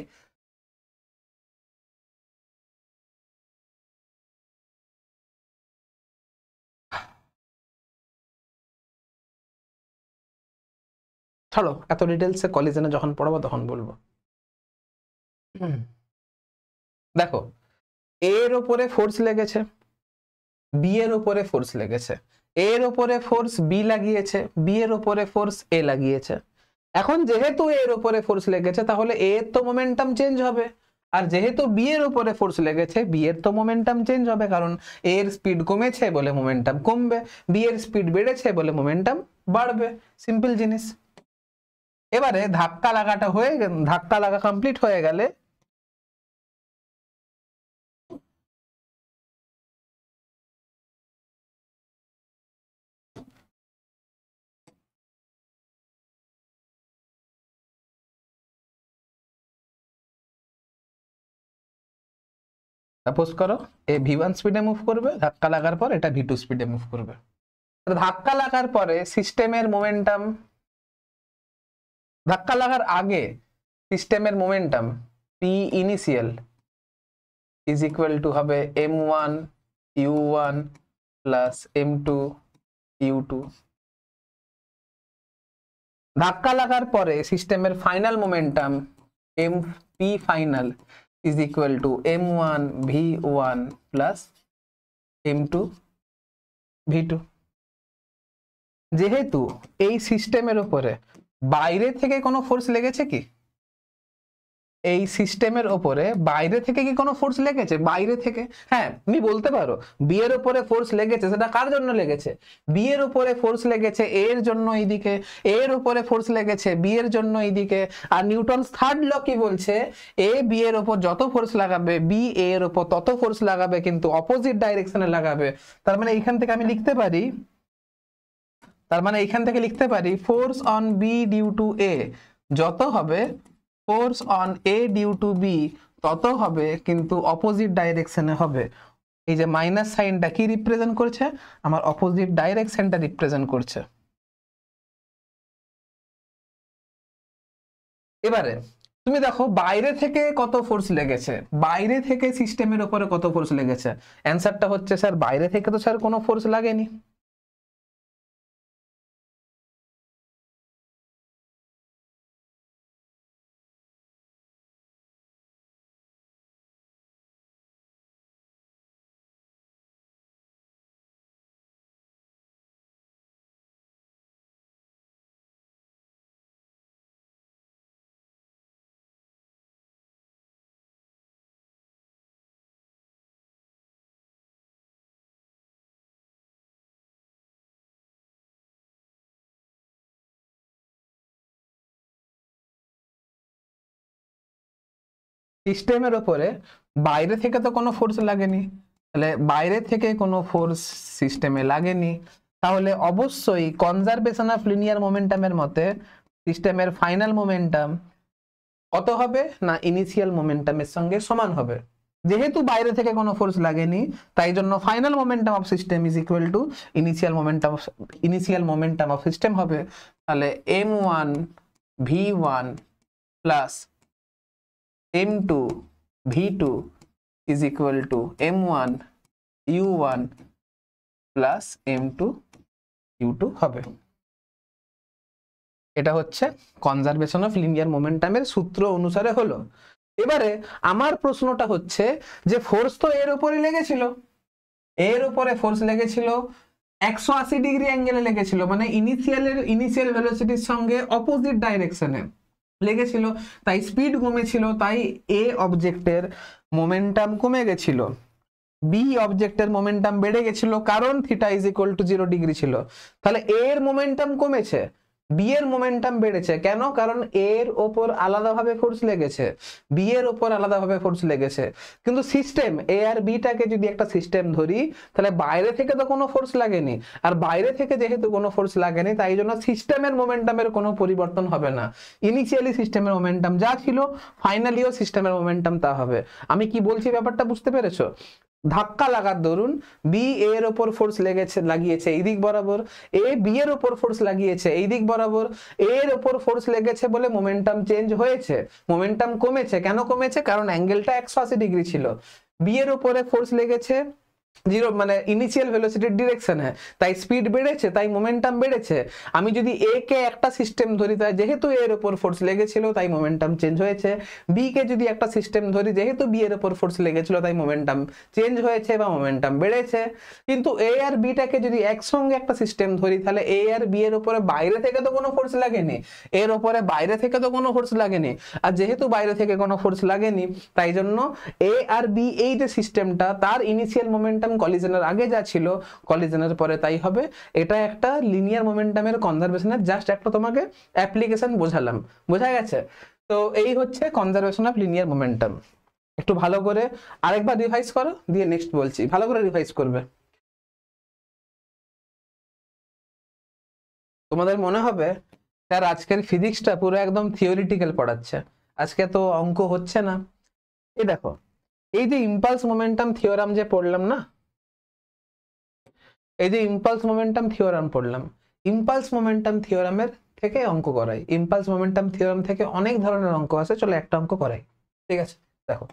A: ছাড়ো এত ডিটেলসে, কলিশনে যখন পড়াবো তখন বলবো। দেখো A এর উপরে ফোর্স লেগেছে, B এর উপরে ফোর্স লেগেছে, A এর উপরে ফোর্স B লাগিয়েছে, B এর উপরে ফোর্স A লাগিয়েছে। এখন যেহেতু A এর উপরে ফোর্স লেগেছে, তাহলে A এর তো মোমেন্টাম চেঞ্জ হবে, আর যেহেতু B এর উপরে ফোর্স লেগেছে, B এর তো মোমেন্টাম চেঞ্জ হবে, কারণ A এর স্পিড কমেছে বলে মোমেন্টাম কমবে, B এর স্পিড বেড়েছে বলে মোমেন্টাম বাড়বে। সিম্পল জিনিস। এবারে ধাক্কা লাগাটা হয়ে গেল, ধাক্কা লাগা কমপ্লিট হয়ে গেলে সাপোজ করো এ v1 স্পিডে মুভ করবে, ধাক্কা লাগার পর এটা v2 স্পিডে মুভ করবে। ধাক্কা লাগার পরে সিস্টেমের মোমেন্টাম, ধাক্কা লাগার আগে সিস্টেমের momentum p initial is equal two হবে m1 u1 plus m2 u2। ধাক্কা লাগার পরে সিস্টেমের final momentum mp final is equal two m1 v1 plus m2 v2। যেহেতু এই সিস্টেমের উপরে বাইরে থেকে কোনো ফোর্স লেগেছে কি? এই সিস্টেমের ওপরে বাইরে থেকে কি কোনো ফোর্স লেগেছে? বাইরে থেকে, হ্যাঁ তুমি বলতে পারো বি এর উপরে ফোর্স লেগেছে, সেটা কার জন্য লেগেছে? বি এর উপরে ফোর্স লেগেছে এ এর জন্য এইদিকে, এ এর উপরে ফোর্স লেগেছে বি এর জন্য এইদিকে। আর নিউটনস থার্ড ল কি বলছে? এ বি এর উপর যত ফোর্স লাগাবে বি এ এর উপর তত ফোর্স লাগাবে, কিন্তু অপোজিট ডাইরেকশনে লাগাবে। তার মানে এইখান থেকে আমি লিখতে পারি, force on B due to A যত হবে, force on A due to B তত হবে, কিন্তু অপোজিট ডাইরেকশনে হবে। এই যে মাইনাস সাইনটা কি রিপ্রেজেন্ট করছে? আমার অপোজিট ডাইরেকশনটা রিপ্রেজেন্ট করছে। এবারে তুমি দেখো বাইরে থেকে কত ফোর্স লেগেছে, বাইরে থেকে সিস্টেমের উপরে কত ফোর্স লেগেছে। অ্যান্সারটা হচ্ছে স্যার বাইরে থেকে তো স্যার কোনো ফোর্স লাগেনি। সিস্টেমের উপরে বাইরে থেকে তো কোনো ফোর্স লাগেনি, তাহলে বাইরে থেকে কোনো ফোর্স সিস্টেমে লাগেনি, তাহলে অবশ্যই কনজারভেশন অফ লিনিয়ার মোমেন্টামের মতে সিস্টেমের ফাইনাল মোমেন্টাম কত হবে না ইনিশিয়াল মোমেন্টামের সঙ্গে সমান হবে। যেহেতু বাইরে থেকে কোনো ফোর্স লাগেনি, তাই জন্য final momentum of system is equal two initial momentum of system হবে। তাহলে m1 v1 plus m2 v2 is equal to m1 u1 plus m2 u2 হবে। এটা হচ্ছে কনজারভেশন অফ লিনিয়ার মোমেন্টামের সূত্র অনুসারে হলো। এবারে আমার প্রশ্নটা হচ্ছে যে ফোর্স তো এর উপরে লেগেছিল, এর উপরে ফোর্স লেগেছিল 180 ডিগ্রি অ্যাঙ্গেলে লেগেছিল, মানে ইনিশিয়াল ভেলোসিটির সঙ্গে অপোজিট ডাইরেকশনে লেগেছিল, তাই স্পিড কমেছিল, তাই এ অবজেক্টের মোমেন্টাম কমে গেছিল, বি অবজেক্টের মোমেন্টাম বেড়ে গেছিল, কারণ theta is equal to 0 degree ছিল। তাহলে এ এর মোমেন্টাম কমেছে, বি এর মোমেন্টাম বেড়েছে, কেন? কারণ এর ওপর আলাদাভাবে ফোর্স লেগেছে, বি এর ওপর আলাদাভাবে ফোর্স লেগেছে। কিন্তু সিস্টেম এ আর বিটাকে যদি একটা সিস্টেম ধরি, তাহলে বাইরে থেকে তো কোনো ফোর্স লাগেনি, আর বাইরে থেকে যেহেতু কোনো ফোর্স লাগেনি, তাই জন্য সিস্টেমের মোমেন্টামের কোনো পরিবর্তন হবে না। ইনিশিয়ালি সিস্টেমের মোমেন্টাম যা ছিল, ফাইনালিও সিস্টেমের মোমেন্টাম তা হবে। আমি কি বলছি ব্যাপারটা বুঝতে পেরেছো? ধাক্কা লাগার দরুন বি এর ওপর ফোর্স লাগিয়েছে এই দিক বরাবর, এ বি এর ওপর ফোর্স লাগিয়েছে এই দিক বরাবর, এর ওপর ফোর্স লেগেছে বলে মোমেন্টাম চেঞ্জ হয়েছে, মোমেন্টাম কমেছে। কেন কমেছে? কারণ অ্যাঙ্গেলটা 180 ডিগ্রি ছিল। বি এর ওপরে ফোর্স লেগেছে 0, মানে ইনিশিয়াল ভেলোসিটির ডিরেকশনে, তাই স্পিড বেড়েছে, তাই মোমেন্টাম বেড়েছে। আমি যদি এ কে একটা সিস্টেম ধরি, তাই যেহেতু এর উপর ফোর্স লেগেছিল তাই মোমেন্টাম চেঞ্জ হয়েছে, বি কে যদি একটা সিস্টেম ধরি, যেহেতু বি এর উপর ফোর্স লেগেছিল তাই মোমেন্টাম চেঞ্জ হয়েছে বা মোমেন্টাম বেড়েছে। কিন্তু এ আর বিটাকে যদি একসঙ্গে একটা সিস্টেম ধরি, তাহলে এ আর বি এর উপরে বাইরে থেকে তো কোনো ফোর্স লাগেনি, এর উপরে বাইরে থেকে তো কোনো ফোর্স লাগেনি, আর যেহেতু বাইরে থেকে কোনো ফোর্স লাগেনি, তাই জন্য এ আর বি এই যে সিস্টেমটা, তার ইনিশিয়াল মোমেন্টাম কলিশনের আগে যা ছিল, কলিশনের পরে তাই হবে। এটা একটা লিনিয়ার মোমেন্টামের কনজারভেশনের জাস্ট একটা তোমাকে অ্যাপ্লিকেশন বোঝালাম, বোঝা গেছে? তো এই হচ্ছে কনজারভেশন অফ লিনিয়ার মোমেন্টাম। একটু ভালো করে আরেকবার রিভাইজ করো, দিয়ে নেক্সট বলছি, ভালো করে রিভাইজ করবে। তোমাদের মনে হবে স্যার আজকের ফিজিক্সটা পুরো একদম থিওরিটিক্যাল পড়াচ্ছে, আজকে তো অঙ্ক হচ্ছে না। এই দেখো, এই যে ইম্পালস মোমেন্টাম থিওরাম যে পড়লাম না, এই যে ইম্পালস মোমেন্টাম থিওরাম পড়লাম, ইম্পালস মোমেন্টাম থিওরামের থেকে অঙ্ক করাই, ইম্পালস মোমেন্টাম থিওরাম থেকে অনেক ধরনের অঙ্ক আছে, চলো একটা অঙ্ক করাই। ঠিক আছে, দেখো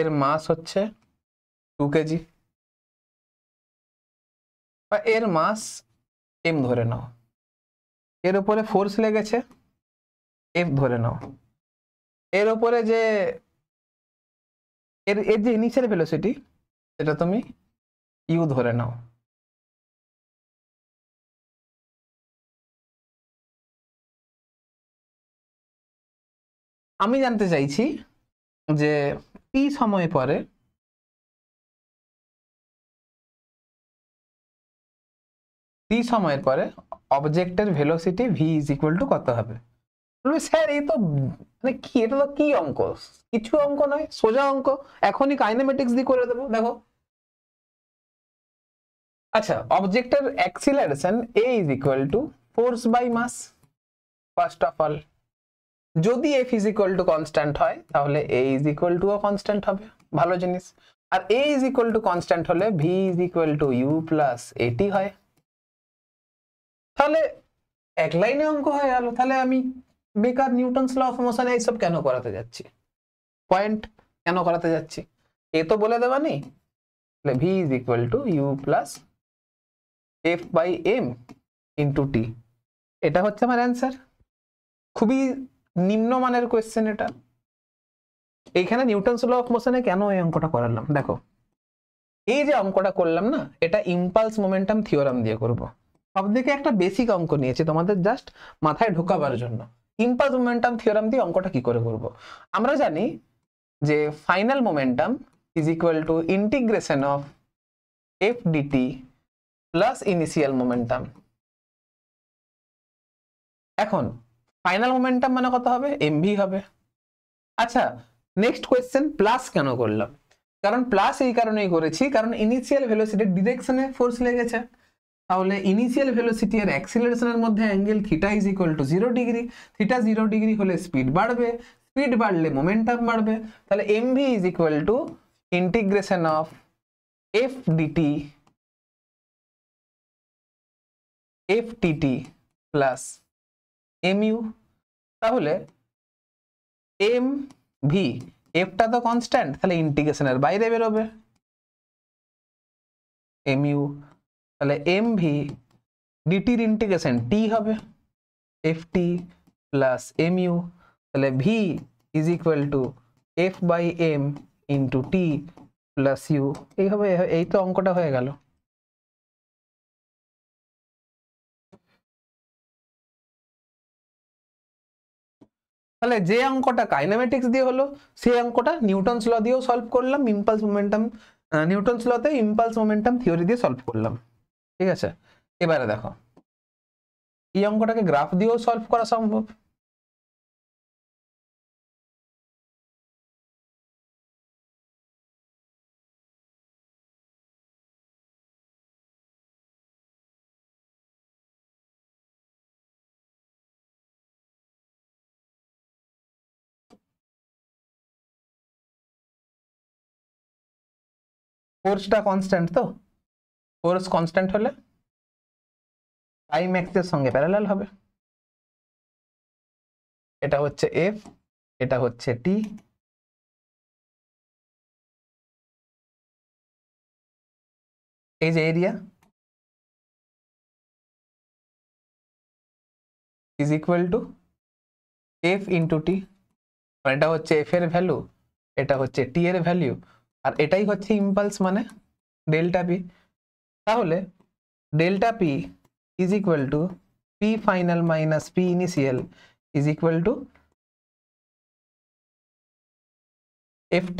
A: এর মাস হচ্ছে 2 কেজি, এর মাস m ধরে নাও, এর উপরে ফোর্স লেগেছে F ধরে নাও, এর উপরে যে এর যে ইনিশিয়াল ভেলোসিটি সেটা তুমি u ধরে নাও। আমি জানতে চাইছি যে t সময় পরে সময়ের পরে অবজেক্টের velocity v is equal to কত হবে? স্যার এই তো মানে কি, এটা তো কি অঙ্ক, কিছু অঙ্ক নয়, সোজা অঙ্ক, এখনই কাইনেমেটিক্স দিয়ে করে দেবো। দেখো, আচ্ছা, অবজেক্টের acceleration a is equal to force by mass. First of all, যদি f is equal to constant হয় তাহলে a ইজ ইকুয়াল টু ও কনস্ট্যান্ট হবে, ভালো জিনিস। আর a is equal to constant হলে v is equal to u plus at হয়। তাহলে এক লাইনে অঙ্ক হয়ে গেল। তাহলে আমি বেকার নিউটনস ল অফ মোশন এইসব কেন করাতে যাচ্ছি, পয়েন্ট কেন করাতে যাচ্ছি, এ তো বলে দেবা নেই। তাহলে v is equal to u plus f by m into t, এটা হচ্ছে আমার অ্যান্সার। খুবই নিম্নমানের কোয়েশ্চেন এটা। এইখানে নিউটনস ল অফ মোশনে কেন এই অঙ্কটা করালাম, দেখো এই যে অঙ্কটা করলাম না, এটা ইম্পালস মোমেন্টাম থিওরাম দিয়ে করব। সবথেকে একটা বেসিক অঙ্ক নিয়েছি তোমাদের জাস্ট মাথায় ঢোকাবার জন্য। ইম্পালস মোমেন্টাম থিওরাম দিয়ে অঙ্কটা কি করে করব? আমরা জানি যে final momentum is equal to integration of f dt plus initial momentum. এখন ফাইনাল মোমেন্টাম মানে কত হবে? mv হবে। আচ্ছা, নেক্সট কোয়েশ্চেন, প্লাস কেন করলাম? কারণ প্লাস এই কারণেই করেছি কারণ ইনিশিয়াল ভেলোসিটির ডিরেকশনে ফোর্স লেগেছে। তাহলে ইনিশিয়াল ভেলোসিটি আর অ্যাক্সিলারেশনের মধ্যে angle theta is equal to 0 degree. Theta 0 degree হলে স্পিড বাড়বে, স্পিড বাড়লে মোমেন্টাম বাড়বে। তাহলে mv is equal to integration of f dt f dt plus mu। তাহলে mv, fটা তো কনস্ট্যান্ট, তাহলে ইন্টিগ্রেশনের বাইরে বেরোবে mu। তাহলে mv dt এর ইন্টিগ্রেশন t হবে ft প্লাস mu। তাহলে v is equal to f by m into t plus u। এইভাবে এই তো অঙ্কটা হয়ে গেল। তাহলে যে অঙ্কটা কাইনেমেটিক্স দিয়ে হলো সেই অঙ্কটা নিউটনস ল দিয়েও সলভ করলাম, ইম্পালস মোমেন্টাম নিউটনস লতে ইম্পালস মোমেন্টাম থিওরি দিয়ে সলভ করলাম। ঠিক আছে, এবারে দেখো এই অঙ্কটাকে গ্রাফ দিয়েও সলভ করা সম্ভব। ফোর্সটা কনস্ট্যান্ট, তো ফোর্স কনস্ট্যান্ট হলে টাইম অ্যাক্সিসের সঙ্গে প্যারালাল হবে। এটা হচ্ছে f, এটা হচ্ছে t। এই যে area is equal to f into t, এটা হচ্ছে f এর ভ্যালু, এটা হচ্ছে t এর ভ্যালু, আর এটাই হচ্ছে ইম্পালস মানে ডেল্টা p। তাহলে delta p is equal to p final minus p initial is equal to ft।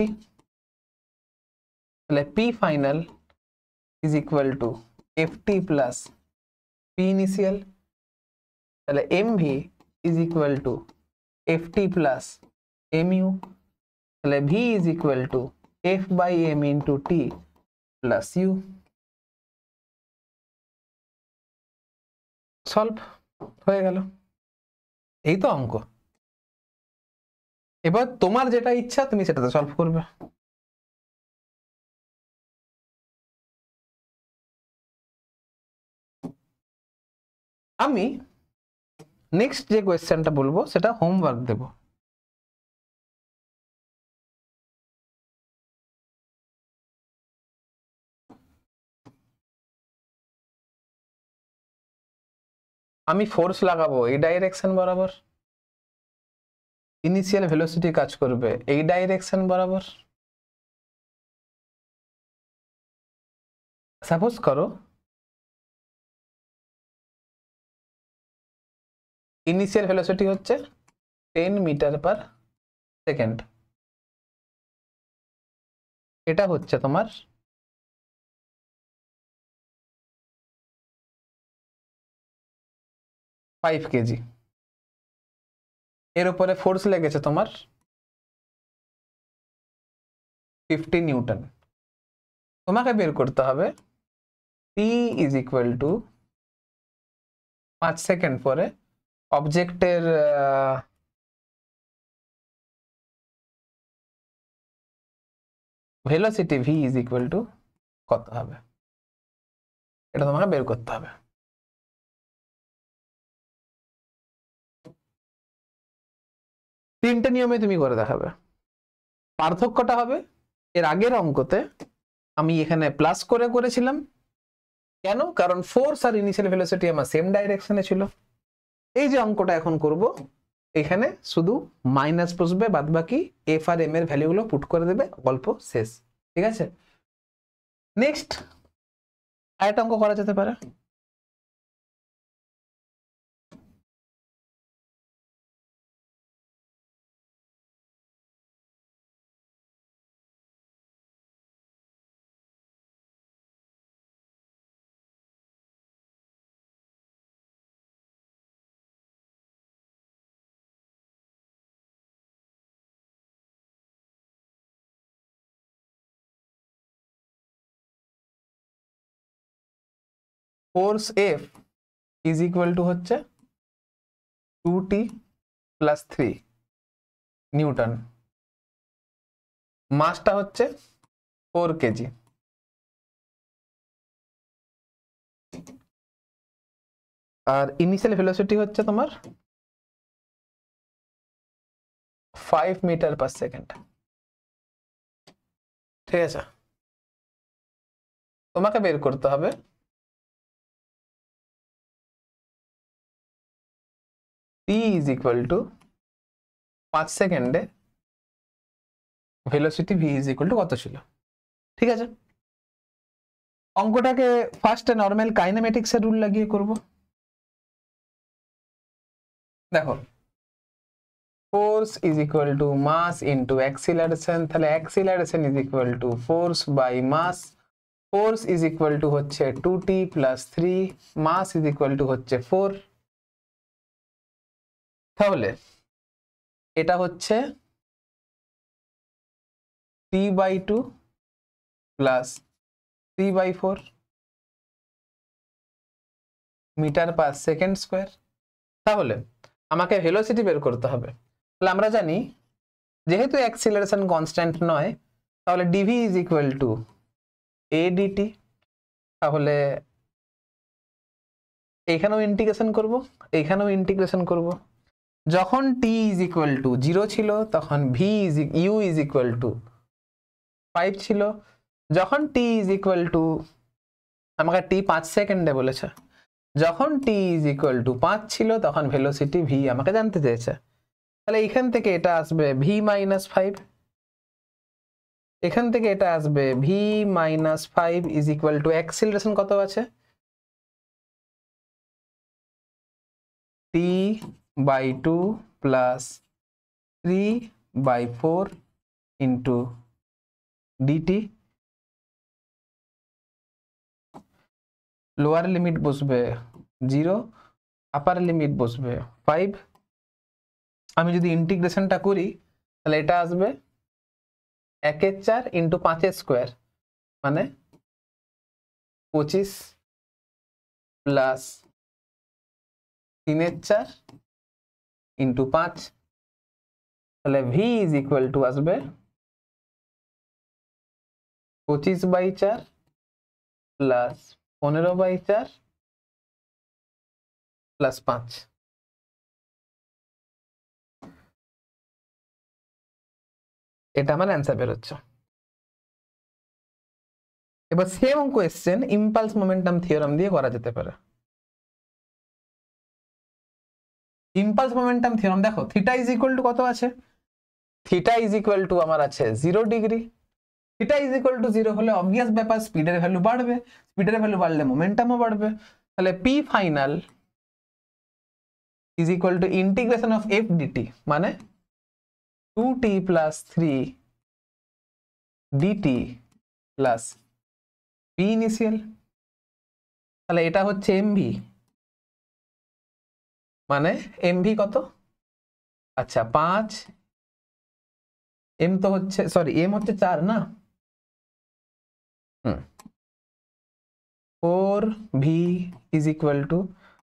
A: তাহলে p final is equal to ft plus p initial. তাহলে mv is equal to ft plus mu। তাহলে v is equal to f by m into t plus u। Solve হয়ে গেল, এই তো অঙ্ক। এবার তোমার যেটা ইচ্ছা তুমি সেটাতে সলভ করবে। আমি নেক্সট যে কোয়েশ্চেনটা বলবো সেটা হোমওয়ার্ক দেব। আমি ফোর্স লাগাবো এই ডাইরেকশন বরাবর, ইনিশিয়াল ভেলোসিটি কাজ করবে এই ডাইরেকশন বরাবর। সাপোজ করো ইনিশিয়াল ভেলোসিটি হচ্ছে 10 মিটার পার সেকেন্ড, এটা হচ্ছে তোমার 5 কেজি, এর উপরে ফোর্স লেগেছে তোমার 50 নিউটন। তোমাকে বের করতে হবে T is equal two 5 second পরে অবজেক্টের velocity v is equal to কত হবে, এটা তোমাকে বের করতে হবে। তিনটে নিয়মে তুমি করে দেখাবে। পার্থক্যটা হবে এর আগের অঙ্কতে আমি এখানে প্লাস করে করেছিলাম, কেন? কারণ ফোর্স আর ইনিশিয়াল ভেলোসিটি আমার সেম ডাইরেকশনে ছিল। এই যে অঙ্কটা এখন করব, এখানে শুধু মাইনাস বসবে, বাদ বাকি এফ আর এম এর ভ্যালুগুলো পুট করে দেবে, গল্প শেষ। ঠিক আছে, নেক্সট আরেকটা অঙ্ক করা যেতে পারে। Force F is equal to হচ্ছে 2t প্লাস 3 নিউটন, মাসটা হচ্ছে 4 কেজি। আর ইনিশিয়াল ভেলোসিটি হচ্ছে তোমার 5 মিটার পার সেকেন্ড। ঠিক আছে, তোমাকে বের করতে হবে t ইজ ইকুয়াল টু 5 সেকেন্ডে velocity v is equal to কত ছিল। ঠিক আছে, অঙ্কটাকে ফার্স্টে নর্মাল কাইনেমেটিক্সের রুল লাগিয়ে করব। দেখো, force is equal to mass into acceleration, তাহলে acceleration is equal to force by mass. Force is equal to হচ্ছে 2t plus 3, mass is equal to হচ্ছে 4। তাহলে এটা হচ্ছে t by 2 plus 3 by 4 meter per second square. তাহলে আমাকে velocity বের করতে হবে। তাহলে আমরা জানি যেহেতু অ্যাক্সিলারেশন কনস্ট্যান্ট নয়, তাহলে dv is equal two a dt। তাহলে এখানেও ইন্টিগ্রেশন করব, এখানেও ইন্টিগ্রেশন করব। যখন t ইজ ইকুয়াল টু 0 ছিল তখন u ইজ ইকুয়াল টু 5 ছিল। যখন t ইজ ইকুয়াল টু, আমাকে t 5 সেকেন্ডে বলেছে, যখন t ইজ ইকুয়াল টু 5 ছিল তখন ভেলোসিটি v আমাকে জানতে চেয়েছে। তাহলে এখান থেকে এটা আসবে v মাইনাস 5, এখান থেকে এটা আসবে v minus 5 is equal to acceleration কত আছে, t by 2 plus 3 by 4 into dt। Lower limit বসবে 0, আপার লিমিট বসবে 5। আমি যদি ইন্টিগ্রেশনটা করি তাহলে এটা আসবে 1/4 ইন্টু 5 স্কোয়ার, মানে 25 প্লাস 3/4 ইন্টু 5। তাহলে v ইজ ইকুয়াল টু আসবে 25/4 প্লাস 15/4 প্লাস 5। এটা আমার অ্যান্সার বেরোচ্ছে। এবার same question impulse momentum theorem দিয়ে করা যেতে পারে। ইম্পালস মোমেন্টাম থিওরাম দেখো থিটা ইজ ইকুয়াল টু কত আছে, থিটা ইজ ইকুয়াল টু আমার আছে 0 degree. Theta is equal to 0 হলে অবভিয়াস ব্যাপার স্পিডের ভ্যালু বাড়বে, স্পিডের ভ্যালু বাড়লে মোমেন্টামও বাড়বে। তাহলে P final is equal to integration of F dt, মানে 2t plus 3 dt plus P initial. তাহলে এটা হচ্ছে এমভি, মানে এমভি কত, আচ্ছা 5, এম তো হচ্ছে সরি এম হচ্ছে 4 না, 4v is equal two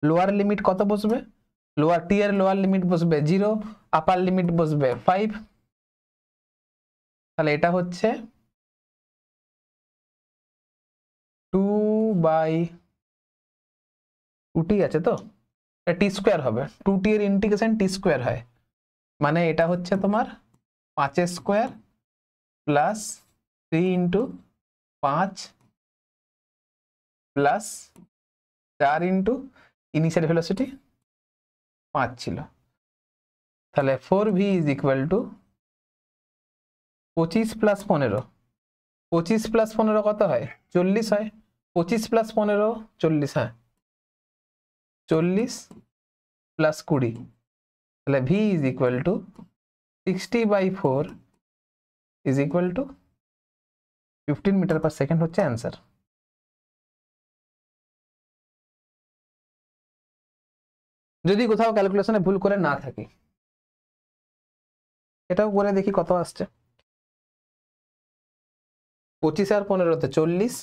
A: lower limit কত বসবে, লোয়ার টি এর লোয়ার লিমিট বসবে 0, আপার লিমিট বসবে 5। তাহলে এটা হচ্ছে 2/2t আছে, তো টি স্কোয়ার হবে, 2t এর ইন্টিগ্রেশন টি স্কোয়ার হয়, মানে এটা হচ্ছে তোমার 5 square plus 3 into 5 plus 4 into initial velocity 5 ছিল। তাহলে 4v is equal two 25 plus 15, 25 plus 15 কত হয় 40 হয়, 25 প্লাস 15 40, হ্যাঁ 40 প্লাস 20, তাহলে v is equal to 60/4 is equal to 15 metre per second হচ্ছে অ্যান্সার। যদি কোথাও ক্যালকুলেশনে ভুল করে না থাকি, এটাও করে দেখি কত আসছে। 25 আর 15তে 40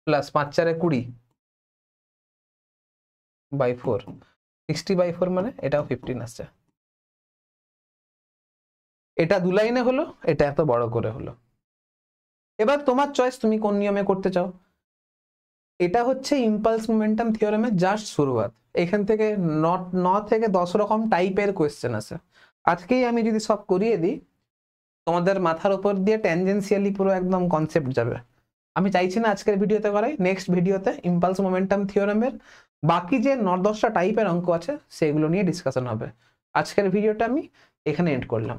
A: প্লাস 5 4 20/4, 60/4 মানে এটাও 15 আসছে। এটা 2 লাইনে হলো, এটা এত বড় করে হলো। এবার তোমার চয়েস, তুমি কোন নিয়মে করতে চাও। এটা হচ্ছে ইম্পালস মোমেন্টাম থিওরেমের জাস্ট শুরুয়াত। এখান থেকে 9 থেকে 10 রকম টাইপের কোয়েশ্চেন আছে। আজকেই আমি যদি সব করিয়ে দিই, তোমাদের মাথার উপর দিয়ে ট্যানজেন্সিয়ালি পুরো একদম কনসেপ্ট যাবে। আমি চাইছি না আজকের ভিডিওতে করাই, নেক্সট ভিডিওতে ইম্পালস মোমেন্টাম থিওরেমের বাকি যে 9-10টা টাইপের অঙ্ক আছে সেগুলো নিয়ে ডিসকাশন হবে। আজকের ভিডিওটা আমি এখানে এন্ড করলাম।